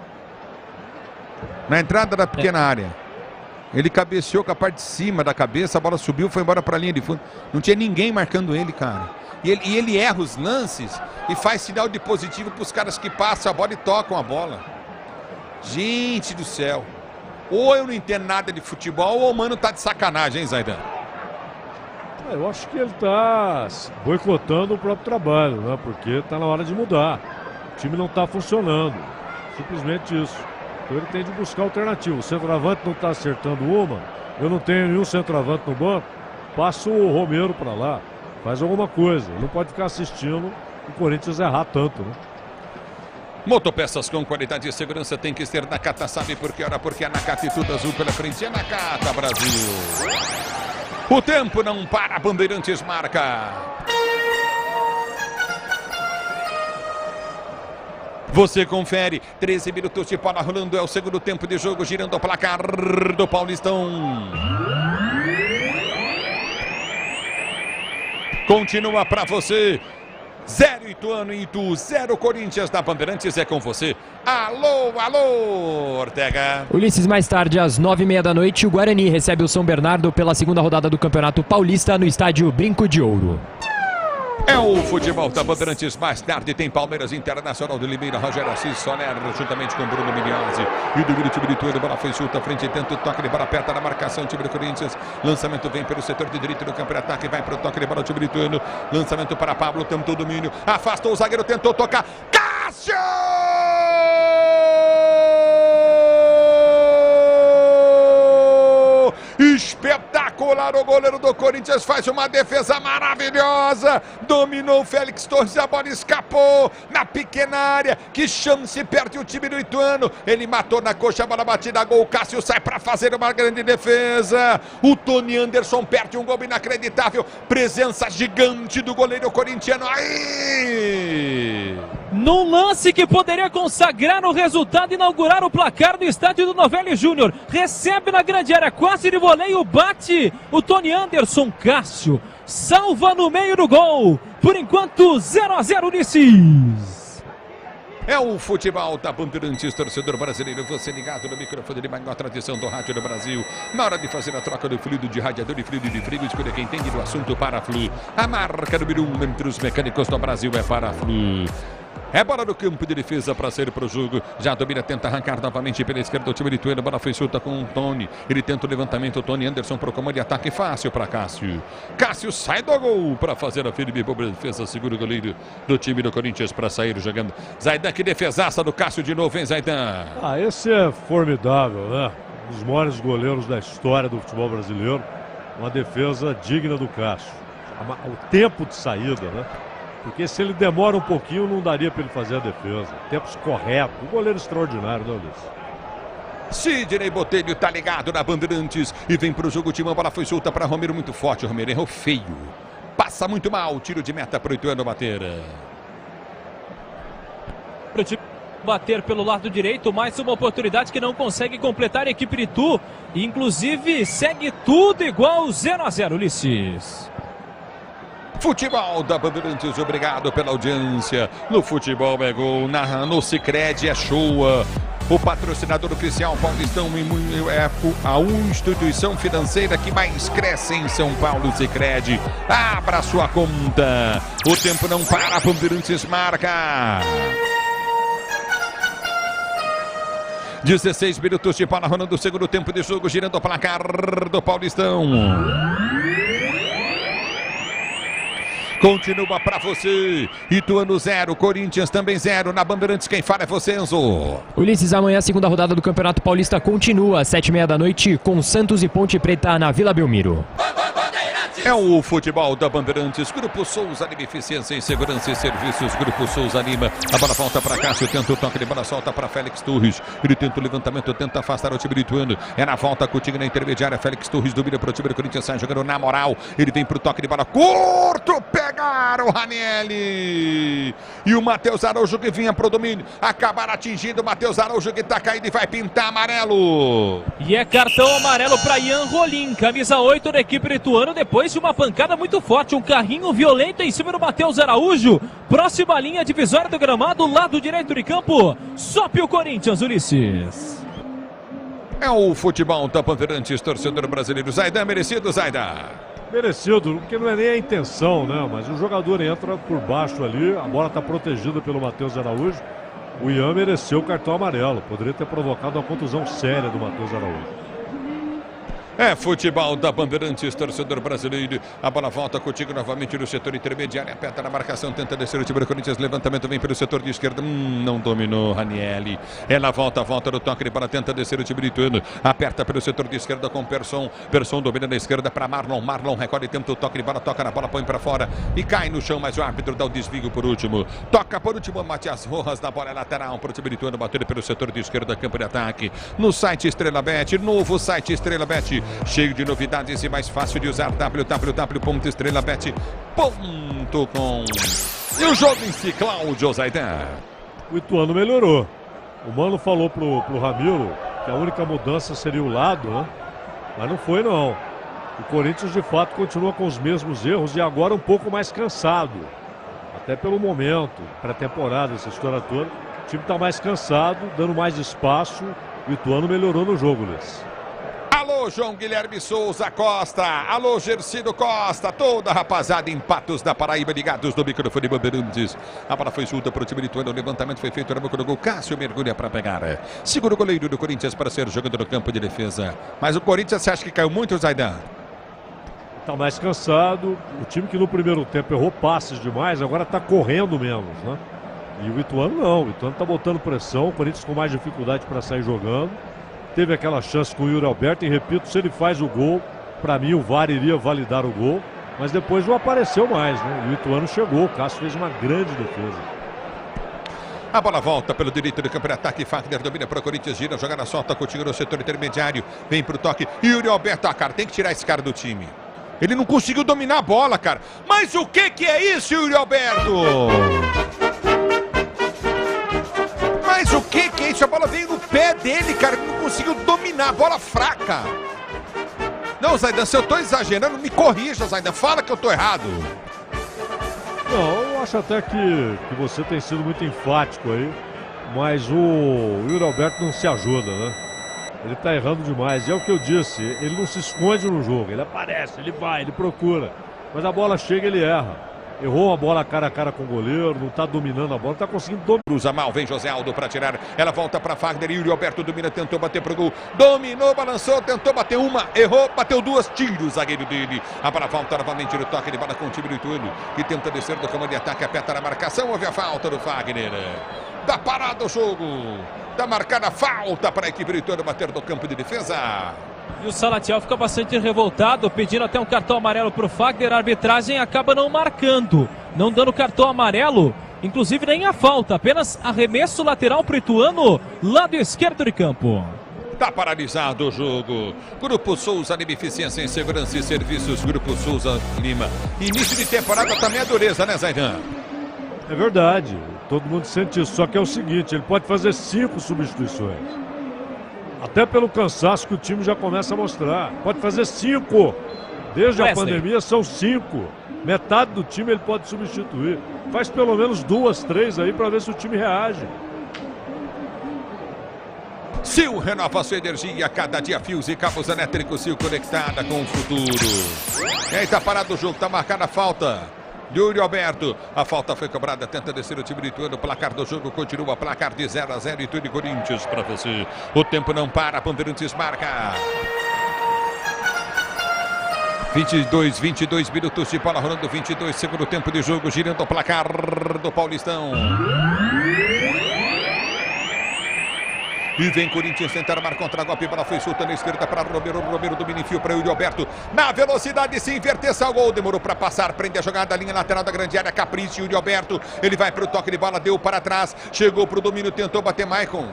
Na entrada da pequena área. Ele cabeceou com a parte de cima da cabeça, a bola subiu, foi embora para a linha de fundo. Não tinha ninguém marcando ele, cara. E ele erra os lances e faz sinal de positivo para os caras que passam a bola e tocam a bola. Gente do céu. Ou eu não entendo nada de futebol, ou o mano tá de sacanagem, hein, Zaidan? Eu acho que ele está boicotando o próprio trabalho, né? Porque está na hora de mudar. O time não está funcionando. Simplesmente isso. Então ele tem de buscar alternativa. O centroavante não está acertando uma. Eu não tenho nenhum centroavante no banco. Passa o Romero para lá. Faz alguma coisa. Ele não pode ficar assistindo o Corinthians errar tanto, né? Motopeças com qualidade e segurança tem que ser Nakata. Sabe por que hora? Porque é Nakata e tudo azul pela frente. É Nakata, Brasil. O tempo não para, Bandeirantes marca. Você confere, 13 minutos de bola rolando, é o segundo tempo de jogo, girando o placar do Paulistão. Continua para você. 0 Ituano e Itu, 0 Corinthians da Bandeirantes, é com você. Alô, alô, Ortega. Ulisses, mais tarde, às 9h30 da noite, o Guarani recebe o São Bernardo pela segunda rodada do Campeonato Paulista no estádio Brinco de Ouro. É o futebol da Bandeirantes. Mais tarde tem Palmeiras Internacional de Limeira, Rogério Assis Soler, juntamente com Bruno Migliozzi. E do time de Ituano, bola foi solta, frente, tenta o toque de bola, aperta na marcação, time do Corinthians. Lançamento vem pelo setor de direito do campo de ataque, vai para o toque de bola, time de Ituano. Lançamento para Pablo, tentou o domínio, afastou o zagueiro, tentou tocar. Cássio! Espetacular, o goleiro do Corinthians faz uma defesa maravilhosa, dominou o Félix Torres, a bola escapou na pequena área, que chance, perde o time do Ituano, ele matou na coxa, a bola batida, gol, Cássio sai para fazer uma grande defesa, o Tony Anderson perde um gol inacreditável, presença gigante do goleiro corintiano, aí! Num lance que poderia consagrar o resultado e inaugurar o placar do estádio do Novelli Júnior. Recebe na grande área, quase de voleio, bate o Tony Anderson. Cássio salva no meio do gol. Por enquanto, 0-0, Ulisses. É o futebol da Bandeirantes, torcedor brasileiro. Você ligado no microfone de maior tradição do rádio do Brasil. Na hora de fazer a troca do fluido de radiador e fluido de freio, escolha quem entende do assunto. Paraflu. A marca número 1 entre os mecânicos do Brasil é Paraflu. É bola no campo de defesa para sair para o jogo. Já domina, tenta arrancar novamente pela esquerda o time de Ituano. Bola foi solta com o Tony. Ele tenta o levantamento. O Tony Anderson para o comando de ataque fácil para Cássio. Cássio sai do gol para fazer a firme boa defesa. Segura o goleiro do time do Corinthians para sair jogando. Zaidan, que defesaça do Cássio de novo, hein, Zaidan? Esse é formidável, né? Um dos maiores goleiros da história do futebol brasileiro. Uma defesa digna do Cássio. O tempo de saída, né? Porque se ele demora um pouquinho, não daria para ele fazer a defesa. Tempos corretos. Um goleiro extraordinário, né, Ulisses? Sidney Botelho tá ligado na Bandeirantes e vem pro jogo. Timão, bola foi solta para Romero, muito forte. Romero errou feio. Passa muito mal. Tiro de meta pro Ituano bater. Pro time bater pelo lado direito, mais uma oportunidade que não consegue completar a equipe de Itu. Inclusive, segue tudo igual 0-0, Ulisses. Futebol da Bandeirantes, obrigado pela audiência. No futebol é gol, no Sicredi é show. O patrocinador oficial Paulistão é a instituição financeira que mais cresce em São Paulo, Sicredi. Abra sua conta. O tempo não para, Bandeirantes marca. 16 minutos de bola rolando o segundo tempo de jogo, girando o placar do Paulistão. Continua para você. Ituano 0, Corinthians também 0. Na Bandeirantes quem fala é você, Enzo. Ulisses, amanhã a segunda rodada do Campeonato Paulista continua às 7h30 da noite com Santos e Ponte Preta na Vila Belmiro. É o futebol da Bandeirantes. Grupo Souza Lima, eficiência em segurança e serviços. Grupo Souza Lima. A bola volta para Cássio, tenta o toque de bola, solta para Félix Torres. Ele tenta o levantamento, tenta afastar o time do Ituano. É na volta, Coutinho na intermediária. Félix Torres domina para o time do Corinthians, sai jogando na moral. Ele vem para o toque de bola curto. Pegaram o Ranieri. E o Matheus Araújo que vinha para o domínio. Acabaram atingindo o Matheus Araújo que está caído e vai pintar amarelo. E é cartão amarelo para Ian Rolim, camisa 8 da equipe do Ituano, depois de uma pancada muito forte, um carrinho violento em cima do Matheus Araújo. Próxima linha divisória do gramado, lado direito de campo. Sobe o Corinthians, Ulisses. É o futebol da Bandeirantes, torcedor brasileiro. Zaidan, merecido, Zaidan? Merecido, porque não é nem a intenção, né? Mas o jogador entra por baixo ali, a bola está protegida pelo Matheus Araújo. O Ian mereceu o cartão amarelo, poderia ter provocado uma contusão séria do Matheus Araújo. É futebol da Bandeirantes, torcedor brasileiro. A bola volta contigo novamente no setor intermediário. Aperta na marcação, tenta descer o time do Corinthians. Levantamento vem pelo setor de esquerda. Não dominou Ranieri. Ela volta no toque de bola. Tenta descer o time do Ituano. Aperta pelo setor de esquerda com Persson. Persson domina na esquerda para Marlon. Marlon recolhe, tenta o toque de bola. Toca na bola, põe para fora e cai no chão. Mas o árbitro dá o desvio por último. Toca por último Matias Rojas na bola lateral para o time do Ituano. Bater pelo setor de esquerda, campo de ataque. No site Estrela Bet. Novo site Estrela Bet. Cheio de novidades e mais fácil de usar, www.estrelabet.com. E o jogo em si, Cláudio Zaidan. O Ituano melhorou. O Mano falou pro Ramiro que a única mudança seria o lado, né? Mas não foi, não. O Corinthians de fato continua com os mesmos erros e agora um pouco mais cansado. Até pelo momento, pré-temporada, essa história toda. O time está mais cansado, dando mais espaço. O Ituano melhorou no jogo, Luiz. Alô, João Guilherme Souza Costa. Alô, Gercido Costa. Toda a rapaziada em Patos da Paraíba, ligados no microfone Bandeirantes. A bola foi solta para o time de Ituano. O levantamento foi feito no boca do gol. Cássio mergulha para pegar. Segura o goleiro do Corinthians para ser jogando no campo de defesa. Mas o Corinthians, você acha que caiu muito, Zaidan? Está mais cansado. O time que no primeiro tempo errou passes demais, agora está correndo menos, né? E o Ituano não. O Ituano está botando pressão. O Corinthians com mais dificuldade para sair jogando. Teve aquela chance com o Yuri Alberto e repito, se ele faz o gol, para mim o VAR iria validar o gol, mas depois não apareceu mais, né? E o Ituano chegou, o Cássio fez uma grande defesa. A bola volta pelo direito do campo de ataque, Fagner domina para o Corinthians, gira, jogada solta, continua no setor intermediário, vem para o toque, Yuri Alberto, cara, tem que tirar esse cara do time. Ele não conseguiu dominar a bola, cara. Mas o que é isso, Yuri Alberto? Mas o que é isso? A bola veio no pé dele, cara. Ele não conseguiu dominar. A bola fraca. Não, Zaidan, se eu tô exagerando, me corrija, Zaidan. Fala que eu tô errado. Não, eu acho até que você tem sido muito enfático aí. Mas o Yuri Alberto não se ajuda, né? Ele tá errando demais. E é o que eu disse. Ele não se esconde no jogo. Ele aparece, ele vai, ele procura. Mas a bola chega e ele erra. Errou uma bola cara a cara com o goleiro, não está dominando a bola, está conseguindo dominar. Cruza mal, vem José Aldo para tirar. Ela volta para Fagner. Yuri Alberto domina, tentou bater pro gol. Dominou, balançou, tentou bater uma, errou, bateu duas, tira o zagueiro dele. A bola volta novamente no toque de bola com o time do Ituano, que tenta descer do campo de ataque, aperta na marcação. Houve a falta do Fagner. Tá parado o jogo. Tá marcada a falta para a equipe do Ituano bater do campo de defesa. E o Salatiel fica bastante revoltado, pedindo até um cartão amarelo para o Fagner. A arbitragem acaba não marcando, não dando cartão amarelo, inclusive nem a falta, apenas arremesso lateral para o Ituano, lado esquerdo de campo. Tá paralisado o jogo. Grupo Souza, Beneficência em Segurança e Serviços, Grupo Souza Lima. Início de temporada também é dureza, né, Zaidan? É verdade, todo mundo sente isso, só que é o seguinte, ele pode fazer 5 substituições. Até pelo cansaço que o time já começa a mostrar. Pode fazer 5. Desde a pandemia são 5. Metade do time ele pode substituir. Faz pelo menos 2, 3 aí para ver se o time reage. Sil renova sua energia, cada dia fios e cabos elétricos Sil conectada com o futuro. E aí tá parado o jogo, tá marcada a falta. Yuri Alberto, a falta foi cobrada, tenta descer o time do Ituano, o placar do jogo continua, placar de 0-0, Ituano e Corinthians para você. O tempo não para, Bandeirantes marca. 22 minutos de bola rolando, 22, segundo tempo de jogo, girando o placar do Paulistão. E vem Corinthians tentar armar contra-golpe, bola foi solta na esquerda para Romero domina em fio para Yuri Alberto. Na velocidade, se inverter, o gol, demorou para passar, prende a jogada, linha lateral da grande área, capricho, Yuri Alberto. Ele vai para o toque de bola, deu para trás, chegou para o domínio, tentou bater Maicon.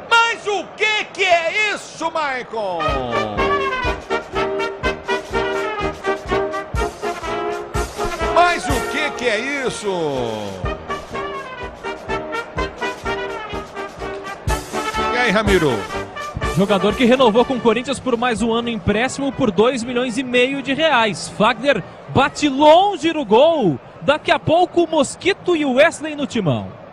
Mas o que é isso, Maicon? Mas o que é isso? E aí, Ramiro? Jogador que renovou com o Corinthians por mais um ano, empréstimo por 2,5 milhões de reais. Fagner bate longe no gol. Daqui a pouco o Mosquito e o Wesley no timão.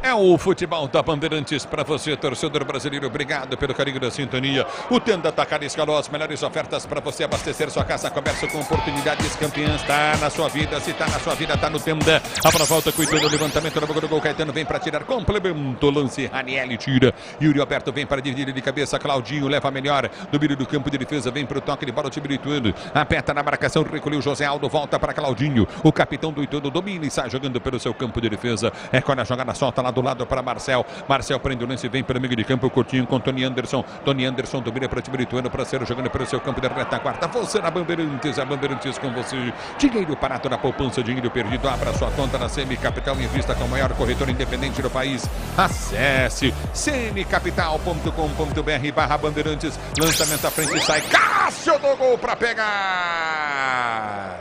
É o futebol da Bandeirantes para você, torcedor brasileiro. Obrigado pelo carinho da sintonia. O Tenda Atacado escalou as melhores ofertas para você abastecer sua casa, comércio com oportunidades campeãs. Está na sua vida, se está na sua vida, está no Tenda. A bola volta com o Ituano, levantamento na boca do gol. Caetano vem para tirar, complemento, lance. Ranieri tira. Yuri Alberto vem para dividir de cabeça. Claudinho leva a melhor. Do meio do campo de defesa, vem para o toque de bola. O time do Ituano aperta na marcação, recolheu José Aldo, volta para Claudinho. O capitão do Ituano domina e sai jogando pelo seu campo de defesa. É quando a jogada solta lá do lado para Marcel. Marcel prende o lance, vem pelo meio de campo, curtinho com Tony Anderson. Tony Anderson domina para o time do Ituano, para ser jogando pelo seu campo de retaguarda. Você na Bandeirantes, a Bandeirantes com você. Dinheiro parado na poupança, dinheiro perdido. Abra sua conta na CM Capital e invista com o maior corretor independente do país. Acesse cmcapital.com.br/Bandeirantes. Lançamento à frente, sai Cássio do gol para pegar.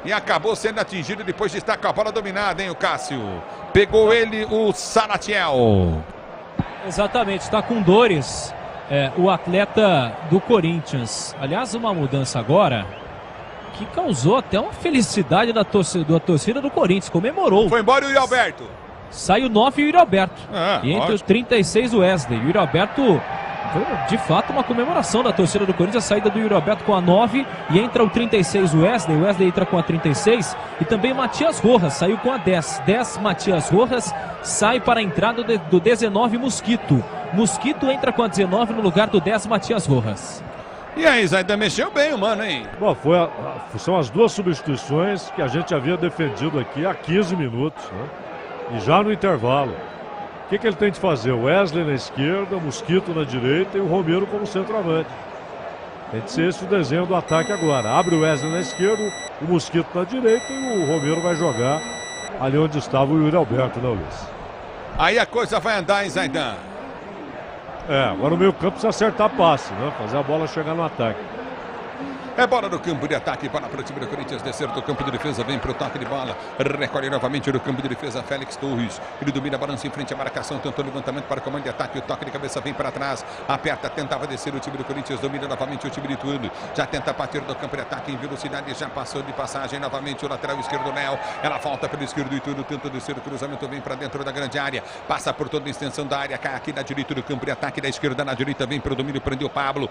E acabou sendo atingido depois de estar com a bola dominada, hein, o Cássio. Pegou ele, o Salatiel. Exatamente, está com dores o atleta do Corinthians. Aliás, uma mudança agora que causou até uma felicidade da torcida do Corinthians. Comemorou. Foi embora o Yuri Alberto. Sai o 9 e o Yuri Alberto. E entre os 36 o Wesley. O Yuri Alberto... Foi de fato uma comemoração da torcida do Corinthians, a saída do Yuri Alberto com a 9 e entra o 36 Wesley, o Wesley entra com a 36 e também Matias Rojas saiu com a 10, Matias Rojas sai para a entrada do 19 Mosquito, Mosquito entra com a 19 no lugar do 10 Matias Rojas. E aí, Zaidan, mexeu bem o mano, hein? Bom, são as duas substituições que a gente havia defendido aqui há 15 minutos, né? E já no intervalo. O que ele tem de fazer? O Wesley na esquerda, o Mosquito na direita e o Romero como centroavante. Tem de ser esse o desenho do ataque agora. Abre o Wesley na esquerda, o Mosquito na direita e o Romero vai jogar ali onde estava o Yuri Alberto, né, Luiz? Aí a coisa vai andar, hein, Zaidan? Agora o meio campo precisa acertar passe, né? Fazer a bola chegar no ataque. É bola no campo de ataque, bola para o time do Corinthians, descer do campo de defesa, vem para o toque de bola, recolhe novamente no campo de defesa, Félix Torres, ele domina a balança em frente à marcação, tentou levantamento para o comando de ataque, o toque de cabeça vem para trás, aperta, tentava descer o time do Corinthians, domina novamente o time de Ituano, já tenta partir do campo de ataque em velocidade, já passou de passagem, novamente o lateral esquerdo Léo, ela volta pelo esquerdo do Ituano, tenta descer o cruzamento, vem para dentro da grande área, passa por toda a extensão da área, cai aqui na direita do campo de ataque, da esquerda na direita, vem para o domínio, prendeu Pablo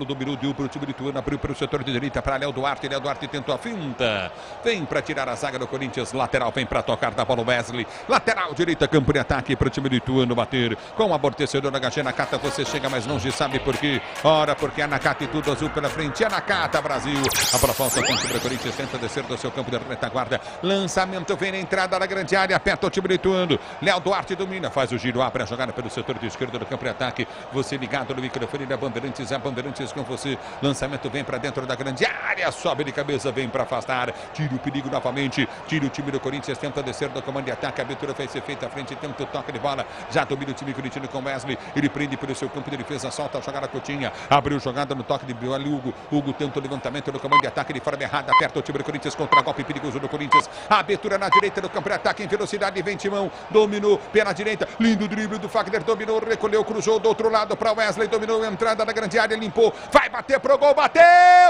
dominou, deu para o time de Ituano, abriu para pelo setor de direita para Léo Duarte. Léo Duarte tentou a finta. Vem para tirar a zaga do Corinthians. Lateral vem para tocar da bola o Wesley. Lateral direita, campo de ataque para o time do Ituano bater. Com o amortecedor da HG Nakata você chega mais longe, sabe por quê? Ora, porque a Nakata e tudo azul pela frente. A Nakata, Brasil. A bola falta com o time do Corinthians. Tenta descer do seu campo de retaguarda. Lançamento vem na entrada da grande área. Aperta o time do Ituano. Léo Duarte domina. Faz o giro, abre a jogada pelo setor de esquerda do campo de ataque. Você ligado no microfone da Bandeirantes. A Bandeirantes com você. Lançamento vem para dentro da grande área. Sobe de cabeça, vem para afastar. Tira o perigo novamente. Tira o time do Corinthians. Tenta descer do comando de ataque. A abertura vai ser feita à frente. Tenta o toque de bola. Já domina o time corintiano com Wesley. Ele prende pelo seu campo de defesa. Solta a jogada Coutinho. Abriu jogada no toque de Hugo. Hugo tenta o levantamento do comando de ataque de forma errada. Aperta o time do Corinthians contra golpe perigoso do Corinthians. A abertura na direita do campo de ataque em velocidade. Vem Timão. Dominou pela direita. Lindo drible do Fagner. Dominou. Recolheu. Cruzou do outro lado para Wesley. Dominou a entrada da grande área. Limpou. Vai bater pro gol. Bateu.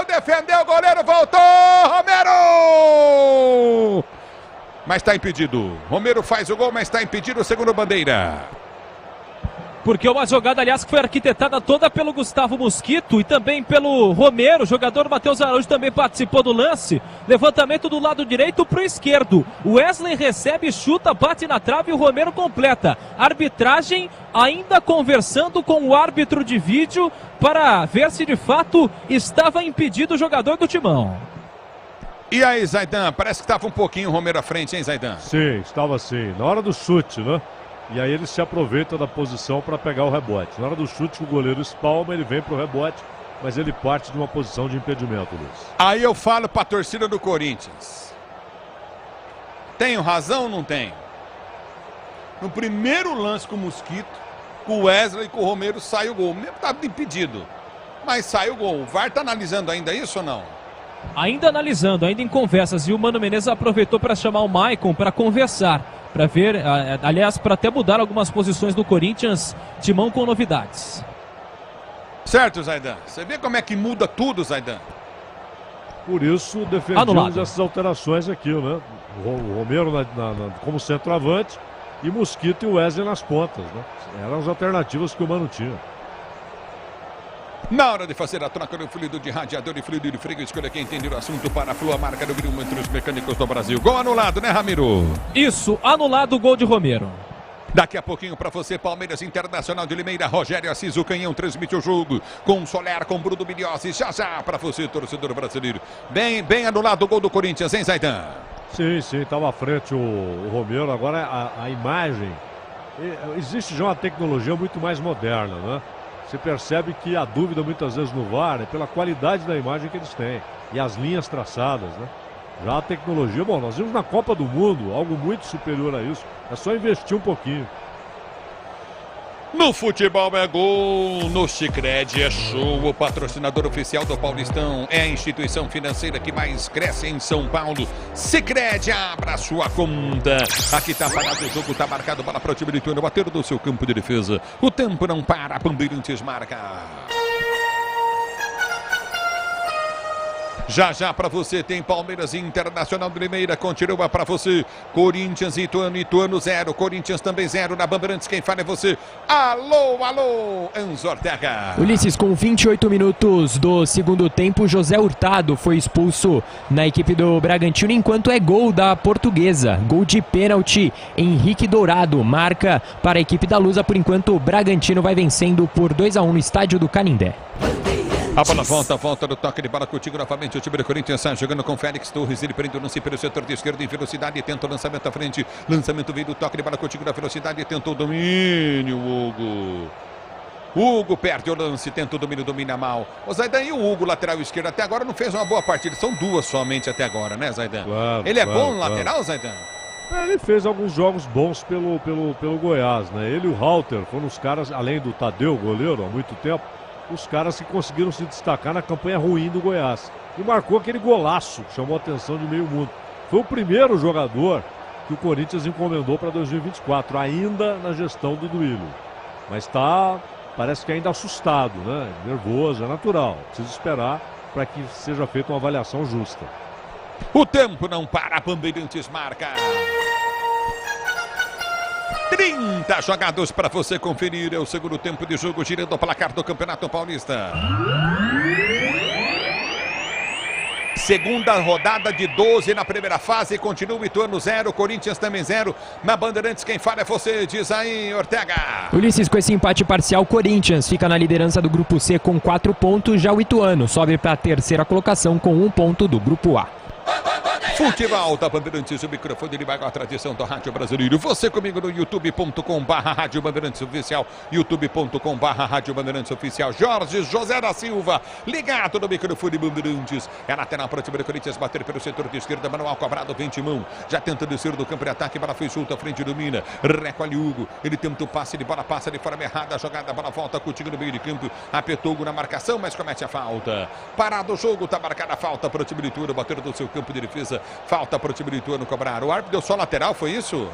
Defendeu o goleiro. Voltou. Romero. Mas está impedido. Romero faz o gol, mas está impedido, segundo bandeira. Porque uma jogada, aliás, que foi arquitetada toda pelo Gustavo Mosquito e também pelo Romero. O jogador Matheus Araújo também participou do lance. Levantamento do lado direito para o esquerdo. O Wesley recebe, chuta, bate na trave e o Romero completa. Arbitragem ainda conversando com o árbitro de vídeo para ver se de fato estava impedido o jogador do Timão. E aí, Zaidan? Parece que estava um pouquinho o Romero à frente, hein, Zaidan? Sim, estava sim. Na hora do chute, né? E aí ele se aproveita da posição para pegar o rebote. Na hora do chute, o goleiro espalma, ele vem para o rebote, mas ele parte de uma posição de impedimento, Luiz. Aí eu falo para a torcida do Corinthians. Tenho razão ou não tenho? No primeiro lance com o Mosquito, com o Wesley e com o Romero, sai o gol. Mesmo estava impedido, mas sai o gol. O VAR está analisando ainda isso ou não? Ainda analisando, ainda em conversas. E o Mano Menezes aproveitou para chamar o Maicon para conversar. Para ver, aliás, para até mudar algumas posições do Corinthians. Timão com novidades. Certo, Zaidan. Você vê como é que muda tudo, Zaidan? Por isso defendemos essas alterações aqui, né? O Romero como centroavante e Mosquito e o Wesley nas pontas, né? Eram as alternativas que o Mano tinha. Na hora de fazer a troca do fluido de radiador e fluido de freio, escolha quem entende o assunto para a Flu, a marca do grupo entre os mecânicos do Brasil. Gol anulado, né, Ramiro? Isso, anulado o gol de Romero. Daqui a pouquinho para você, Palmeiras Internacional de Limeira, Rogério Assis, o Canhão transmite o jogo com Soler, com Bruno Milhozzi, já para você, torcedor brasileiro. Bem anulado o gol do Corinthians, hein, Zaidan? Sim, estava à frente o Romero, agora a imagem, existe já uma tecnologia muito mais moderna, né? Você percebe que a dúvida muitas vezes no VAR é pela qualidade da imagem que eles têm e as linhas traçadas, né? Já a tecnologia, bom, nós vimos na Copa do Mundo algo muito superior a isso, é só investir um pouquinho. No futebol é gol, no Sicredi é show, o patrocinador oficial do Paulistão é a instituição financeira que mais cresce em São Paulo. Sicredi, abra sua conta. Aqui tá parado o jogo, tá marcado, bola para o time de Ituano, bater do seu campo de defesa. O tempo não para, Bandeirantes marca. Já para você tem Palmeiras Internacional de Limeira, continua para você Corinthians e Ituano 0, Corinthians também 0 na Bandeirantes, quem fala é você. Alô, Enzo Ortega. Ulisses, com 28 minutos do segundo tempo, José Hurtado foi expulso na equipe do Bragantino, enquanto é gol da Portuguesa, gol de pênalti. Henrique Dourado marca para a equipe da Lusa. Por enquanto o Bragantino vai vencendo por 2-1 no estádio do Canindé. A bola volta do toque de bola contigo novamente. O time do Corinthians sai jogando com Félix Torres. Ele prende o lance pelo setor de esquerda em velocidade. Tenta o lançamento à frente. Lançamento veio do toque de bola contigo na velocidade. Tentou o domínio, Hugo perde o lance, tenta o domínio, domina mal. O Zaidan e o Hugo, lateral esquerdo, até agora não fez uma boa partida. São duas somente até agora, né, Zaidan? Claro, ele é bom no lateral, Zaidan? Ele fez alguns jogos bons pelo Goiás, né? Ele e o Halter foram os caras, além do Tadeu, goleiro, há muito tempo, os caras que conseguiram se destacar na campanha ruim do Goiás. E marcou aquele golaço que chamou a atenção de meio mundo. Foi o primeiro jogador que o Corinthians encomendou para 2024, ainda na gestão do Duílio. Mas parece que ainda assustado, né? Nervoso, é natural. Precisa esperar para que seja feita uma avaliação justa. O tempo não para, Bandeirantes marca. 30 jogados para você conferir. É o segundo tempo de jogo, girando o placar do Campeonato Paulista. Segunda rodada de 12 na primeira fase. Continua o Ituano 0, Corinthians também 0. Na Bandeirantes, quem fala é você, diz aí, Ortega. Ulisses, com esse empate parcial, Corinthians fica na liderança do Grupo C com 4 pontos. Já o Ituano sobe para a terceira colocação com 1 ponto do Grupo A. Futebol da Bandeirantes, o microfone de maior tradição do rádio brasileiro. Você comigo no youtube.com/Rádio Bandeirantes Oficial, youtube.com/Rádio Bandeirantes Oficial. Jorge José da Silva, ligado no microfone Bandeirantes. É lateral para o time do Corinthians, bater pelo setor de esquerda, manual cobrado, vem Timão. Já tenta descer do campo de ataque, bola foi solta, frente do Mina. Recolhe Hugo, ele tenta o passe de bola, passa de forma errada, a jogada, a bola volta, Coutinho no meio de campo. Apertou Hugo na marcação, mas comete a falta. Parado o jogo, tá marcada a falta para o time do Ituano, bater do seu campo de defesa. Falta para o time do Ituano cobrar. O árbitro deu só lateral, foi isso?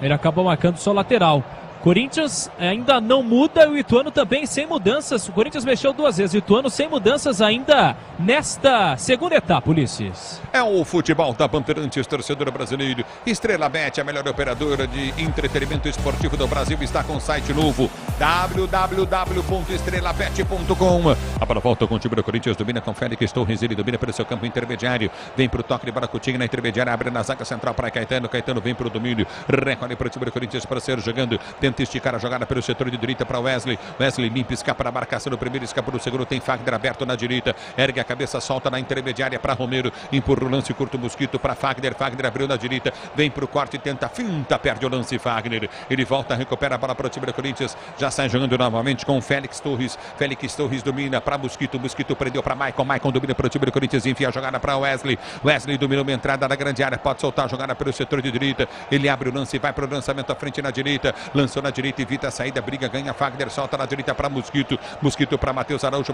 Ele acabou marcando só lateral. Corinthians ainda não muda, o Ituano também sem mudanças. O Corinthians mexeu 2 vezes, o Ituano sem mudanças ainda nesta segunda etapa, Ulisses. É o futebol da Bandeirantes, torcedor brasileiro. Estrela Bet, a melhor operadora de entretenimento esportivo do Brasil, está com site novo, www.estrelabet.com. A bola volta com o time do Corinthians, domina com Félix Torres, ele domina pelo seu campo intermediário, vem para o toque de bola, Coutinho na intermediária, abre na zaga central para Caetano, Caetano vem para o domínio, recolhe para o time do Corinthians para ser jogando, tenta esticar a jogada pelo setor de direita para Wesley, Wesley limpa, escapa na marcação no primeiro, escapa no segundo, tem Fagner aberto na direita, ergue a cabeça, solta na intermediária para Romero, empurra o lance, curto o Mosquito para Fagner, Fagner abriu na direita, vem para o corte, tenta finta, perde o lance Fagner, ele volta, recupera a bola para o time do Corinthians, já sai jogando novamente com Félix Torres, Félix Torres domina para Mosquito, Mosquito prendeu para Maicon, Maicon domina para o time do Corinthians, enfia a jogada para Wesley, Wesley dominou uma entrada na grande área, pode soltar a jogada pelo setor de direita, ele abre o lance, vai para o lançamento à frente na direita, lançou na direita, evita a saída, briga, ganha Fagner, solta na direita para Mosquito, Mosquito para Matheus Araújo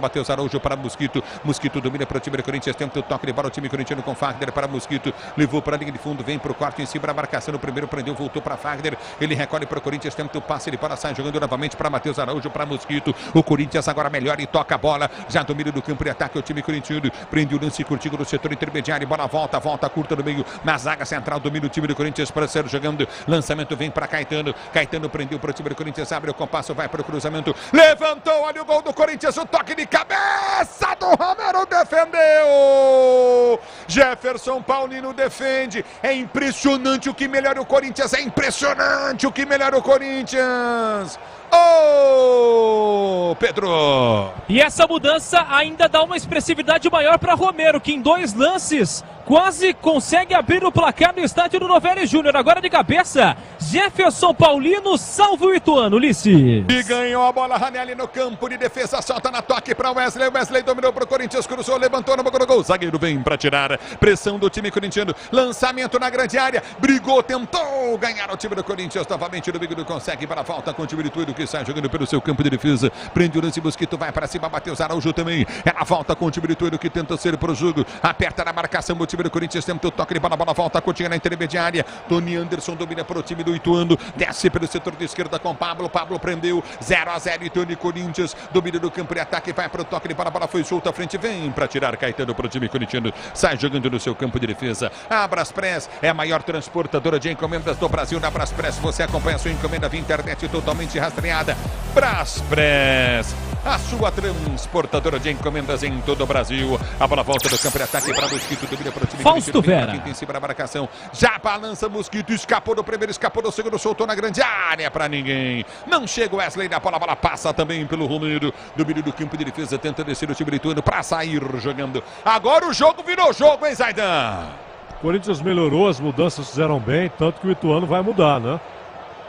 para Mosquito, Mosquito domina para o time do Corinthians, tenta o toque de bola, o time corintiano com Fagner para Mosquito, levou para a linha de fundo, vem para o quarto em cima da marcação, no primeiro prendeu, voltou para Fagner, ele recolhe para o Corinthians, tenta o passe, ele para sai jogando novamente para Matheus Araújo, para Mosquito, o Corinthians agora melhora e toca a bola, já domina do campo de ataque o time corintiano, prende o lance curtinho no setor intermediário, bola volta curta no meio, na zaga central, domina o time do Corinthians para ser jogando, lançamento vem para Caetano, Caetano prendeu para o time do Corinthians, abre o compasso, vai para o cruzamento, levantou, olha o gol do Corinthians, o toque de cabeça do Romero, defendeu, Jefferson Paulino defende, é impressionante o que melhora o Corinthians, é impressionante o que melhora o Corinthians. Ô, Pedro! E essa mudança ainda dá uma expressividade maior para Romero, que em 2 lances quase consegue abrir o placar no estádio do Novelli Júnior. Agora de cabeça, Jefferson Paulino salva o Ituano, Ulisses. E ganhou a bola, Ranieri no campo de defesa, solta na toque para Wesley. Wesley dominou para o Corinthians, cruzou, levantou no boca do gol. Zagueiro vem para tirar, pressão do time corintiano, lançamento na grande área, brigou, tentou ganhar o time do Corinthians. Novamente o Domingo não consegue para a volta com o time de Ituano, que sai jogando pelo seu campo de defesa. Prende o lance, Mosquito vai para cima, Matheus Araújo também. Ela volta com o time de Ituano, que tenta ser pro jogo, aperta na marcação o time do Corinthians, tenta o toque de bola, bola volta, Coutinho na intermediária, Tony Anderson domina para o time do Ituano, desce pelo setor de esquerda com Pablo, Pablo prendeu, 0-0 Ituano e Corinthians, domina do campo de ataque, vai para o toque de bola, bola foi solta à frente, vem para tirar Caetano para o time corintiano, sai jogando no seu campo de defesa. A Braspress é a maior transportadora de encomendas do Brasil. Na Braspress você acompanha a sua encomenda via internet totalmente rastreada. Braspress, a sua transportadora de encomendas em todo o Brasil. A bola volta do campo de ataque para Mosquito, domina para o time Fausto Vera. Em cima da marcação, já balança Mosquito, escapou do primeiro, escapou do segundo, soltou na grande área para ninguém. Não chega o Wesley na bola, a bola passa também pelo Romero, domínio do campo de defesa, tenta descer o time Ituano para sair jogando. Agora o jogo virou jogo, hein, Zaidan? O Corinthians melhorou, as mudanças fizeram bem, tanto que o Ituano vai mudar, né?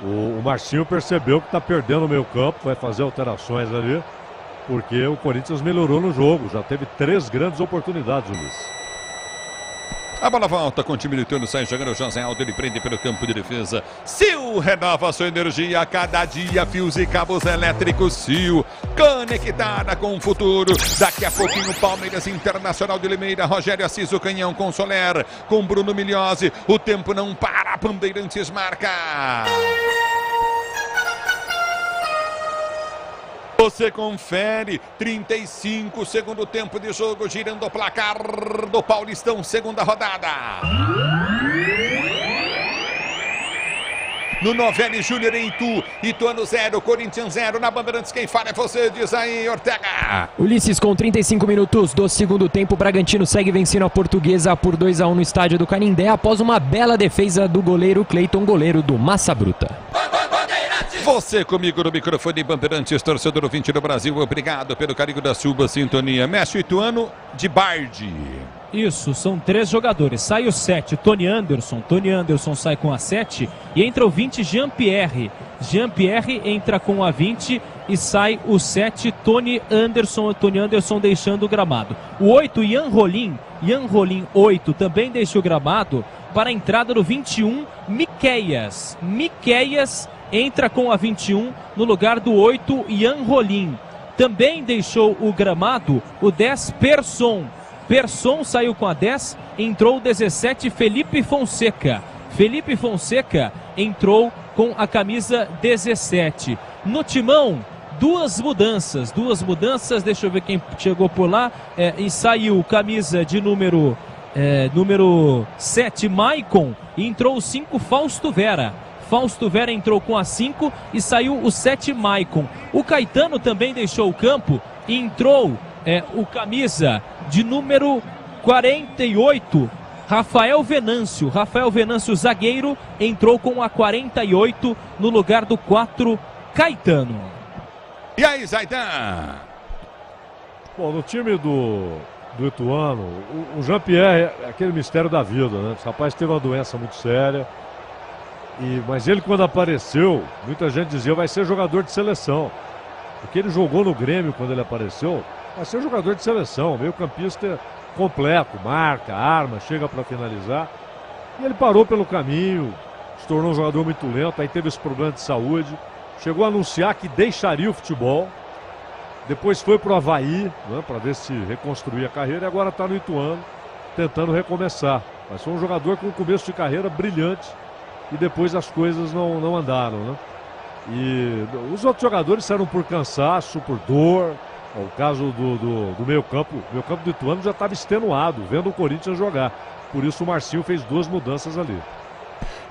O Marcinho percebeu que está perdendo o meio campo, vai fazer alterações ali, porque o Corinthians melhorou no jogo, já teve 3 grandes oportunidades, Ulisses. A bola volta com o time do Ituano, sai jogando o José Aldo, ele prende pelo campo de defesa. Sil renova sua energia a cada dia, fios e cabos elétricos Sil, conectada com o futuro. Daqui a pouquinho Palmeiras Internacional de Limeira, Rogério Assis, o Canhão com Soler, com Bruno Migliozzi, o tempo não para, Bandeirantes marca. Você confere, 35, segundo tempo de jogo, girando o placar do Paulistão, segunda rodada. no Novelli Júnior em Itu. Ituano 0, Corinthians 0. Na Bandeirantes, quem fala é você, diz aí, Ortega. Ulisses, com 35 minutos do segundo tempo, Bragantino segue vencendo a Portuguesa por 2-1 no estádio do Canindé, após uma bela defesa do goleiro Cleiton, goleiro do Massa Bruta. Você comigo no microfone Bandeirantes, torcedor ouvinte do Brasil, obrigado pelo carinho da sua sintonia. Mestre Ituano de Bardi. Isso, são 3 jogadores. Sai o 7, Tony Anderson. Tony Anderson sai com a 7 e entra o 20, Jean-Pierre. Jean-Pierre entra com a 20 e sai o 7, Tony Anderson. Tony Anderson deixando o gramado. O 8, Ian Rolim. Ian Rolim, 8, também deixa o gramado para a entrada do 21, Miqueias. Miqueias entra com a 21 no lugar do 8, Ian Rolim. Também deixou o gramado o 10, Persson. Persson saiu com a 10, entrou o 17, Felipe Fonseca. Felipe Fonseca entrou com a camisa 17. No timão, duas mudanças, deixa eu ver quem chegou por lá, e saiu camisa de número 7, Maicon, e entrou o 5, Fausto Vera. Fausto Vera entrou com a 5 e saiu o 7, Maicon. O Caetano também deixou o campo e entrou o camisa de número 48, Rafael Venâncio. Rafael Venâncio, zagueiro, entrou com a 48 no lugar do 4, Caetano. E aí, Zaidan? Bom, no time do Ituano, o Jean-Pierre é aquele mistério da vida, né? Esse rapaz teve uma doença muito séria. Mas ele, quando apareceu, muita gente dizia vai ser jogador de seleção. Porque ele jogou no Grêmio quando ele apareceu, vai ser jogador de seleção, meio campista completo, marca, arma, chega para finalizar. E ele parou pelo caminho, se tornou um jogador muito lento, aí teve esse problema de saúde. Chegou a anunciar que deixaria o futebol. Depois foi para o Avaí, né, para ver se reconstruir a carreira, e agora está no Ituano, tentando recomeçar. Mas foi um jogador com um começo de carreira brilhante. E depois as coisas não andaram, né? E os outros jogadores saíram por cansaço, por dor. O caso do meio campo do Ituano já estava extenuado, vendo o Corinthians jogar. Por isso o Marcinho fez 2 mudanças ali.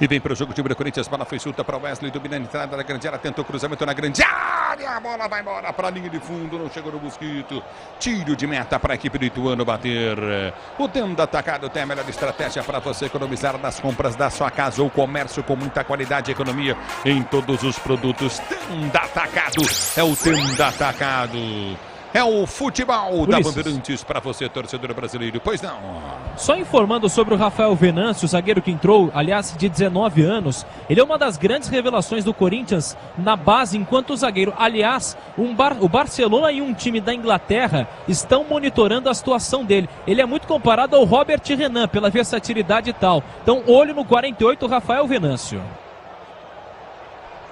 E vem para o jogo o time do Corinthians, bola foi solta para o Wesley, dominando a entrada da grande área, tentou cruzamento na grande área, a bola vai embora para a linha de fundo, não chegou no Mosquito. Tiro de meta para a equipe do Ituano bater. O Tenda Atacado tem a melhor estratégia para você economizar nas compras da sua casa ou comércio com muita qualidade e economia em todos os produtos. Tenda Atacado é o Tenda Atacado. É o futebol da Bandeirantes para você, torcedor brasileiro. Pois não. Só informando sobre o Rafael Venâncio, zagueiro que entrou, aliás, de 19 anos. Ele é uma das grandes revelações do Corinthians na base enquanto zagueiro. Aliás, o Barcelona e um time da Inglaterra estão monitorando a situação dele. Ele é muito comparado ao Robert Renan pela versatilidade e tal. Então, olho no 48, Rafael Venâncio.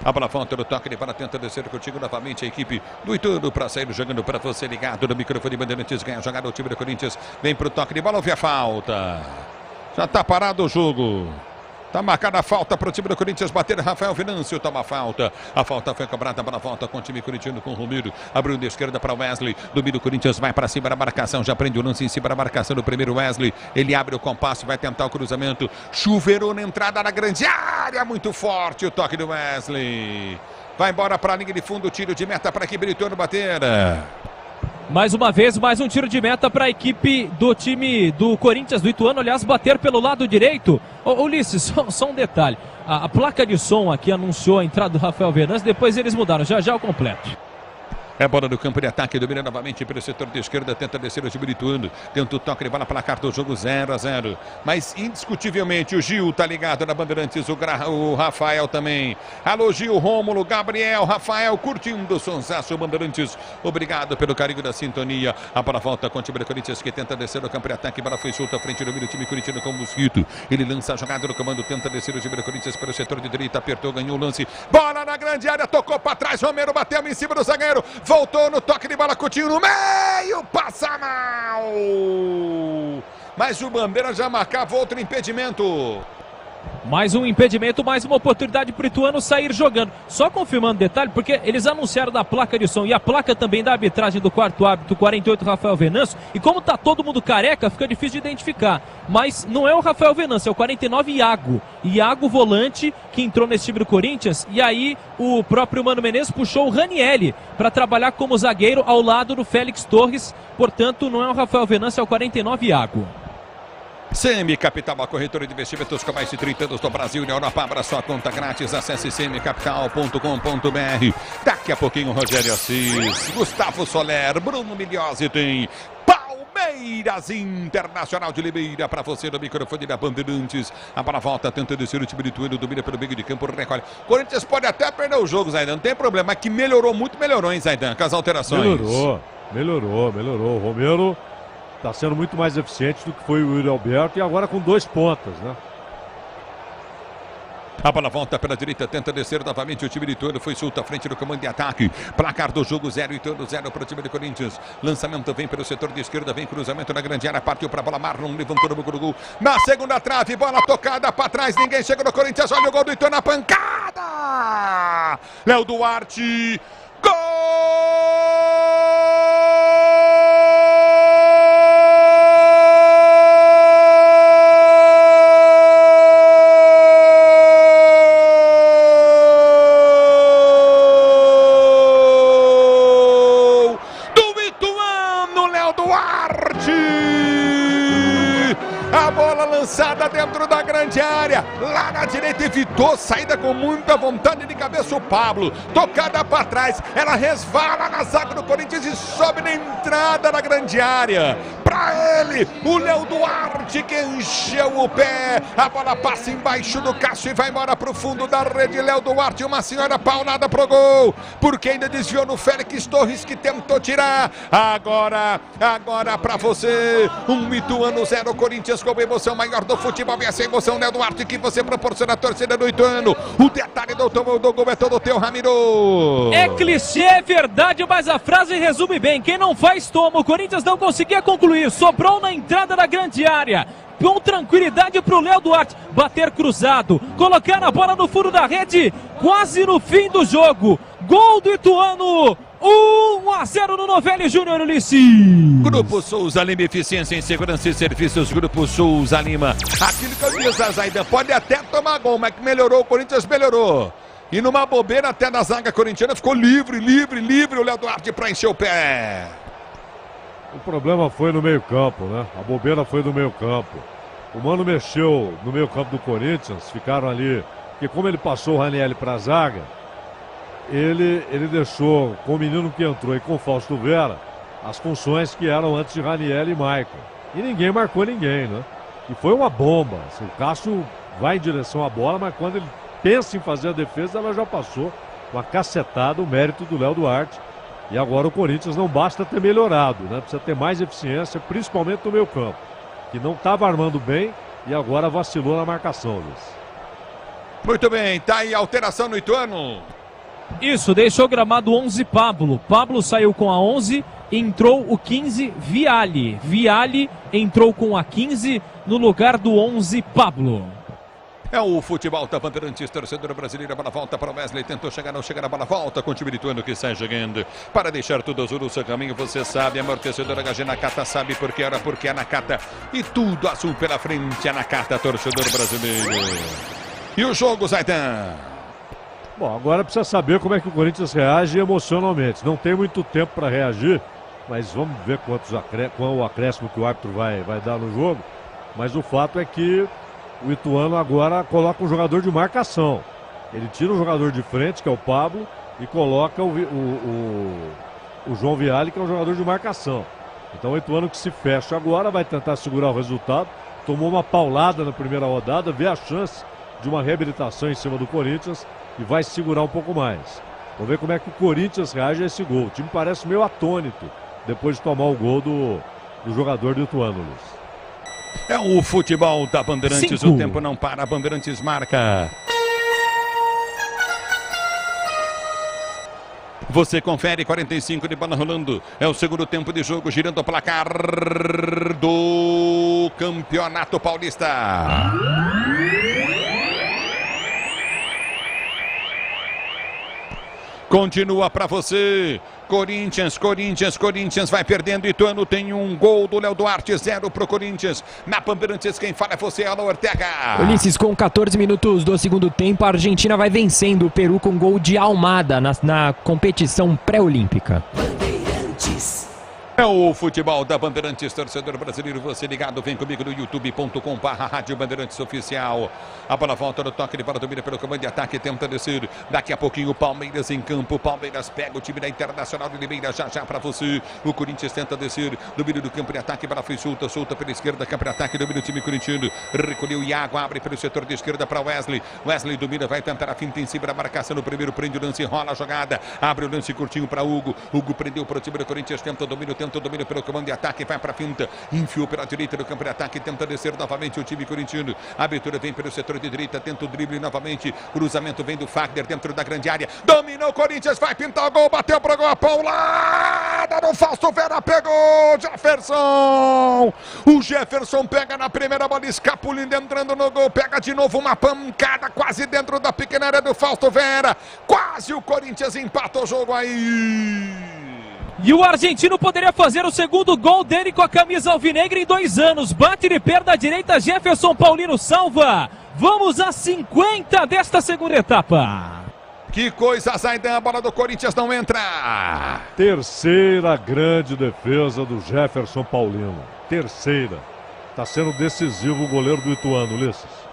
A bola volta no toque de bola, tenta descer contigo novamente a equipe do Ituano para sair jogando para você ligado no microfone Bandeirantes, ganha a jogada o time do Corinthians, vem para o toque de bola, ouve a falta. Já está parado o jogo. Está marcada a falta para o time do Corinthians bater. Rafael Venâncio toma a falta. A falta foi cobrada para a volta com o time corintiano com o Romero. Abriu da esquerda para o Wesley. Domínio do Corinthians vai para cima da marcação. Já prende o lance em cima da marcação do primeiro Wesley. Ele abre o compasso, vai tentar o cruzamento. Chuveirou na entrada da grande área. Muito forte o toque do Wesley. Vai embora para a linha de fundo. Tiro de meta para a equipe do Ituano bater. Mais uma vez, mais um tiro de meta para a equipe do time do Corinthians, do Ituano, aliás, bater pelo lado direito. Ulisses, só um detalhe. A placa de som aqui anunciou a entrada do Rafael Venâncio, depois eles mudaram, já o completo. É bola no campo de ataque, domina novamente pelo setor de esquerda, tenta descer o time do Ituano. Tenta o toque de bola, placar do jogo 0-0. Mas indiscutivelmente o Gil tá ligado na Bandeirantes, o Rafael também. Alô Gil, Rômulo, Gabriel, Rafael, curtindo o sonsaço Bandeirantes. Obrigado pelo carinho da sintonia. A bola volta com o time do Corinthians que tenta descer no campo de ataque. A bola foi solta à frente do time corintiano com o Mosquito. Ele lança a jogada no comando, tenta descer o time do Corinthians pelo setor de direita, apertou, ganhou o lance. Bola na grande área, tocou para trás, Romero bateu em cima do zagueiro. Voltou no toque de bola, Coutinho no meio, passa mal. Mas o Bandeira já marcava outro impedimento. Mais um impedimento, mais uma oportunidade para o Ituano sair jogando. Só confirmando detalhe, porque eles anunciaram da placa de som e a placa também da arbitragem do quarto árbitro, 48, Rafael Venâncio. E como tá todo mundo careca, fica difícil de identificar. Mas não é o Rafael Venâncio, é o 49, Iago. Iago, volante, que entrou nesse time do Corinthians. E aí o próprio Mano Menezes puxou o Ranieri para trabalhar como zagueiro ao lado do Félix Torres. Portanto, não é o Rafael Venâncio, é o 49, Iago. CM Capital, a corretora de investimentos com mais de 30 anos do Brasil e na Europa. Abra sua conta grátis, acesse cmcapital.com.br. Daqui a pouquinho, Rogério Assis, Gustavo Soler, Bruno Migliozzi tem Palmeiras Internacional de Limeira para você no microfone da Bandeirantes. A bola volta, tenta descer o time do Ituano, domina pelo meio de campo, recolhe. Corinthians pode até perder o jogo, Zaidan, não tem problema, mas que melhorou muito, melhorou, hein, Zaidan, com as alterações. Melhorou. O Romero está sendo muito mais eficiente do que foi o Yuri Alberto e agora com 2 pontas, né? A bola volta pela direita, tenta descer novamente o time de Ituano, foi solto à frente do comando de ataque. Placar do jogo 0, Ituano 0 para o time do Corinthians. Lançamento vem pelo setor de esquerda, vem cruzamento na grande área, partiu para a bola, Marlon levantou no gol. Na segunda trave, bola tocada para trás, ninguém chega no Corinthians, olha o gol do Ituano, a pancada! Léo Duarte, gol! A bola lançada dentro da grande área, lá na direita, evitou, saída com muita vontade de cabeça o Pablo, tocada para trás, ela resvala na zaga do Corinthians e sobe na entrada da grande área. Para ele, o Léo Duarte que encheu o pé, a bola passa embaixo do Cássio e vai embora para o fundo da rede. Léo Duarte, uma senhora paulada pro gol, porque ainda desviou no Félix Torres que tentou tirar. Agora para você, um Ituano 0, Corinthians com a emoção maior do futebol, e essa emoção, Léo Duarte, que você proporciona a torcida do Ituano. O detalhe do gol é todo teu, Ramiro. É clichê, é verdade, mas a frase resume bem. Quem não faz toma. O Corinthians não conseguia concluir. Sobrou na entrada da grande área. Com tranquilidade para o Léo Duarte bater cruzado, colocar a bola no fundo da rede, quase no fim do jogo. Gol do Ituano. 1-0 no Novelli Júnior, Ulisses. Grupo Souza Lima, eficiência em segurança e serviços. Grupo Souza Lima. Aquilo que eu disse, Zaidan, pode até tomar gol, mas que melhorou, o Corinthians melhorou. E numa bobeira até na zaga corintiana, ficou livre o Léo Duarte para encher o pé. O problema foi no meio-campo, né? A bobeira foi no meio-campo. O Mano mexeu no meio-campo do Corinthians, ficaram ali, porque como ele passou o Ranieri para a zaga, ele deixou com o menino que entrou e com o Fausto Vera as funções que eram antes de Ranieri e Maicon. E ninguém marcou ninguém, né? E foi uma bomba. Assim, o Cássio vai em direção à bola, mas quando ele pensa em fazer a defesa, ela já passou uma cacetada, o mérito do Léo Duarte. E agora o Corinthians não basta ter melhorado, né? Precisa ter mais eficiência, principalmente no meio campo, que não estava armando bem e agora vacilou na marcação, Luiz. Muito bem, tá aí a alteração no Ituano. Isso, deixou o gramado 11 Pablo. Pablo saiu com a 11, entrou o 15 Vialli. Vialli entrou com a 15 no lugar do 11 Pablo. É o futebol da Bandeirantes, torcedor brasileiro, a bola volta para o Wesley, tentou chegar, não chega, a bola volta com o time Ituano que sai jogando. Para deixar tudo azul no seu caminho, você sabe, amortecedor HG Nakata, sabe porque era, porque é Nakata. E tudo azul pela frente, é Nakata, torcedor brasileiro. E o jogo, Zaidan? Bom, agora precisa saber como é que o Corinthians reage emocionalmente. Não tem muito tempo para reagir, mas vamos ver qual o acréscimo que o árbitro vai dar no jogo. Mas o fato é que o Ituano agora coloca um jogador de marcação. Ele tira o jogador de frente, que é o Pablo, e coloca o João Vialli, que é um jogador de marcação. Então o Ituano que se fecha agora, vai tentar segurar o resultado. Tomou uma paulada na primeira rodada, vê a chance de uma reabilitação em cima do Corinthians e vai segurar um pouco mais. Vamos ver como é que o Corinthians reage a esse gol. O time parece meio atônito depois de tomar o gol do jogador do Ituano, Luiz. É o futebol da Bandeirantes, 5. O tempo não para, a Bandeirantes marca. Você confere, 45 de bola rolando. É o segundo tempo de jogo, girando o placar do Campeonato Paulista. Continua para você. Corinthians vai perdendo. Ituano tem um gol do Léo Duarte, 0 pro Corinthians. Na Bandeirantes, quem fala é você, Alan Ortega. Ulisses, com 14 minutos do segundo tempo, a Argentina vai vencendo o Peru com gol de Almada na competição pré-olímpica. É o futebol da Bandeirantes, torcedor brasileiro, você ligado, vem comigo no youtube.com/Rádio Bandeirantes Oficial. A bola volta no toque de bola, domina pelo comando de ataque, tenta descer. Daqui a pouquinho o Palmeiras em campo, Palmeiras pega o time da Internacional de Limeira, já para você. O Corinthians tenta descer, domínio do campo de ataque, bola foi solta pela esquerda, campo de ataque, domina o time corintiano. Recolheu o Iago, abre pelo setor de esquerda para Wesley. Wesley domina, vai tentar a finta em cima da marcação no primeiro, prende o lance, rola a jogada, abre o lance curtinho para Hugo. Hugo prendeu para o time do Corinthians, tenta o domínio, pelo comando de ataque, vai para a finta, enfiou pela direita do campo de ataque, tenta descer novamente o time corintiano. A abertura vem pelo setor de direita, tenta o drible novamente, cruzamento vem do Fagner dentro da grande área, dominou o Corinthians, vai pintar o gol, bateu pro gol, a paulada no Fausto Vera, pegou Jefferson. O Jefferson pega na primeira bola, escapulindo, entrando no gol, pega de novo uma pancada quase dentro da pequena área do Fausto Vera, quase o Corinthians empata o jogo aí. E o argentino poderia fazer o segundo gol dele com a camisa alvinegra em 2 anos. Bate de perna direita, Jefferson Paulino salva. Vamos a 50 desta segunda etapa. Que coisa, Zaidan, a bola do Corinthians não entra. Terceira grande defesa do Jefferson Paulino. Terceira. Está sendo decisivo o goleiro do Ituano, Ulisses.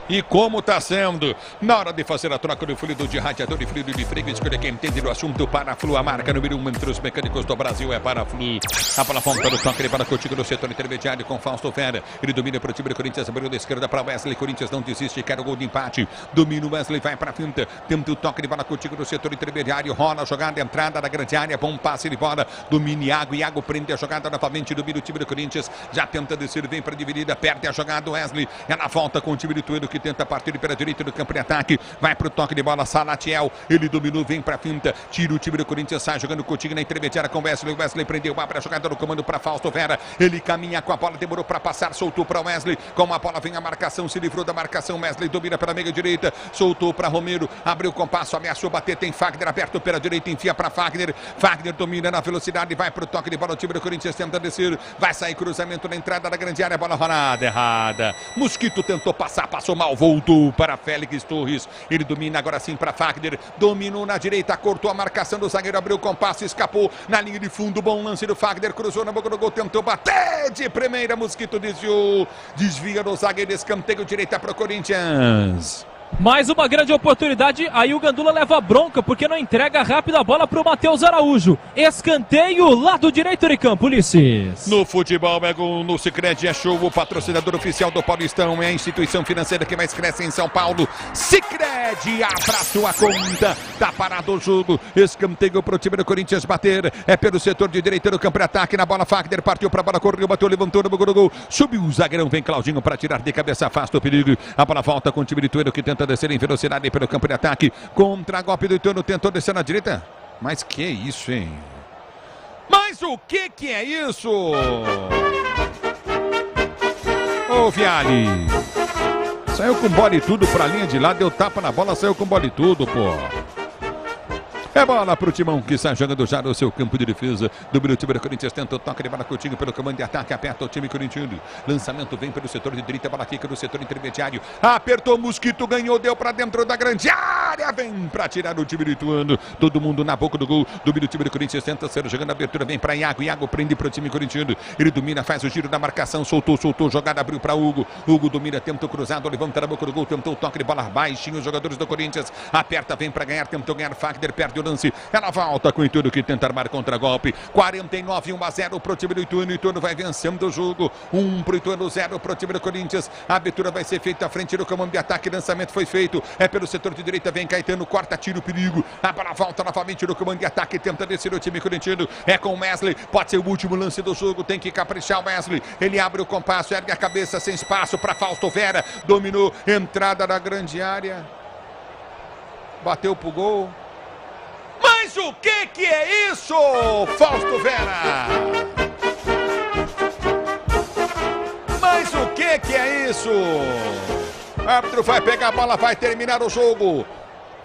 E como está sendo? Na hora de fazer a troca do fluido de radiador e fluido de freio, escolha quem entende do assunto. Paraflu, a marca número 1 entre os mecânicos do Brasil é Paraflu. A bola ponta do toque, ele para contigo no setor intermediário com Fausto Vera. Ele domina para o time do Corinthians, abriu da esquerda para Wesley. Corinthians não desiste, quer o gol de empate. Domina o Wesley, vai para a finta. Tenta o toque de bola contigo no setor intermediário. Rola a jogada, entrada na grande área. Bom passe de bola. Domina Iago. Iago prende a jogada novamente. Domina o time do Corinthians. Já tenta descer, vem para a dividida. Perde a jogada. Wesley. Ela volta com o time do Ituano que tenta partir pela direita do campo de ataque, vai pro toque de bola, Salatiel, ele dominou, vem pra finta, tira o time do Corinthians, sai jogando contigo na intermediária com Wesley, Wesley prendeu, abre a jogada no comando pra Fausto Vera, ele caminha com a bola, demorou pra passar, soltou pra Wesley, com a bola vem a marcação, se livrou da marcação, Wesley domina pela meia direita, soltou pra Romero, abriu o compasso, ameaçou bater, tem Fagner aberto pela direita, enfia pra Fagner, Fagner domina na velocidade, vai pro toque de bola, o time do Corinthians tenta descer, vai sair cruzamento na entrada da grande área, bola rolada, errada, Mosquito tentou passar, passou mal, voltou para Félix Torres, ele domina agora sim para Fagner, dominou na direita, cortou a marcação do zagueiro, abriu o compasso, escapou na linha de fundo, bom lance do Fagner, cruzou na boca do gol, tentou bater de primeira, Mosquito desviou, desvia do zagueiro, escanteio direita para o Corinthians. Mais uma grande oportunidade, aí o Gandula leva bronca porque não entrega rápido a bola para o Matheus Araújo. Escanteio, lado direito de campo, Ulisses. No futebol é gol, no Sicredi é show, o patrocinador oficial do Paulistão, é a instituição financeira que mais cresce em São Paulo. Sicredi, abra sua conta, tá parado o jogo, escanteio para o time do Corinthians bater, é pelo setor de direita do campo de ataque, na bola Fagner, partiu para a bola, correu, bateu, levantou no gol, subiu o zagueirão, vem Claudinho para tirar de cabeça, afasta o perigo, a bola volta com o time de Ituano que tenta descer em velocidade pelo campo de ataque, contra golpe do Ituano, tentou descer na direita, mas que isso, hein? Mas o que é isso? Ô Viali, saiu com bola e tudo pra linha de lado, deu tapa na bola, saiu com bola e tudo, pô. É bola pro Timão que sai jogando já no seu campo de defesa. Domina o time do Corinthians, tenta o toque de bola Coutinho pelo comando de ataque, aperta o time corintiano. Lançamento vem pelo setor de direita, bola fica no setor intermediário. Apertou Mosquito, ganhou, deu pra dentro da grande área. Vem pra tirar o time do Ituano. Todo mundo na boca do gol. Domina o time do Corinthians, tenta ser jogando a abertura, vem pra Iago. Iago prende pro time corintiano. Ele domina, faz o giro da marcação, soltou, jogada abriu pra Hugo. Hugo domina, tenta o cruzado, levanta na boca do gol, tentou o toque de bola baixinho. Os jogadores do Corinthians aperta, vem pra ganhar, tentou ganhar. Fagner perde o lance, ela volta com o Ituano que tenta armar contra-golpe. 49, 1-0 pro time do Ituano. Ituano vai vencendo o jogo. 1 pro Ituano, 0 pro time do Corinthians. A abertura vai ser feita à frente do comando de ataque. Lançamento foi feito. É pelo setor de direita. Vem Caetano, corta, tira o perigo. A bola volta novamente no comando de ataque. Tenta descer o time corintiano. É com o Wesley. Pode ser o último lance do jogo. Tem que caprichar o Wesley. Ele abre o compasso, ergue a cabeça sem espaço para Fausto Vera. Dominou. Entrada na grande área. Bateu pro gol. Mas o que é isso, Fausto Vera? Mas o que é isso? O árbitro vai pegar a bola, vai terminar o jogo.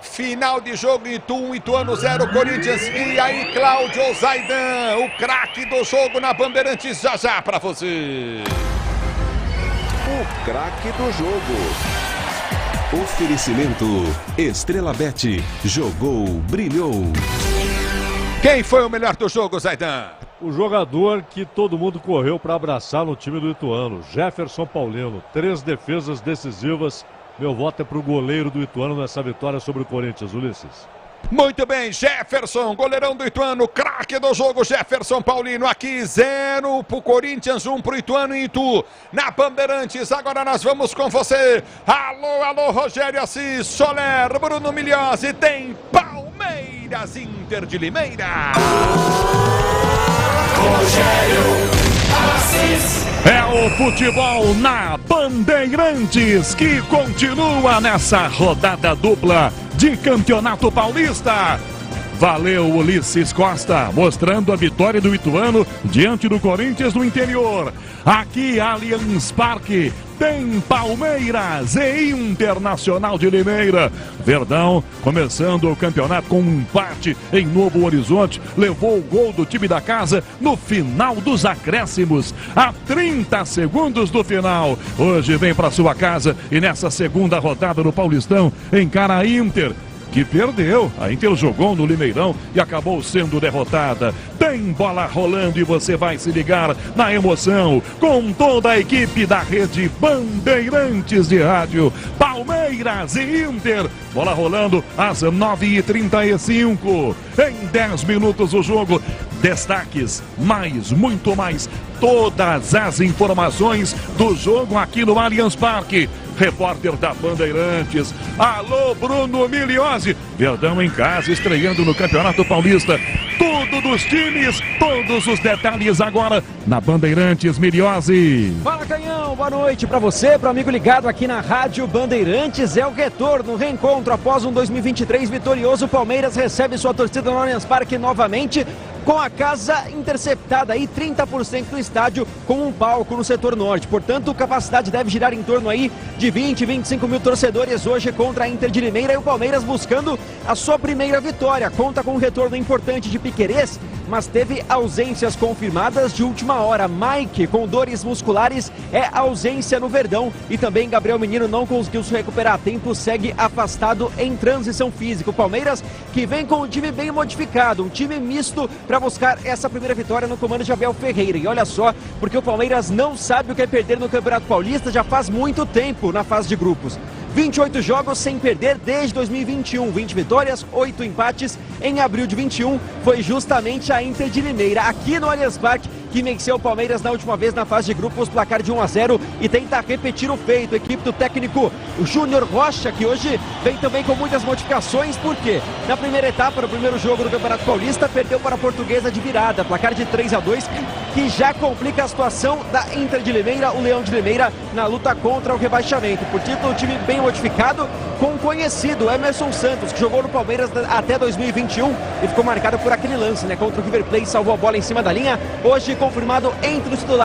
Final de jogo, Itu, Ituano 0, Corinthians. E aí, Cláudio Zaidan, o craque do jogo na Bandeirantes, já pra você. O craque do jogo. Oferecimento Estrela Bet. Jogou, brilhou. Quem foi o melhor do jogo, Zaidan? O jogador que todo mundo correu para abraçar no time do Ituano, Jefferson Paulino. 3 defesas decisivas. Meu voto é para o goleiro do Ituano nessa vitória sobre o Corinthians, Ulisses. Muito bem, Jefferson, goleirão do Ituano, craque do jogo, Jefferson Paulino. Aqui 0 pro Corinthians, 1 pro Ituano e Itu. Na Bandeirantes, agora nós vamos com você. Alô, Rogério Assis, Soler, Bruno Milhozzi. Tem Palmeiras, Inter de Limeira. Rogério Assis. É o futebol na Bandeirantes que continua nessa rodada dupla de Campeonato Paulista. Valeu, Ulisses Costa, mostrando a vitória do Ituano diante do Corinthians do interior. Aqui, Allianz Parque, tem Palmeiras e Internacional de Limeira. Verdão, começando o campeonato com um empate em Novo Horizonte, levou o gol do time da casa no final dos acréscimos, a 30 segundos do final. Hoje vem para sua casa e nessa segunda rodada do Paulistão encara a Inter, que perdeu. A Inter jogou no Limeirão e acabou sendo derrotada. Tem bola rolando e você vai se ligar na emoção com toda a equipe da rede Bandeirantes de Rádio. Palmeiras e Inter. Bola rolando às 9h35. Em 10 minutos o jogo. Destaques, muito mais. Todas as informações do jogo aqui no Allianz Parque. Repórter da Bandeirantes. Alô, Bruno Milhozzi. Verdão em casa, estreando no Campeonato Paulista. Tudo dos times, todos os detalhes agora na Bandeirantes, Milhozzi. Fala, Canhão. Boa noite para você, para o amigo ligado aqui na Rádio Bandeirantes. É o retorno, reencontro após um 2023 vitorioso. O Palmeiras recebe sua torcida no Allianz Parque novamente, com a casa interceptada aí, 30% do estádio, com um palco no setor norte. Portanto, a capacidade deve girar em torno aí de 20, 25 mil torcedores hoje contra a Inter de Limeira. E o Palmeiras buscando a sua primeira vitória. Conta com um retorno importante de Piquerez, mas teve ausências confirmadas de última hora. Mike, com dores musculares, é ausência no Verdão. E também Gabriel Menino não conseguiu se recuperar a tempo, segue afastado em transição física. O Palmeiras que vem com um time bem modificado, um time misto para buscar essa primeira vitória no comando de Abel Ferreira. E olha só, porque o Palmeiras não sabe o que é perder no Campeonato Paulista já faz muito tempo na fase de grupos. 28 jogos sem perder desde 2021, 20 vitórias, 8 empates. Em abril de 21 foi justamente a Inter de Limeira, aqui no Allianz Parque, que venceu o Palmeiras na última vez na fase de grupos, placar de 1-0, e tenta repetir o feito. A equipe do técnico Júnior Rocha, que hoje vem também com muitas modificações, porque na primeira etapa, no primeiro jogo do Campeonato Paulista, perdeu para a Portuguesa de virada, placar de 3-2, que já complica a situação da Inter de Limeira, o Leão de Limeira, na luta contra o rebaixamento. Por título, um time bem modificado, com o conhecido Emerson Santos, que jogou no Palmeiras até 2021 e ficou marcado por aquele lance, né, contra o River Plate, salvou a bola em cima da linha. Hoje confirmado entre os titulares